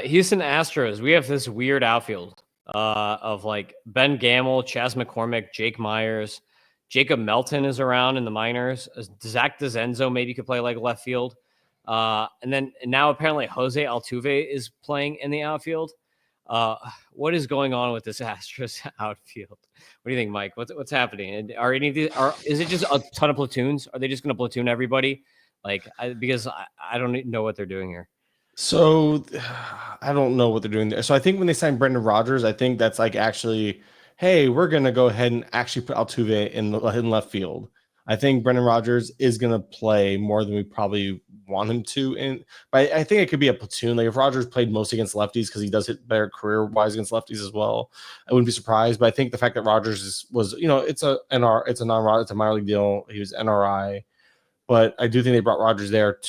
Houston Astros. We have this weird outfield of like Ben Gamel, Chas McCormick, Jake Myers, Jacob Melton is around in the minors. Zach DeZenzo maybe could play like left field. And now apparently Jose Altuve is playing in the outfield. What is going on with this Astros outfield? What do you think, Mike? What's happening? Are any of these? Is it just a ton of platoons? Are they just going to platoon everybody? Because I don't know what they're doing here. So I don't know what they're doing there. So I think when they signed Brendan Rodgers, I think that's like actually, hey, we're going to go ahead and actually put Altuve in left field. I think Brendan Rodgers is going to play more than we probably want him to. But I think it could be a platoon. Like if Rodgers played mostly against lefties because he does hit better career-wise against lefties as well, I wouldn't be surprised. But I think the fact that Rodgers was it's a minor league deal. He was NRI. But I do think they brought Rodgers there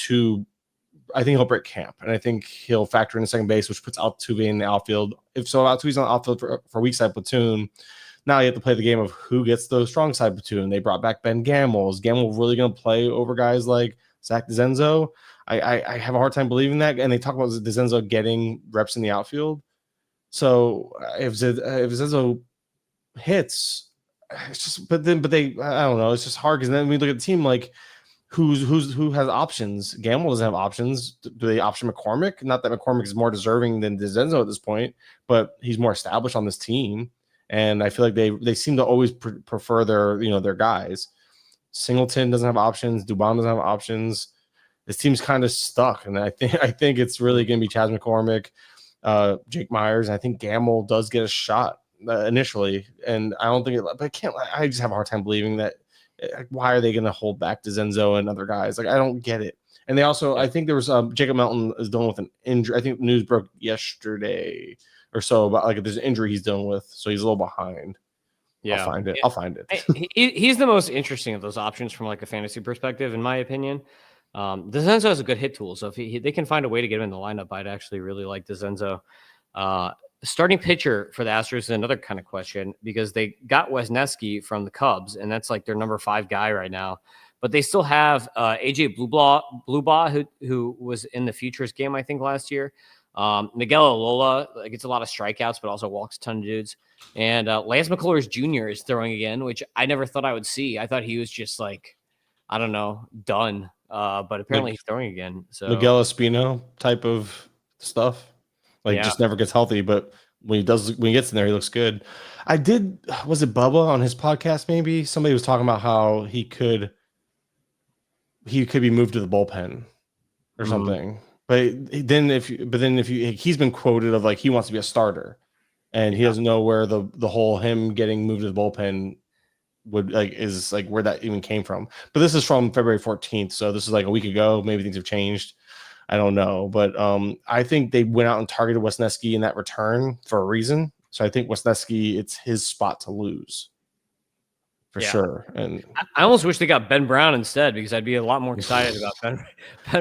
I think he'll break camp, and I think he'll factor in the second base, which puts Altuve in the outfield. If so, Altuve's on the outfield for weak side platoon. Now you have to play the game of who gets the strong side platoon. They brought back Ben Gamel. Is Gamel really going to play over guys like Zach DeZenzo? I have a hard time believing that. And they talk about DeZenzo getting reps in the outfield. So if DeZenzo hits, it's just, but I don't know. It's just hard because then we look at the team like, who has options? Gamble doesn't have options. Do they option McCormick? Not that McCormick is more deserving than DeZenzo at this point, but he's more established on this team. And I feel like they seem to always prefer their guys. Singleton doesn't have options. Dubon doesn't have options. This team's kind of stuck, and I think it's really going to be Chas McCormick, Jake Myers. And I think Gamble does get a shot initially, and I don't think I just have a hard time believing that. Why are they going to hold back DeZenzo and other guys? Like, I don't get it. And they also, I think there was Jacob Melton is dealing with an injury. I think news broke yesterday or so about like there's an injury he's dealing with, so he's a little behind. Yeah, I'll find it. He's the most interesting of those options from like a fantasy perspective, in my opinion. DeZenzo has a good hit tool, so if they can find a way to get him in the lineup, I'd actually really like DeZenzo. Starting pitcher for the Astros is another kind of question because they got Wesneski from the Cubs, and that's like their number 5 guy right now. But they still have AJ Blubaugh, who was in the Futures game, I think, last year. Miguel Alola gets a lot of strikeouts, but also walks a ton of dudes. And Lance McCullers Jr. is throwing again, which I never thought I would see. I thought he was just like, I don't know, done. But apparently he's throwing again. So Miguel Espino type of stuff. Just never gets healthy, but when he gets in there, he looks good. Was it Bubba on his podcast? Maybe somebody was talking about how he could be moved to the bullpen or something. But then he's been quoted of like he wants to be a starter, and he doesn't know where the whole him getting moved to the bullpen would is where that even came from. But this is from February 14th, so this is like a week ago. Maybe things have changed. I don't know, but I think they went out and targeted Wesneski in that return for a reason. So I think Wesneski, it's his spot to lose for sure. And I almost wish they got Ben Brown instead because I'd be a lot more excited about Ben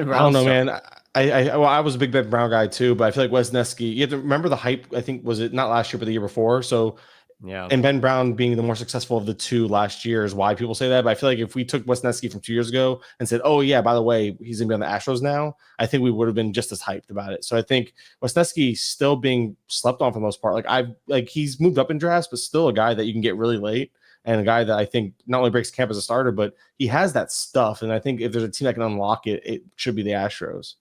Brown. I don't know, man. I was a big Ben Brown guy too, but I feel like Wesneski, you have to remember the hype. I think was it not last year, but the year before. So Yeah. And Ben Brown being the more successful of the two last year is why people say that. But I feel like if we took Wesneski from 2 years ago and said, oh, yeah, by the way, he's going to be on the Astros now, I think we would have been just as hyped about it. So I think Wesneski still being slept on for the most part. Like he's moved up in drafts, but still a guy that you can get really late and a guy that I think not only breaks camp as a starter, but he has that stuff. And I think if there's a team that can unlock it, it should be the Astros.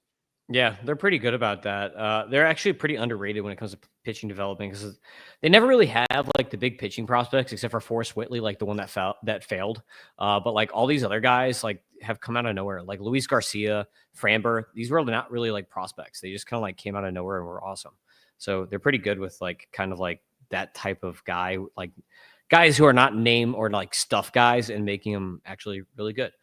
Yeah, they're pretty good about that. They're actually pretty underrated when it comes to pitching development because they never really have like the big pitching prospects except for Forrest Whitley, like the one that failed. But like all these other guys like have come out of nowhere, like Luis Garcia, Framber. These were not really like prospects. They just kind of like came out of nowhere and were awesome. So they're pretty good with like kind of like that type of guy, like guys who are not name or like stuff guys and making them actually really good.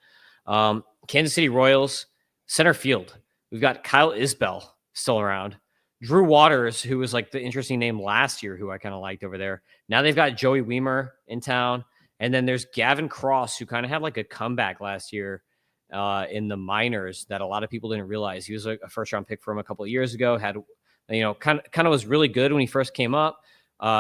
Kansas City Royals, center field. We've got Kyle Isbell still around. Drew Waters, who was like the interesting name last year, who I kind of liked over there. Now they've got Joey Wiemer in town. And then there's Gavin Cross, who kind of had like a comeback last year in the minors that a lot of people didn't realize. He was a first-round pick from a couple of years ago, had, you know, kind of was really good when he first came up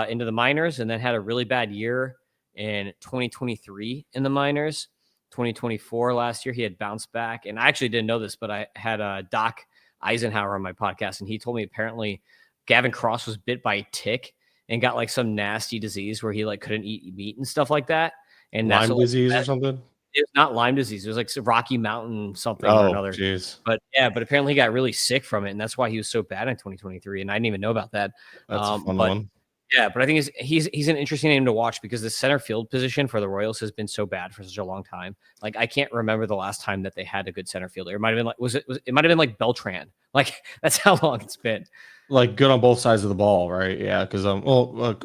into the minors, and then had a really bad year in 2023 in the minors. 2024 last year, he had bounced back. And I actually didn't know this, but I had Doc Eisenhower on my podcast, and he told me apparently Gavin Cross was bit by a tick and got like some nasty disease where he like couldn't eat meat and stuff like that. And Lyme disease or something? It's not Lyme disease. It was like Rocky Mountain something or Oh, another. jeez. But apparently he got really sick from it, and that's why he was so bad in 2023. And I didn't even know about that. That's a fun one. Yeah, but I think he's an interesting name to watch because the center field position for the Royals has been so bad for such a long time. Like I can't remember the last time that they had a good center fielder. It might have been like it might have been like Beltran. Like that's how long it's been. Like good on both sides of the ball, right? Yeah, because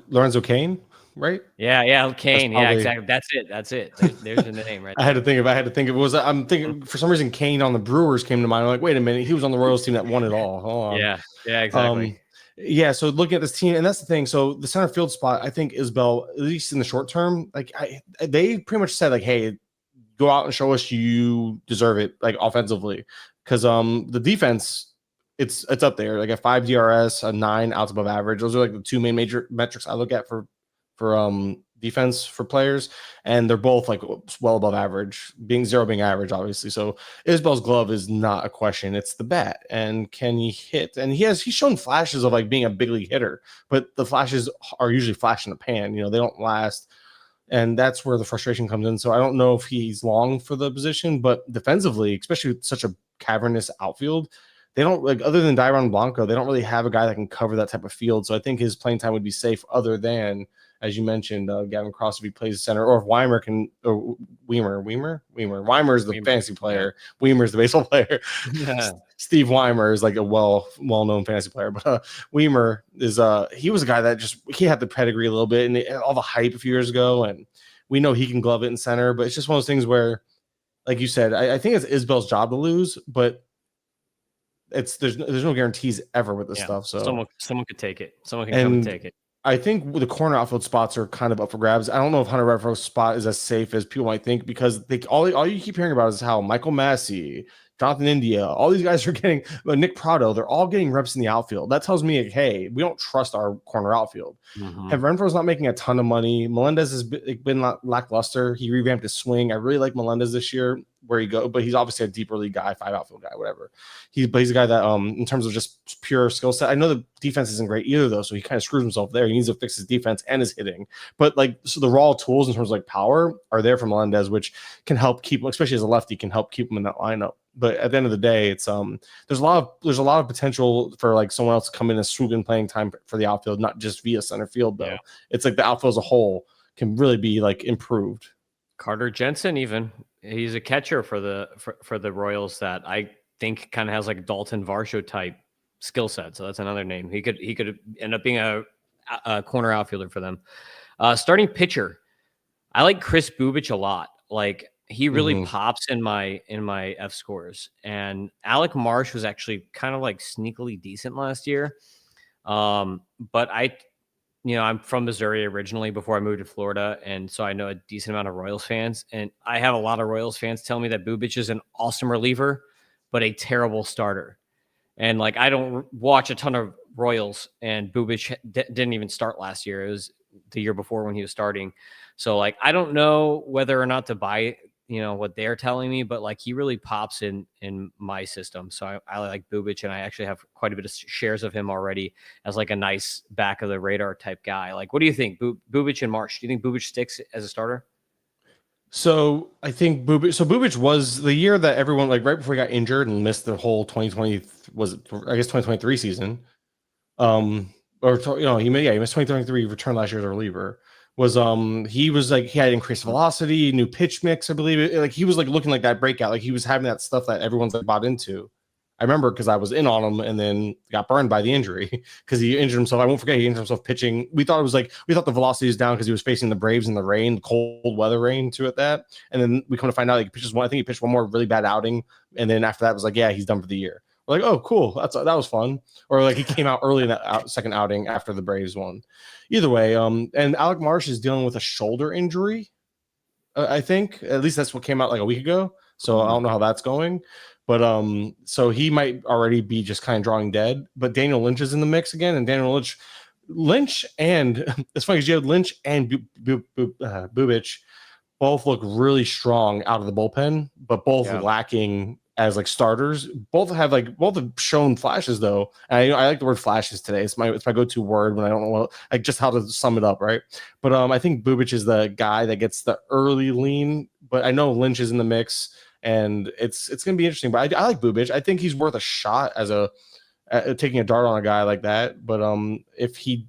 Lorenzo Cain, right? Yeah, Kane. Yeah, exactly. That's it. There's the name right there. I had to think of it was I'm thinking for some reason Kane on the Brewers came to mind. I'm like, wait a minute, he was on the Royals team that won it all. Hold on. Yeah, exactly. Yeah, so looking at this team, and that's the thing. So the center field spot, I think Isbell, at least in the short term, like they pretty much said, like, hey, go out and show us you deserve it, like offensively, because the defense, it's up there, like a 5 DRS, a 9 outs above average. Those are like the two main major metrics I look at for defense for players, and they're both like well above average, being average, obviously. So Isbell's glove is not a question. It's the bat, and can he hit? And he's shown flashes of like being a big league hitter, but the flashes are usually flash in the pan. You know, they don't last, and that's where the frustration comes in. So I don't know if he's long for the position, but defensively, especially with such a cavernous outfield, they don't, like, other than Dairon Blanco, they don't really have a guy that can cover that type of field. So I think his playing time would be safe, other than, as you mentioned, Gavin Cross, if he plays center, or if Weimer can, or Weimer is the fantasy player. Yeah. Weimer is the baseball player. Yeah. Steve Weimer is like a well-known fantasy player, but Weimer is he was a guy that he had the pedigree a little bit and all the hype a few years ago, and we know he can glove it in center, but it's just one of those things where, like you said, I think it's Isbell's job to lose, but there's no guarantees ever with this stuff. So someone could take it. Someone can come and take it. I think the corner outfield spots are kind of up for grabs. I don't know if Hunter Renfroe's spot is as safe as people might think, because all you keep hearing about is how Michael Massey, Jonathan India, all these guys are getting, Nick Prado, they're all getting reps in the outfield. That tells me, like, hey, we don't trust our corner outfield. Mm-hmm. And Renfroe's not making a ton of money. Melendez has been lackluster. He revamped his swing. I really like Melendez this year, where he go, but he's obviously a deeper league guy, 5 outfield guy, whatever. He's a guy that, in terms of just pure skill set, I know the defense isn't great either, though, so he kind of screws himself there. He needs to fix his defense and his hitting. But so the raw tools in terms of like power are there for Melendez, which can help keep, especially as a lefty, can help keep him in that lineup. But at the end of the day, it's there's a lot of potential for like someone else to come in and swoop in playing time for the outfield, not just via center field though. Yeah. It's like the outfield as a whole can really be like improved. Carter Jensen, even he's a catcher for the Royals that I think kind of has like Dalton Varsho type skill set. So that's another name. He could end up being a corner outfielder for them. Starting pitcher, I like Chris Bubich a lot. Like, he really pops in my F scores. And Alec Marsh was actually kind of like sneakily decent last year. But I'm from Missouri originally before I moved to Florida. And so I know a decent amount of Royals fans. And I have a lot of Royals fans tell me that Bubich is an awesome reliever, but a terrible starter. And like, I don't watch a ton of Royals, and Bubich didn't even start last year. It was the year before when he was starting. So like, I don't know whether or not to buy, what they're telling me, but like he really pops in my system. So I like Bubic, and I actually have quite a bit of shares of him already as like a nice back of the radar type guy. Like, what do you think, Bubic and Marsh? Do you think Bubic sticks as a starter? So I think Bubic was the year that everyone, like right before he got injured and missed the whole 2020, was it, I guess 2023 season. He missed 2023, returned last year as a reliever. He was like, he had increased velocity, new pitch mix, I believe. Like he was like looking like that breakout, like he was having that stuff that everyone's like bought into. I remember because I was in on him and then got burned by the injury because he injured himself. I won't forget, he injured himself pitching. We thought the velocity was down because he was facing the Braves in the rain, the cold weather rain too at that. And then we come to find out like I think he pitched one more really bad outing. And then after that was like, yeah, he's done for the year. We're like, oh, cool. That was fun. Or like he came out early in that second outing after the Braves won. Either way, and Alec Marsh is dealing with a shoulder injury. I think at least that's what came out like a week ago. So I don't know how that's going. But so he might already be just kind of drawing dead. But Daniel Lynch is in the mix again, and Daniel Lynch, and it's funny because you have Lynch and Bubic both look really strong out of the bullpen, but both lacking as like starters. Both have shown flashes though. And I like the word flashes today. It's my go-to word when I don't know like just how to sum it up, right? But I think Bubic is the guy that gets the early lean. But I know Lynch is in the mix. And it's going to be interesting, but I like Bubic. I think he's worth a shot as taking a dart on a guy like that. But if he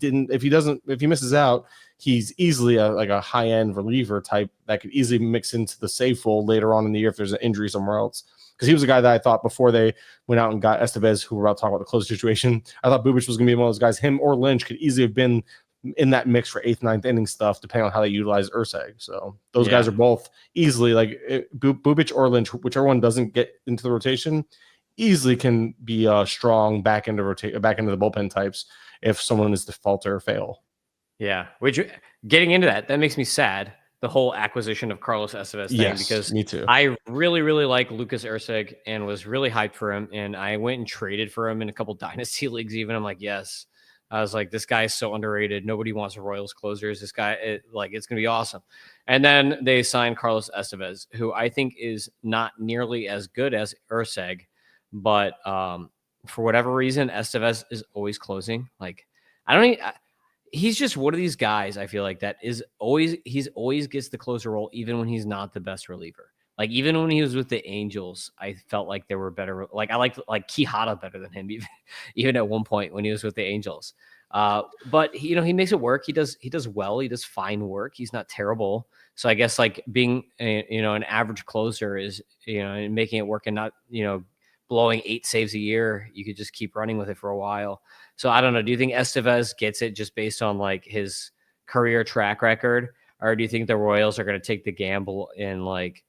misses out, he's easily a high end reliever type that could easily mix into the save fold later on in the year if there's an injury somewhere else. Because he was a guy that I thought before they went out and got Estevez, who we're about to talk about the close situation. I thought Bubic was going to be one of those guys. Him or Lynch could easily have been in that mix for 8th, 9th inning stuff, depending on how they utilize Urseg. So those guys are both easily like Bubic or Lynch, whichever one doesn't get into the rotation, easily can be strong back into the bullpen types if someone is to falter or fail. Yeah, which getting into that makes me sad. The whole acquisition of Carlos Estevez thing, because me too. I really, really like Lucas Urseg and was really hyped for him, and I went and traded for him in a couple dynasty leagues. Even I'm like, yes. I was like, this guy is so underrated. Nobody wants Royals closers. This guy, it's going to be awesome. And then they signed Carlos Estevez, who I think is not nearly as good as Urseg, but for whatever reason, Estevez is always closing. Like, he's just one of these guys, I feel like, that he's always gets the closer role, even when he's not the best reliever. Like, even when he was with the Angels, I felt like there were better. Like, I liked like Quijada better than him, even at one point when he was with the Angels. But he makes it work. He does well. He does fine work. He's not terrible. So I guess like being an average closer is and making it work and not blowing 8 saves a year. You could just keep running with it for a while. So I don't know. Do you think Estevez gets it just based on like his career track record, or do you think the Royals are going to take the gamble and like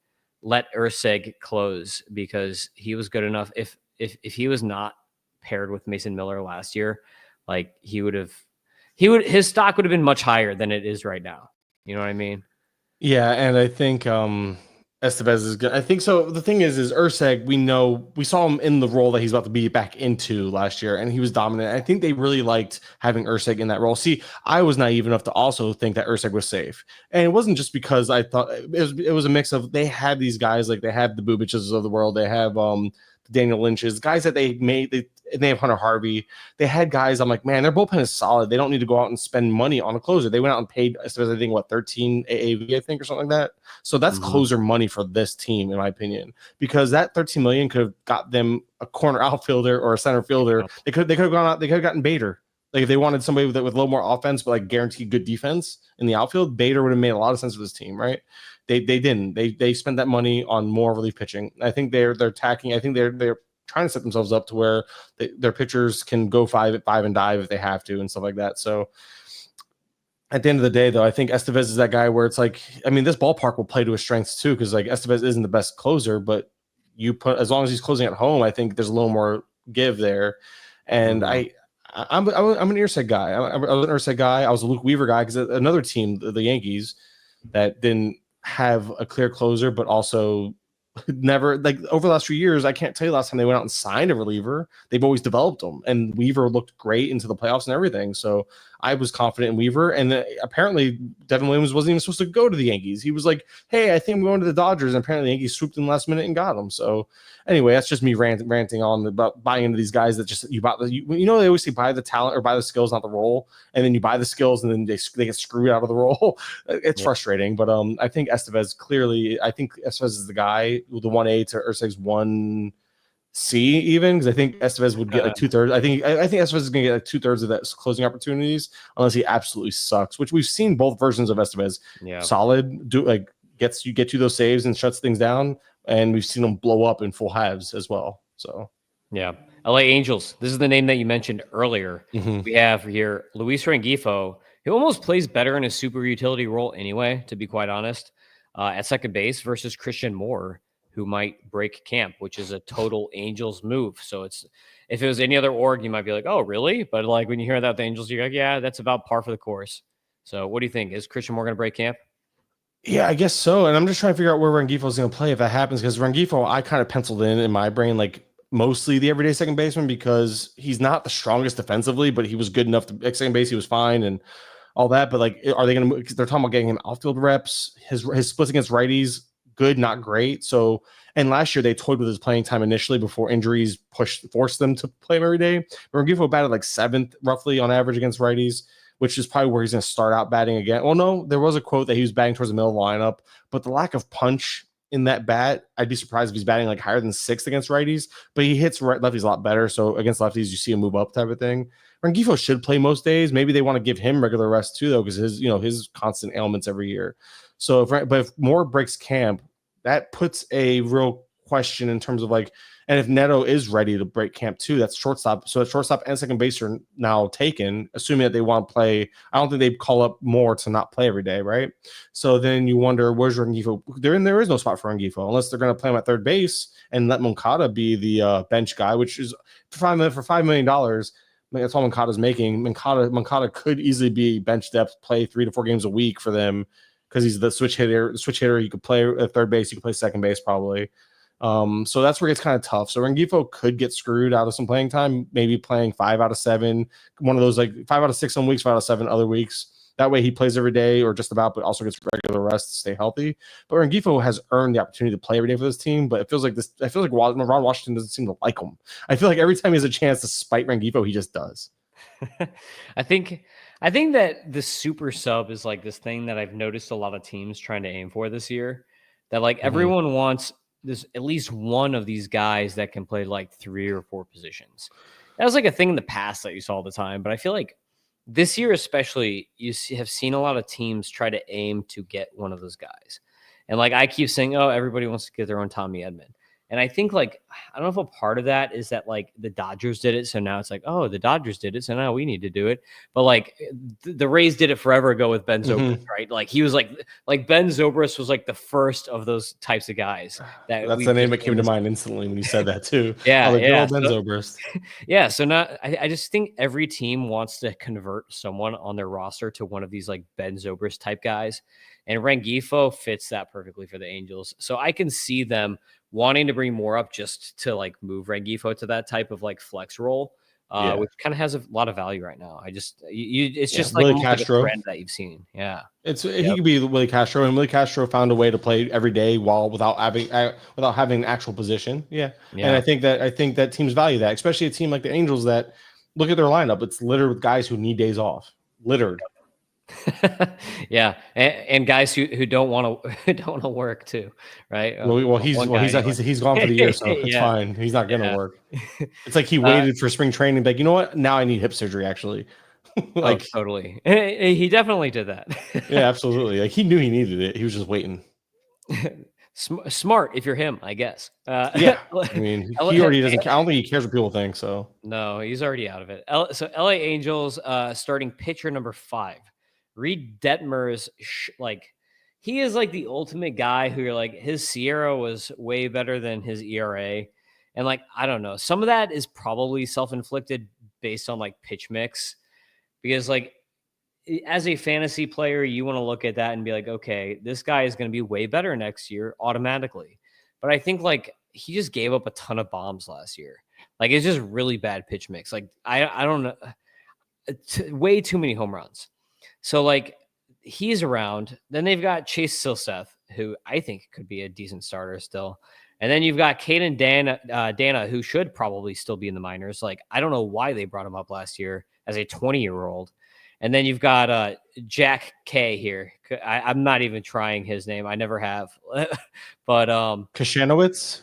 let Urseg close because he was good enough? If he was not paired with Mason Miller last year, like his stock would have been much higher than it is right now. You know what I mean? Yeah, and I think Estevez is good. I think so. The thing is Urseg, we saw him in the role that he's about to be back into last year, and he was dominant. I think they really liked having Urseg in that role. See, I was naive enough to also think that Urseg was safe. And it wasn't just because I thought it was a mix of they had these guys, like they have the Bubiches of the world, they have Daniel Lynch's, guys that they made, they have Hunter Harvey. They had guys, I'm like, man, their bullpen is solid. They don't need to go out and spend money on a closer. They went out and paid, I think, 13 AAV, I think, or something like that. So that's closer money for this team, in my opinion, because that 13 million could have got them a corner outfielder or a center fielder. They could have gone out, they could have gotten Bader. Like if they wanted somebody with a little more offense, but like guaranteed good defense in the outfield, Bader would have made a lot of sense for this team, right? They didn't. They spent that money on more relief pitching. I think they're attacking. I think they're trying to set themselves up to where their pitchers can go 5 and dive if they have to and stuff like that. So at the end of the day, though, I think Estevez is that guy where it's like, I mean, this ballpark will play to his strengths too, because like Estevez isn't the best closer, but as long as he's closing at home, I think there's a little more give there. And I'm an Urseg guy. I was an Urseg guy. I was a Luke Weaver guy because another team, the Yankees, that didn't have a clear closer, but also never, like, over the last few years, I can't tell you last time they went out and signed a reliever. They've always developed them, and Weaver looked great into the playoffs and everything. So I was confident in Weaver, and apparently Devin Williams wasn't even supposed to go to the Yankees. He was like, "Hey, I think I'm going to the Dodgers," and apparently the Yankees swooped in last minute and got him. So anyway, that's just me ranting on about buying into these guys that just they always say buy the talent or buy the skills, not the role, and then you buy the skills and then they get screwed out of the role. It's frustrating, but I think Estevez is the guy with the 1A to Urseg's 1C even, because I think Estevez would get like 2/3. I think Estevez is going to get like 2/3 of that closing opportunities unless he absolutely sucks, which we've seen both versions of Estevez. Solid, get you those saves and shuts things down, and we've seen them blow up in full halves as well. So yeah, LA Angels. This is the name that you mentioned earlier. We have here Luis Rengifo, who almost plays better in a super utility role anyway, to be quite honest, at second base versus Christian Moore, who might break camp, which is a total Angels move. So if it was any other org, you might be like, oh, really? But like when you hear that the Angels, you're like, yeah, that's about par for the course. So what do you think? Is Christian Moore going to break camp? Yeah, I guess so. And I'm just trying to figure out where Rengifo is going to play if that happens, because Rengifo, I kind of penciled in my brain, like mostly the everyday second baseman, because he's not the strongest defensively, but he was good enough to at second base. He was fine and all that. But like, are they going to? They're talking about getting him outfield reps. His splits against righties, good, not great. So, and last year they toyed with his playing time initially before injuries forced them to play him every day. But Rengifo batted like 7th roughly on average against righties, which is probably where he's going to start out batting again. Well, no, there was a quote that he was batting towards the middle of the lineup, but the lack of punch in that bat, I'd be surprised if he's batting like higher than 6th against righties, but he hits lefties a lot better. So against lefties, you see him move up type of thing. Rengifo should play most days. Maybe they want to give him regular rest too, though, because his constant ailments every year. So if Moore breaks camp, that puts a real question in terms of like, and if Neto is ready to break camp too, that's shortstop. So shortstop and second base are now taken, assuming that they want to play. I don't think they'd call up Moore to not play every day, right? So then you wonder, where's Rengifo? There is no spot for Rengifo unless they're going to play him at third base and let Moncada be the bench guy, which is for $5 million. That's all Moncada's making. Moncada could easily be bench depth, play 3 to 4 games a week for them because he's the switch hitter. You could play at third base. You could play second base probably. So that's where it's kind of tough. So Rengifo could get screwed out of some playing time, maybe playing 5 out of 7, one of those like 5 out of 6 some weeks, 5 out of 7 other weeks. That way he plays every day or just about, but also gets regular rest to stay healthy. But Rengifo has earned the opportunity to play every day for this team, but I feel like Ron Washington doesn't seem to like him. I feel like every time he has a chance to spite Rengifo, he just does. I think that the super sub is like this thing that I've noticed a lot of teams trying to aim for this year, that like everyone wants there's at least one of these guys that can play like 3 or 4 positions. That was like a thing in the past that you saw all the time, but I feel like this year especially, have seen a lot of teams try to aim to get one of those guys. And like I keep saying, oh, everybody wants to get their own Tommy Edman. And I think like, I don't know if a part of that is that like the Dodgers did it. So now it's like, oh, the Dodgers did it. So now we need to do it. But like the Rays did it forever ago with Ben Zobrist, right? Like he was like Ben Zobrist was like the first of those types of guys. That's the name that came to mind instantly when you said that too. Yeah. Ben Zobrist. Yeah. So now I just think every team wants to convert someone on their roster to one of these like Ben Zobrist type guys. And Rengifo fits that perfectly for the Angels. So I can see them wanting to bring more up just to like move Rengifo to that type of like flex role, which kind of has a lot of value right now. It's just like Willie Castro trend that you've seen. Yeah, he could be Willie Castro, and Willie Castro found a way to play every day without having an actual position. Yeah, and I think that teams value that, especially a team like the Angels that look at their lineup. It's littered with guys who need days off. Littered. Yeah, and guys who don't want to work too, right? He's gone for the year, so it's fine. He's not gonna work. It's like he waited for spring training, like, you know what? Now I need hip surgery. Actually, like totally. He definitely did that. Yeah, absolutely. Like he knew he needed it. He was just waiting. Smart if you're him, I guess. Yeah, I mean, he already doesn't. I don't think he cares what people think. So no, he's already out of it. So LA Angels starting pitcher number 5. Reed Detmers, he is like the ultimate guy who you're like, his Sierra was way better than his ERA. And like, I don't know, some of that is probably self-inflicted based on like pitch mix, because like as a fantasy player, you want to look at that and be like, okay, this guy is going to be way better next year automatically. but I think like he just gave up a ton of bombs last year. Like it's just really bad pitch mix. Like I don't know, way too many home runs. So like he's around. Then they've got Chase Seth, who I think could be a decent starter still. And then you've got Caden Dana, who should probably still be in the minors. Like I don't know why they brought him up last year as a 20-year-old. And then you've got Jack K here. I'm not even trying his name. I never have. But Kashanowitz,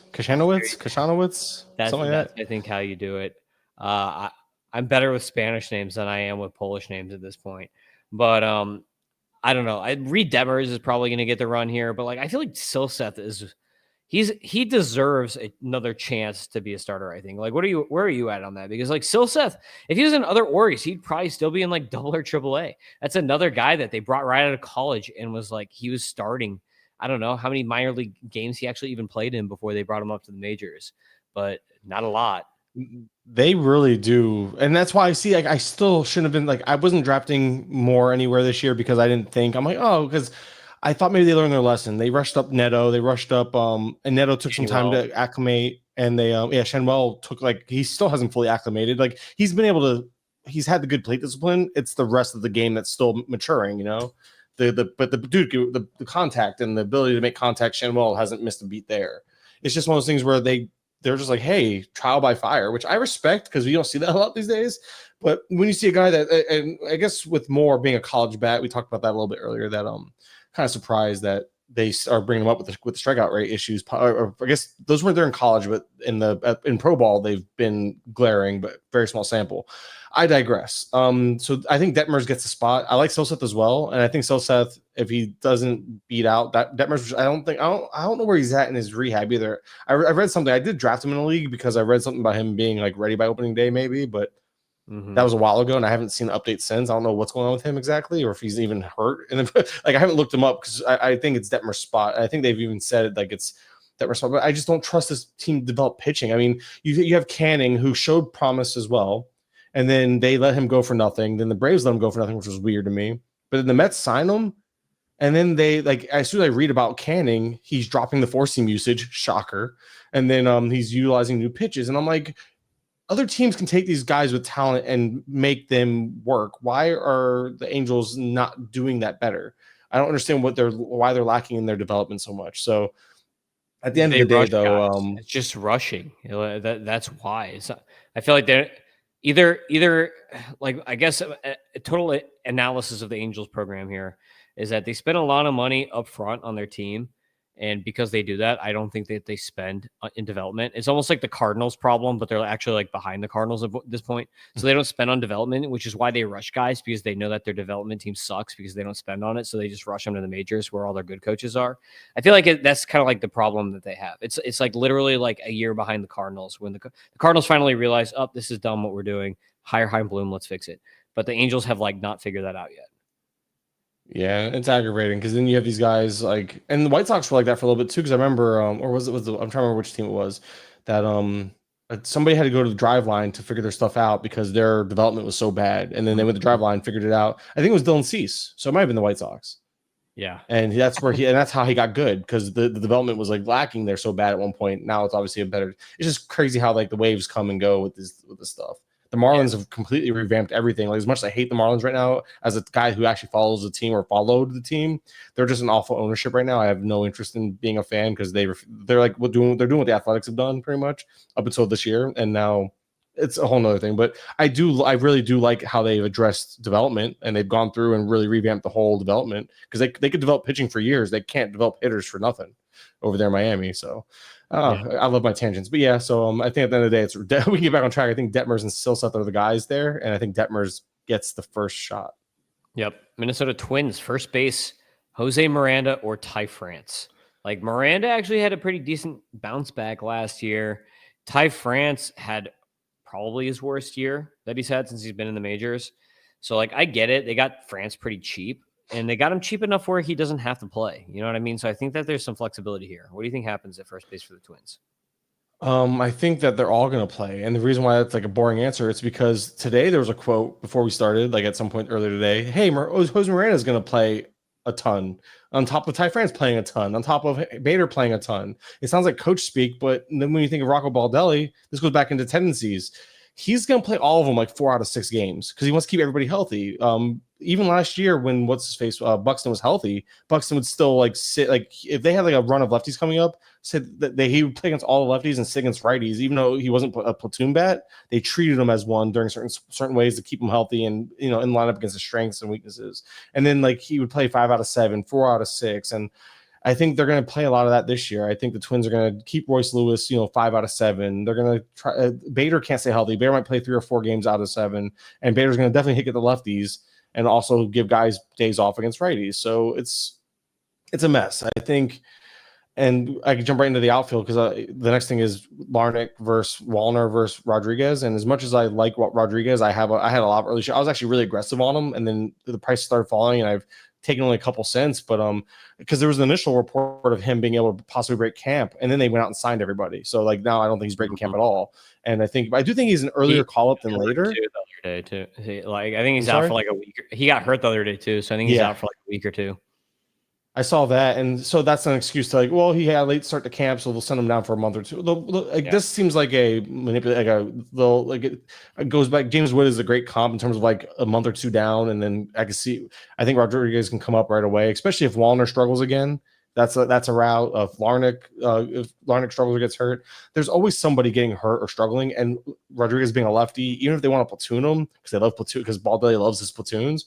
that's something like that. I think how you do it. I'm better with Spanish names than I am with Polish names at this point. But I don't know. Reed Demers is probably going to get the run here, but like I feel like Seth he deserves another chance to be a starter. I think. Like, where are you at on that? Because like Seth, if he was in other orgs, he'd probably still be in like double or triple A. That's another guy that they brought right out of college and was like he was starting. I don't know how many minor league games he actually even played in before they brought him up to the majors, but not a lot. They really do. And that's why I see, like, I still shouldn't have been like, I wasn't drafting more anywhere this year because I didn't think, I'm like, oh, because I thought maybe they learned their lesson. They rushed up Neto. They rushed up, and Neto took some time to acclimate. And they, Shenwell took like, he still hasn't fully acclimated. Like, he's been able to, he's had the good plate discipline. It's the rest of the game that's still maturing, you know? But the contact and the ability to make contact, Shenwell hasn't missed a beat there. It's just one of those things where they're just like, hey, trial by fire, which I respect because we don't see that a lot these days. But when you see a guy that, and I guess with more being a college bat, we talked about that a little bit earlier, that kind of surprised that they are bringing him up with the strikeout rate issues. Or I guess those weren't there in college, but in pro ball, they've been glaring, but very small sample. I digress. So I think Detmers gets a spot. I like Seth as well, and I think Seth, if he doesn't beat out that Detmers, I don't know where he's at in his rehab either. I read something. I did draft him in the league because I read something about him being like ready by opening day, maybe, but that was a while ago, and I haven't seen an update since. I don't know what's going on with him exactly, or if he's even hurt. And like I haven't looked him up because I think it's Detmer's spot. I think they've even said like it's Detmer's spot, but I just don't trust this team to develop pitching. I mean, you have Canning, who showed promise as well. And then they let him go for nothing. Then the Braves let him go for nothing, which was weird to me. But then the Mets sign him. And then they, like, as soon as I read about Canning, he's dropping the four-seam usage. Shocker. And then he's utilizing new pitches. And I'm like, other teams can take these guys with talent and make them work. Why are the Angels not doing that better? I don't understand why they're lacking in their development so much. So at the end of the day, though, it's just rushing. That's why. I feel like they're either like, I guess a total analysis of the Angels program here is that they spend a lot of money up front on their team. And because they do that, I don't think that they spend in development. It's almost like the Cardinals problem, but they're actually like behind the Cardinals at this point. So they don't spend on development, which is why they rush guys, because they know that their development team sucks because they don't spend on it. So they just rush them to the majors where all their good coaches are. I feel like that's kind of like the problem that they have. It's like literally like a year behind the Cardinals when the Cardinals finally realize, oh, this is dumb what we're doing. Hire Chaim Bloom, let's fix it. But the Angels have like not figured that out yet. Yeah, it's aggravating because then you have these guys like, and the White Sox were like that for a little bit too. Because I remember, or was I'm trying to remember which team it was that somebody had to go to the drive line to figure their stuff out because their development was so bad, and then they went to the drive line, figured it out. I think it was Dylan Cease, so it might have been the White Sox. Yeah, and that's where and that's how he got good because the development was like lacking there so bad at one point. Now it's obviously a better. It's just crazy how like the waves come and go with this stuff. The Marlins have completely revamped everything. Like, as much as I hate the Marlins right now, as a guy who actually follows the team or followed the team, they're just an awful ownership right now. I have no interest in being a fan because they're like they're doing what the Athletics have done pretty much up until this year, and now it's a whole nother thing. But I really do like how they've addressed development, and they've gone through and really revamped the whole development because they could develop pitching for years. They can't develop hitters for nothing over there in Miami. So. I love my tangents, but yeah. So I think at the end of the day, we can get back on track. I think Detmers and Seth are the guys there, and I think Detmers gets the first shot. Yep, Minnesota Twins first base: Jose Miranda or Ty France. Like, Miranda actually had a pretty decent bounce back last year. Ty France had probably his worst year that he's had since he's been in the majors. So like, I get it. They got France pretty cheap. And they got him cheap enough where he doesn't have to play. You know what I mean? So I think that there's some flexibility here. What do you think happens at first base for the Twins? I think that they're all going to play. And the reason why that's like a boring answer, it's because today there was a quote before we started, like at some point earlier today. Hey, Jose Miranda is going to play a ton, on top of Ty France playing a ton, on top of Bader playing a ton. It sounds like coach speak, but then when you think of Rocco Baldelli, this goes back into tendencies. He's going to play all of them like 4 out of 6 games because he wants to keep everybody healthy. Even last year when Buxton was healthy, Buxton would still like sit, like if they had like a run of lefties coming up, said that he would play against all the lefties and sit against righties, even though he wasn't a platoon bat. They treated him as one during certain ways to keep him healthy and in line up against his strengths and weaknesses. And then like he would play 5 out of 7, 4 out of 6, and I think they're going to play a lot of that this year. I think the Twins are going to keep Royce Lewis, 5 out of 7. They're going to try. Bader can't stay healthy. Bader might play 3 or 4 games out of 7, and Bader's going to definitely hit the lefties and also give guys days off against righties. So it's a mess, I think. And I can jump right into the outfield because the next thing is Larnach versus Wallner versus Rodriguez. And as much as I like Rodriguez, I had a lot of early shit. I was actually really aggressive on him, and then the price started falling, and I've taken only a couple cents. But because there was an initial report of him being able to possibly break camp, and then they went out and signed everybody. So like now I don't think he's breaking camp at all. And I do think he's an earlier call up than later. The other day too. I think he's out for like a week. He got hurt the other day too, so I think he's out for like a week or two. I saw that, and so that's an excuse to he had a late start to camp, so they'll send him down for a month or two. This seems like a it goes back. James Wood is a great comp in terms of like a month or two down, and then I think Rodriguez can come up right away, especially if Wallner struggles again. That's a route of Larnach. If Larnach struggles or gets hurt, there's always somebody getting hurt or struggling, and Rodriguez being a lefty, even if they want to platoon him because they love platoon, because Baldelli loves his platoons.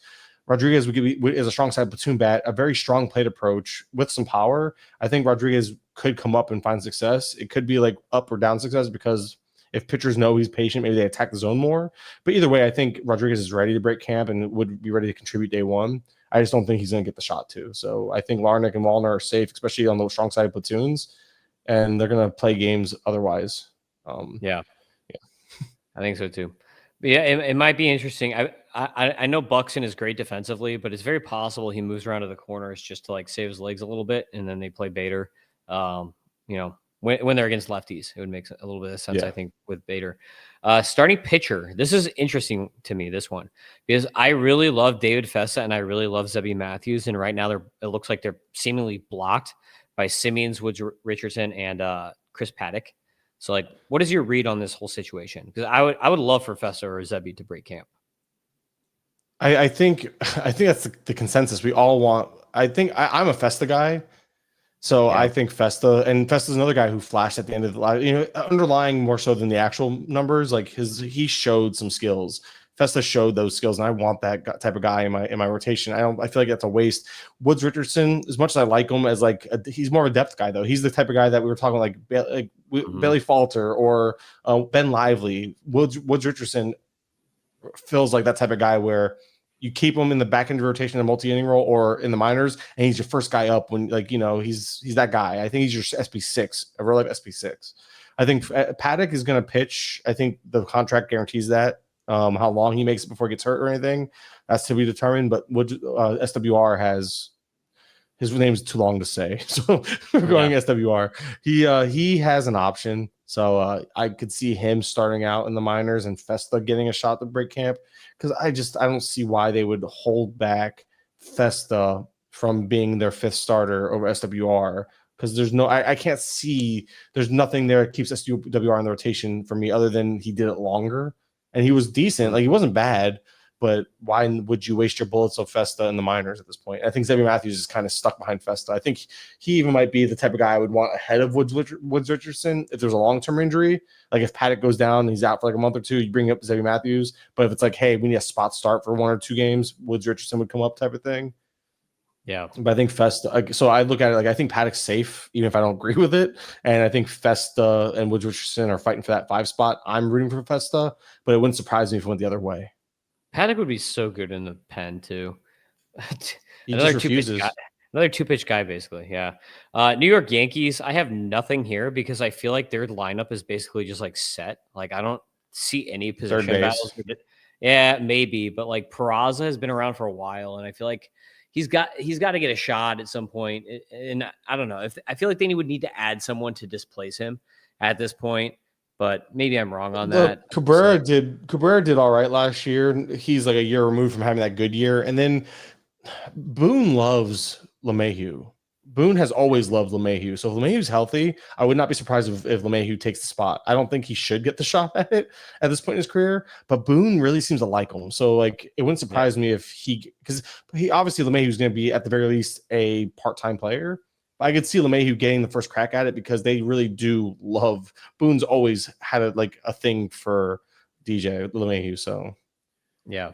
Rodriguez is a strong side platoon bat, a very strong plate approach with some power. I think Rodriguez could come up and find success. It could be like up or down success because if pitchers know he's patient, maybe they attack the zone more. But either way, I think Rodriguez is ready to break camp and would be ready to contribute day one. I just don't think he's going to get the shot too. So I think Larnach and Wallner are safe, especially on those strong side platoons, and they're going to play games otherwise. Yeah, I think so too. But yeah, it might be interesting. I know Buxton is great defensively, but it's very possible he moves around to the corners just to like save his legs a little bit, and then they play Bader. When they're against lefties, it would make a little bit of sense, I think, with Bader. Starting pitcher. This is interesting to me, this one, because I really love David Festa and I really love Zebby Matthews, and right now it looks like they're seemingly blocked by Simeons, Woods Richardson, and Chris Paddock. So, like, what is your read on this whole situation? Because I would love for Festa or Zebby to break camp. I think that's the consensus we all want. I think I'm a Festa guy, so I think Festa's another guy who flashed at the end of the underlying more so than the actual numbers. Like he showed some skills. Festa showed those skills, and I want that type of guy in my rotation. I feel like that's a waste. Woods Richardson, as much as I like him as he's more of a depth guy though. He's the type of guy that we were talking Bailey Falter or Ben Lively. Woods Richardson feels like that type of guy where you keep him in the back end of rotation in a multi-inning role or in the minors, and he's your first guy up when he's that guy. I think he's your SP6, a real life SP6. I think Paddock is going to pitch. I think the contract guarantees that. How long he makes it before he gets hurt or anything, that's to be determined. But SWR has his name is too long to say, so we're going SWR. He has an option, so I could see him starting out in the minors and Festa getting a shot to break camp, because I don't see why they would hold back Festa from being their 5th starter over SWR, because I can't see there's nothing there that keeps SWR in the rotation for me other than he did it longer. And he was decent. Like, he wasn't bad, but why would you waste your bullets of Festa in the minors at this point? I think Zebby Matthews is kind of stuck behind Festa. I think he even might be the type of guy I would want ahead of Woods Richardson if there's a long-term injury. Like, if Paddock goes down and he's out for like a month or two, you bring up Zebby Matthews. But if it's like, hey, we need a spot start for 1 or 2 games, Woods Richardson would come up type of thing. Yeah. But I think Festa, so I look at it like I think Paddock's safe, even if I don't agree with it. And I think Festa and Woods Richardson are fighting for that 5 spot. I'm rooting for Festa, but it wouldn't surprise me if it went the other way. Paddock would be so good in the pen, too. Another 2-pitch guy, basically. Yeah. New York Yankees, I have nothing here because I feel like their lineup is basically just like set. Like, I don't see any position battles. Yeah, maybe. But like Peraza has been around for a while, and I feel like he's got to get a shot at some point. And I don't know, I feel like they would need to add someone to displace him at this point, but maybe I'm wrong on that. Cabrera did all right last year. He's like a year removed from having that good year. And then Boone loves LeMahieu. Boone has always loved LeMahieu. So if LeMahieu's healthy, I would not be surprised if LeMahieu takes the spot. I don't think he should get the shot at it at this point in his career, but Boone really seems to like him. So like it wouldn't surprise me if because he obviously LeMahieu's going to be at the very least a part-time player. I could see LeMahieu getting the first crack at it because they really do love Boone's always had a thing for DJ LeMahieu. So Yeah,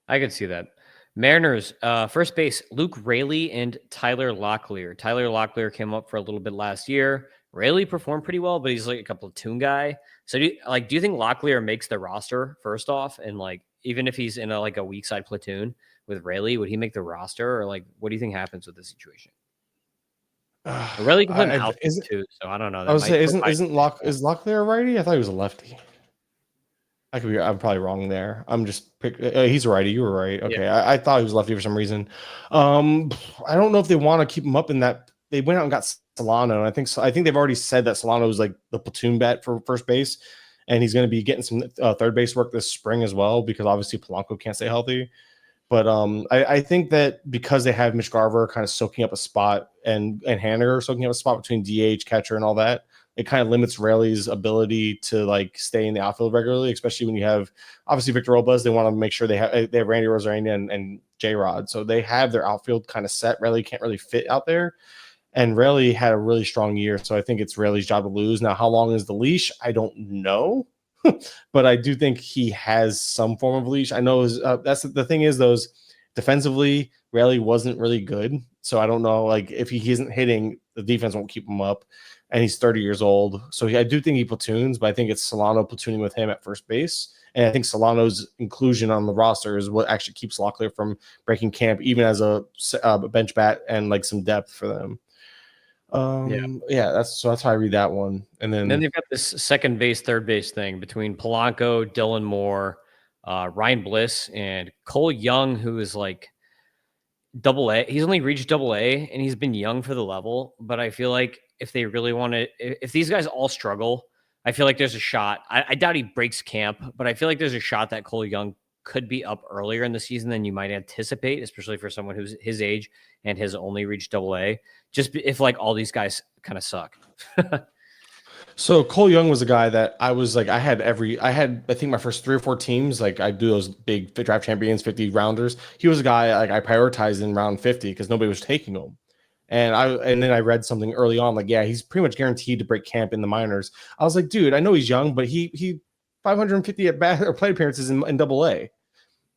I could see that. Mariners, first base, Luke Raley and Tyler Locklear. Tyler Locklear came up for a little bit last year. Raley performed pretty well, but he's like a platoon guy. So do you think Locklear makes the roster first off? And like, even if he's in a weak side platoon with Raley, would he make the roster? Or like, what do you think happens with this situation? Raley can play outfield too, so I don't know. I was say, is Locklear a righty? I thought he was a lefty. I'm probably wrong there. I'm just he's a righty. You were right. Okay, yeah. I thought he was lefty for some reason. I don't know if they want to keep him up in that. They went out and got Solano. And I think they've already said that Solano is like the platoon bat for first base, and he's going to be getting some third base work this spring as well because obviously Polanco can't stay healthy. But I think that because they have Mitch Garver kind of soaking up a spot and Haniger soaking up a spot between DH, catcher, and all that, it kind of limits Raley's ability to like stay in the outfield regularly, especially when you have obviously Victor Robles. They want to make sure they have Randy Rosarena and J-Rod. So they have their outfield kind of set. Raley can't really fit out there. And Raley had a really strong year. So I think it's Raley's job to lose. Now, how long is the leash? I don't know. But I do think he has some form of leash. I know that's the thing is those defensively, Raley wasn't really good. So I don't know, like if he isn't hitting, the defense won't keep him up. And he's 30 years old. So I do think he platoons, but I think it's Solano platooning with him at first base. And I think Solano's inclusion on the roster is what actually keeps Locklear from breaking camp, even as a bench bat and like some depth for them. That's how I read that one. And then they've got this second base, third base thing between Polanco, Dylan Moore, Ryan Bliss, and Cole Young, who is like Double-A. He's only reached Double-A, and he's been young for the level. But I feel like if they really want to, if these guys all struggle, I feel like there's a shot. I doubt he breaks camp, but I feel like there's a shot that Cole Young could be up earlier in the season than you might anticipate, especially for someone who's his age and has only reached Double-A. Just if like all these guys kind of suck. So Cole Young was a guy that I was like, I think my first 3 or 4 teams, like I do those big draft champions, 50 rounders. He was a guy like I prioritized in round 50 because nobody was taking him. And then I read something early on, like, yeah, he's pretty much guaranteed to break camp in the minors. I was like, dude, I know he's young, but he 550 at bat or plate appearances in Double-A.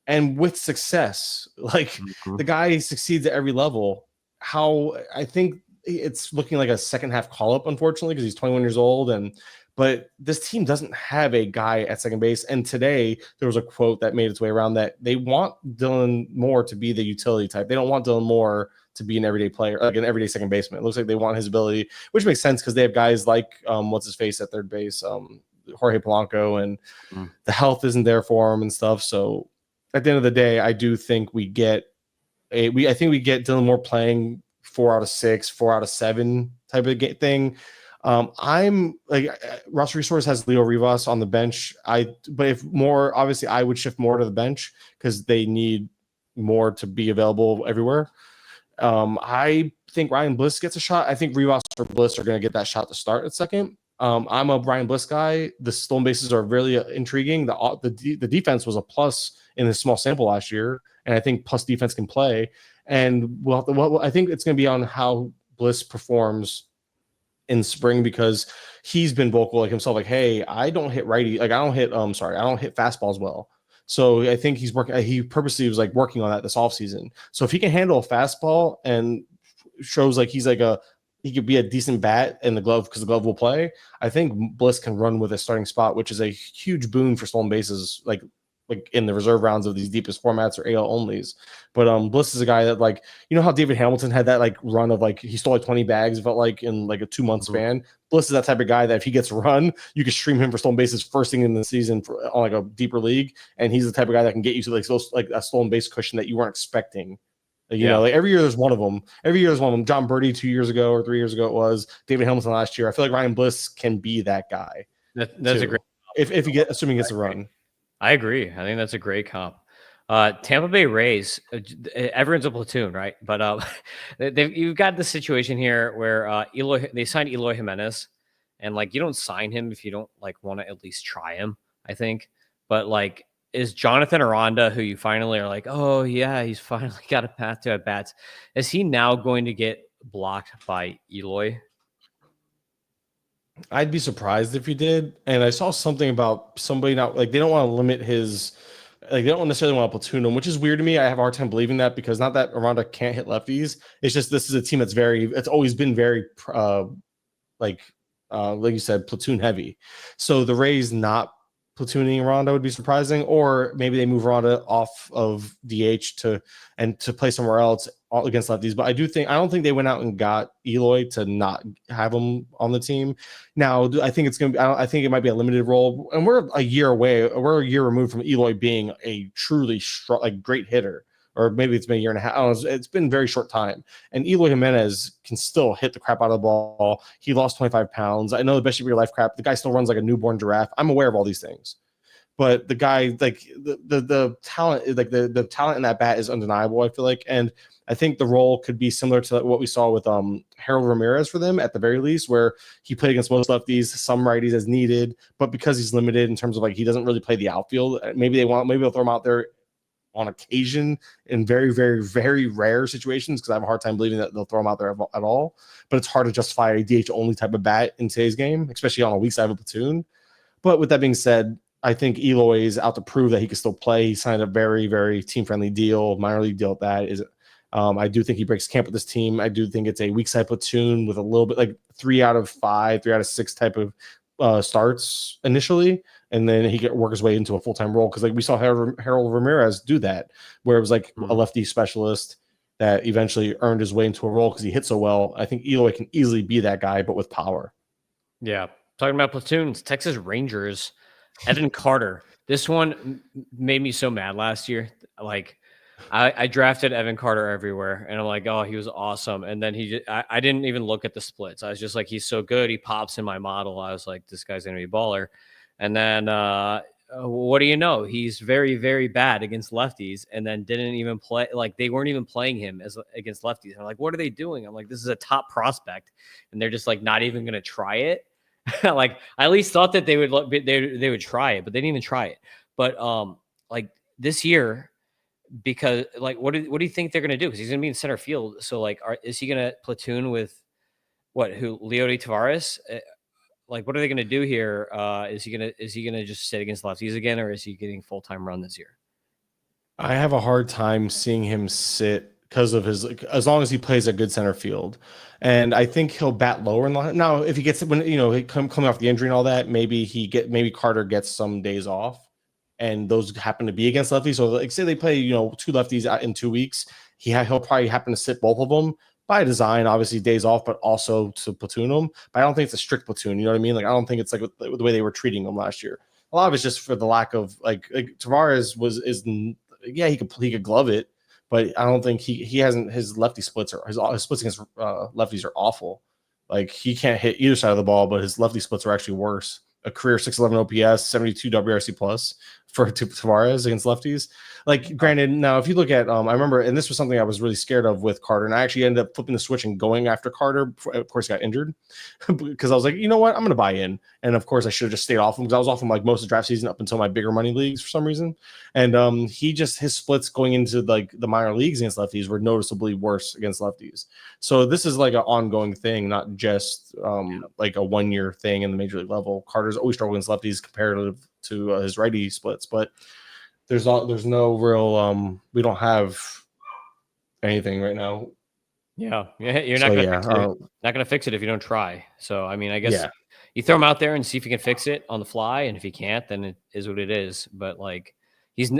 And with success, like the guy succeeds at every level. How I think it's looking like a second half call up, unfortunately, because he's 21 years old. But this team doesn't have a guy at second base. And today there was a quote that made its way around that they want Dylan Moore to be the utility type. They don't want Dylan Moore to be an everyday player, like an everyday second baseman. It looks like they want his ability, which makes sense because they have guys like what's his face at third base, Jorge Polanco, and the health isn't there for him and stuff. So at the end of the day, I do think we get Dylan Moore playing 4 out of 6, 4 out of 7 type of thing. I'm like Ross Resource has Leo Rivas on the bench. But if more, obviously I would shift more to the bench because they need more to be available everywhere. I think Ryan Bliss gets a shot. I think Rivas or Bliss are going to get that shot to start at second. I'm a Ryan Bliss guy. The stolen bases are really intriguing. The defense was a plus in a small sample last year, and I think plus defense can play. And I think it's going to be on how Bliss performs in spring because he's been vocal like himself, like, hey, I don't hit righty, like I don't hit fastballs well. So I think he's working. He purposely was like working on that this offseason. So if he can handle a fastball and shows like he could be a decent bat in the glove because the glove will play, I think Bliss can run with a starting spot, which is a huge boon for stolen bases, like in the reserve rounds of these deepest formats or AL onlys. But Bliss is a guy that, like, you know how David Hamilton had that like run of like he stole like 20 bags, felt like in like a 2-month span. Bliss is that type of guy that if he gets run, you can stream him for stolen bases first thing in the season on like a deeper league, and he's the type of guy that can get you to like a stolen base cushion that you weren't expecting. You know, like every year there's one of them. John Birdie 2 years ago or 3 years ago it was. David Hamilton last year. I feel like Ryan Bliss can be that guy. That's a great if assuming he gets a run. I agree. I think that's a great comp. Tampa Bay Rays, everyone's a platoon, right? But you've got the situation here where they signed Eloy Jimenez, and like you don't sign him if you don't like want to at least try him, I think. But like, is Jonathan Aranda, who you finally are like, oh yeah, he's finally got a path to at bats, is he now going to get blocked by Eloy? I'd be surprised if he did. And I saw something about somebody not like they don't want to limit his like they don't necessarily want to platoon him, which is weird to me. I have a hard time believing that because not that Aranda can't hit lefties. It's just this is a team that's it's always been very like like you said, platoon heavy. So the Rays not platooning Rondo would be surprising, or maybe they move Rondo off of DH to play somewhere else against lefties. But I don't think they went out and got Eloy to not have him on the team. Now I think it's gonna be. I think it might be a limited role, and we're a year away. We're a year removed from Eloy being a truly great hitter. Or maybe it's been a year and a half. I don't know, it's been a very short time. And Eloy Jimenez can still hit the crap out of the ball. He lost 25 pounds. I know the best shape of your life crap. The guy still runs like a newborn giraffe. I'm aware of all these things. But the guy, like the talent, like the talent in that bat is undeniable, I feel like. And I think the role could be similar to what we saw with Harold Ramirez for them at the very least, where he played against most lefties, some righties as needed, but because he's limited in terms of like he doesn't really play the outfield, maybe they'll throw him out there on occasion in very, very, very rare situations because I have a hard time believing that they'll throw him out there at all. But it's hard to justify a DH only type of bat in today's game, especially on a weak side of a platoon. But with that being said, I think Eloy is out to prove that he can still play. He signed a very, very team-friendly deal, minor league deal at that. I do think he breaks camp with this team. I do think it's a weak side platoon with a little bit like 3 out of 5, 3 out of 6 type of starts initially. And then he work his way into a full-time role because like we saw Harold Ramirez do that, where it was like a lefty specialist that eventually earned his way into a role because he hit so well. I think Eloy can easily be that guy, but with power. Yeah. Talking about platoons, Texas Rangers, Evan Carter. This one made me so mad last year. Like I drafted Evan Carter everywhere and I'm like, oh, he was awesome. And then I didn't even look at the splits. I was just like, he's so good. He pops in my model. I was like, this guy's going to be a baller. And then what do you know? He's very, very bad against lefties and then didn't even play. Like they weren't even playing him against lefties. I'm like, what are they doing? I'm like, this is a top prospect. And they're just like not even going to try it. Like I at least thought that they would try it, but they didn't even try it. But like this year, because like, what do you think they're going to do? Because he's going to be in center field. So like, is he going to platoon with Leody Tavares? Like, what are they going to do here? Is he gonna just sit against lefties again, or is he getting full-time run this year? I have a hard time seeing him sit because of his as long as he plays a good center field, and I think he'll bat lower in the now if he gets when he coming off the injury and all that. Maybe Carter gets some days off, and those happen to be against lefties. So like say they play 2 lefties out in 2 weeks, he'll probably happen to sit both of them. By design, obviously days off, but also to platoon them. But I don't think it's a strict platoon. You know what I mean? Like I don't think it's like the way they were treating them last year. A lot of it's just for the lack of like Tavares he could glove it, but I don't think he hasn't his lefty splits or his splits against lefties are awful. Like he can't hit either side of the ball, but his lefty splits are actually worse. A career 611 OPS, 72 WRC plus for Tavares against lefties. Like, granted, now if you look at, I remember, and this was something I was really scared of with Carter, and I actually ended up flipping the switch and going after Carter. Of course, he got injured because I was like, you know what, I'm going to buy in. And of course, I should have just stayed off him because I was off him like most of the draft season up until my bigger money leagues for some reason. And his splits going into like the minor leagues against lefties were noticeably worse against lefties. So this is like an ongoing thing, not just like a 1-year thing in the major league level. Carter's always struggled against lefties comparative to his righty splits, but there's no real we don't have anything right now. Yeah, you're not gonna fix it if you don't try. So I mean, I guess you throw him out there and see if you can fix it on the fly, and if you can't, then it is what it is. But like he's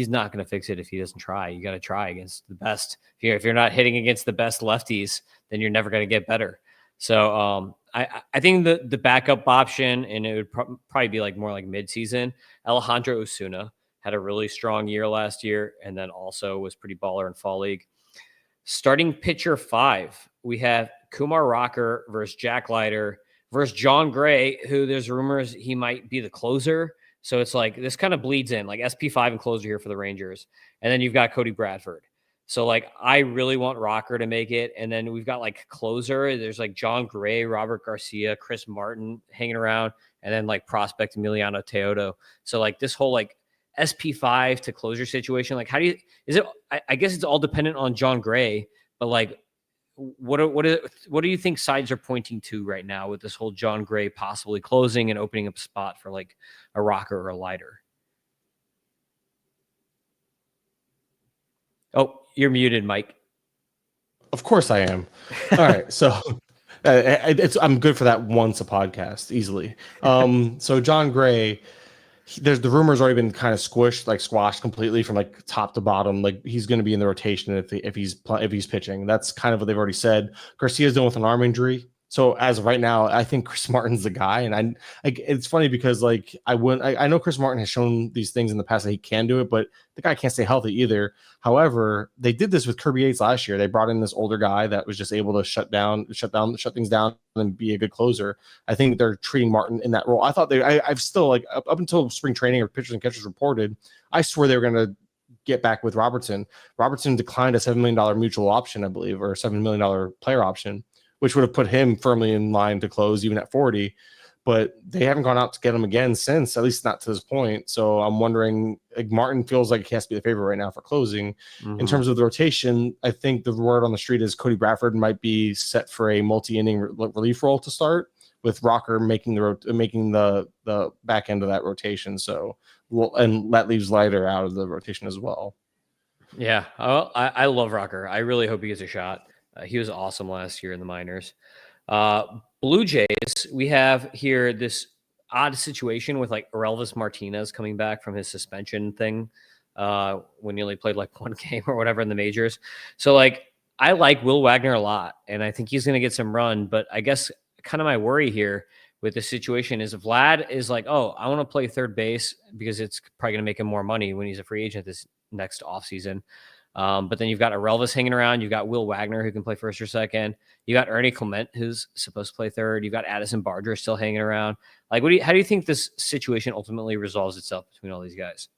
not gonna fix it if he doesn't try. You got to try against the best. If you're not hitting against the best lefties, then you're never gonna get better. So I think the backup option, and it would probably be like more like midseason. Alejandro Osuna had a really strong year last year, and then also was pretty baller in fall league. Starting pitcher 5, we have Kumar Rocker versus Jack Leiter versus John Gray, who there's rumors he might be the closer. So it's like this kind of bleeds in, like SP5 and closer here for the Rangers. And then you've got Cody Bradford. So like I really want Rocker to make it. And then we've got like closer. There's like John Gray, Robert Garcia, Chris Martin hanging around, and then like prospect Emiliano Teodo. So like this whole like SP5 to closer situation, like how do you is it I guess it's all dependent on John Gray, but like what do you think sides are pointing to right now with this whole John Gray possibly closing and opening up a spot for like a Rocker or a Leiter? Oh, you're muted, Mike. Of course I am. All right, so I'm good for that once a podcast easily. So John Gray, there's the rumors already been kind of squashed completely from like top to bottom. Like he's going to be in the rotation if he's pitching. That's kind of what they've already said. Garcia's dealing with an arm injury. So as of right now, I think Chris Martin's the guy, and it's funny because like I know Chris Martin has shown these things in the past that he can do it, but the guy can't stay healthy either. However, they did this with Kirby Yates last year. They brought in this older guy that was just able to shut things down and be a good closer. I think they're treating Martin in that role. I thought I've still like up until spring training or pitchers and catchers reported, I swear they were going to get back with Robertson. Robertson declined a $7 million mutual option, I believe, or a $7 million player option, which would have put him firmly in line to close even at 40. But they haven't gone out to get him again since, at least not to this point. So I'm wondering, like Martin feels like he has to be the favorite right now for closing. Mm-hmm. In terms of the rotation, I think the word on the street is Cody Bradford might be set for a multi-inning relief role to start, with Rocker making the back end of that rotation. So, and that leaves Leiter out of the rotation as well. Yeah, I love Rocker. I really hope he gets a shot. He was awesome last year in the minors. Blue Jays, we have here this odd situation with like Orelvis Martinez coming back from his suspension thing when he only played like one game or whatever in the majors. So like I like Will Wagner a lot, and I think he's going to get some run. But I guess kind of my worry here with this situation is Vlad is like, oh, I want to play third base because it's probably going to make him more money when he's a free agent this next offseason. But then you've got Orelvis hanging around. You've got Will Wagner who can play first or second. You got Ernie Clement who's supposed to play third. You've got Addison Barger still hanging around. Like, how do you think this situation ultimately resolves itself between all these guys?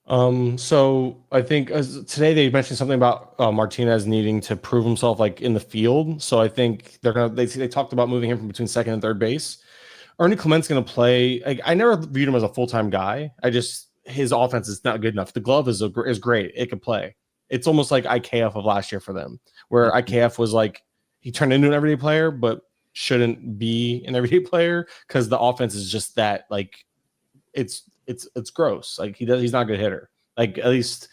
So I think today they mentioned something about Martinez needing to prove himself like in the field. So I think they talked about moving him from between second and third base. Ernie Clement's going to play. I never viewed him as a full-time guy. His offense is not good enough. The glove is great. It could play. It's almost like IKF of last year for them, where IKF was like, he turned into an everyday player, but shouldn't be an everyday player because the offense is just that, like, it's gross. Like he's not a good hitter. Like at least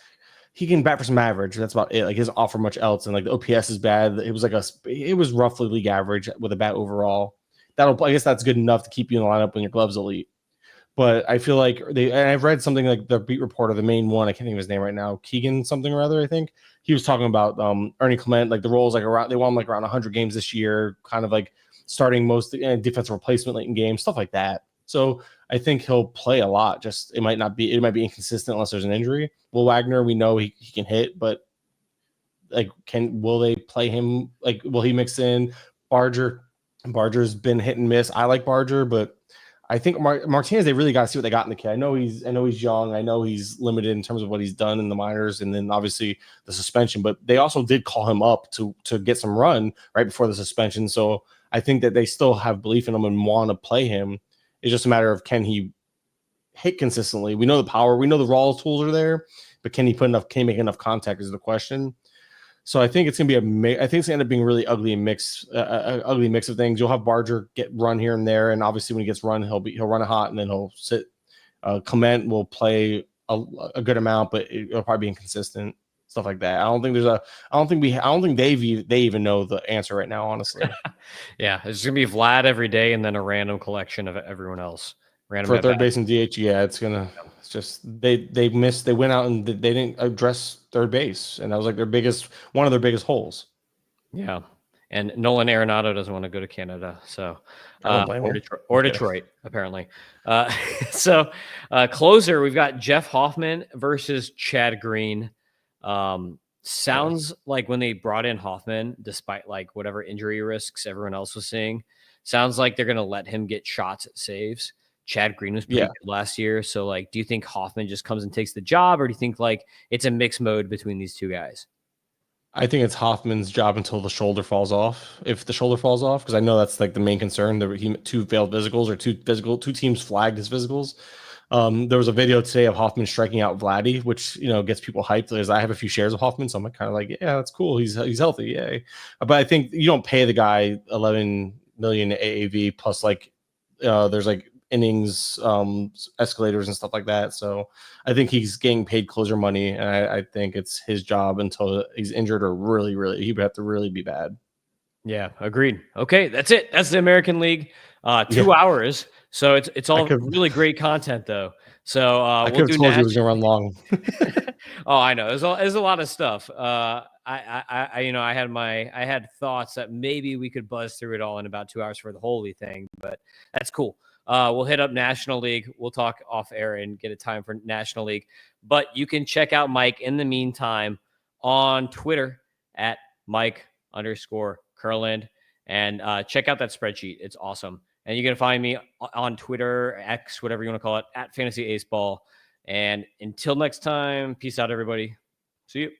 he can bat for some average. That's about it. Like he doesn't offer much else. And like the OPS is bad. It was roughly league average with a bat overall. I guess that's good enough to keep you in the lineup when your glove's elite. But I feel like and I've read something like the beat reporter, the main one, I can't think of his name right now, Keegan something or other, I think. He was talking about Ernie Clement, like the roles like around, they won like around 100 games this year, kind of like starting most defensive replacement late in games, stuff like that. So I think he'll play a lot. Just it might be inconsistent unless there's an injury. Will Wagner, we know he can hit, but like will they play him? Like will he mix in Barger? Barger's been hit and miss. I like Barger, but I think Martinez, they really got to see what they got in the kid. I know he's young. I know he's limited in terms of what he's done in the minors, and then obviously the suspension. But they also did call him up to get some run right before the suspension. So I think that they still have belief in him and want to play him. It's just a matter of can he hit consistently. We know the power. We know the raw tools are there, but can he make enough contact is the question. So I think it's gonna be I think it's gonna end up being really ugly mix of things. You'll have Barger get run here and there, and obviously when he gets run, he'll run it hot, and then he'll sit. Clement will play a good amount, but it'll probably be inconsistent, stuff like that. I don't think they even know the answer right now, honestly. Yeah, it's gonna be Vlad every day, and then a random collection of everyone else. For third base and DH, yeah, it's just they went out and they didn't address third base, and that was like one of their biggest holes. Yeah, and Nolan Arenado doesn't want to go to Canada, so or Detroit apparently. So closer, we've got Jeff Hoffman versus Chad Green. Sounds like when they brought in Hoffman, despite like whatever injury risks everyone else was seeing, sounds like they're going to let him get shots at saves. Chad Green was pretty Yeah. good last year. So, like, do you think Hoffman just comes and takes the job, or do you think like it's a mixed mode between these two guys? I think it's Hoffman's job until the shoulder falls off. If the shoulder falls off, because I know that's like the main concern. He two failed physicals or two teams flagged his physicals. There was a video today of Hoffman striking out Vladdy, which gets people hyped. Because I have a few shares of Hoffman, so I'm kind of like, yeah, that's cool. He's healthy, yay. But I think you don't pay the guy 11 million AAV plus like there's like innings, escalators and stuff like that. So I think he's getting paid closer money, and I think it's his job until he's injured or really he would have to really be bad. Yeah, agreed. Okay, that's it. That's the American League. 2 Yeah. hours. So it's all could- really great content though. So I we'll could do have told you it was gonna run long. Oh, I know. There's a lot of stuff. I had thoughts that maybe we could buzz through it all in about 2 hours for the holy thing, but that's cool. We'll hit up National League. We'll talk off air and get a time for National League. But you can check out Mike in the meantime on Twitter at Mike_Kurland and check out that spreadsheet. It's awesome. And you can find me on Twitter, X, whatever you want to call it, at Fantasy Aceball. And until next time, peace out, everybody. See you.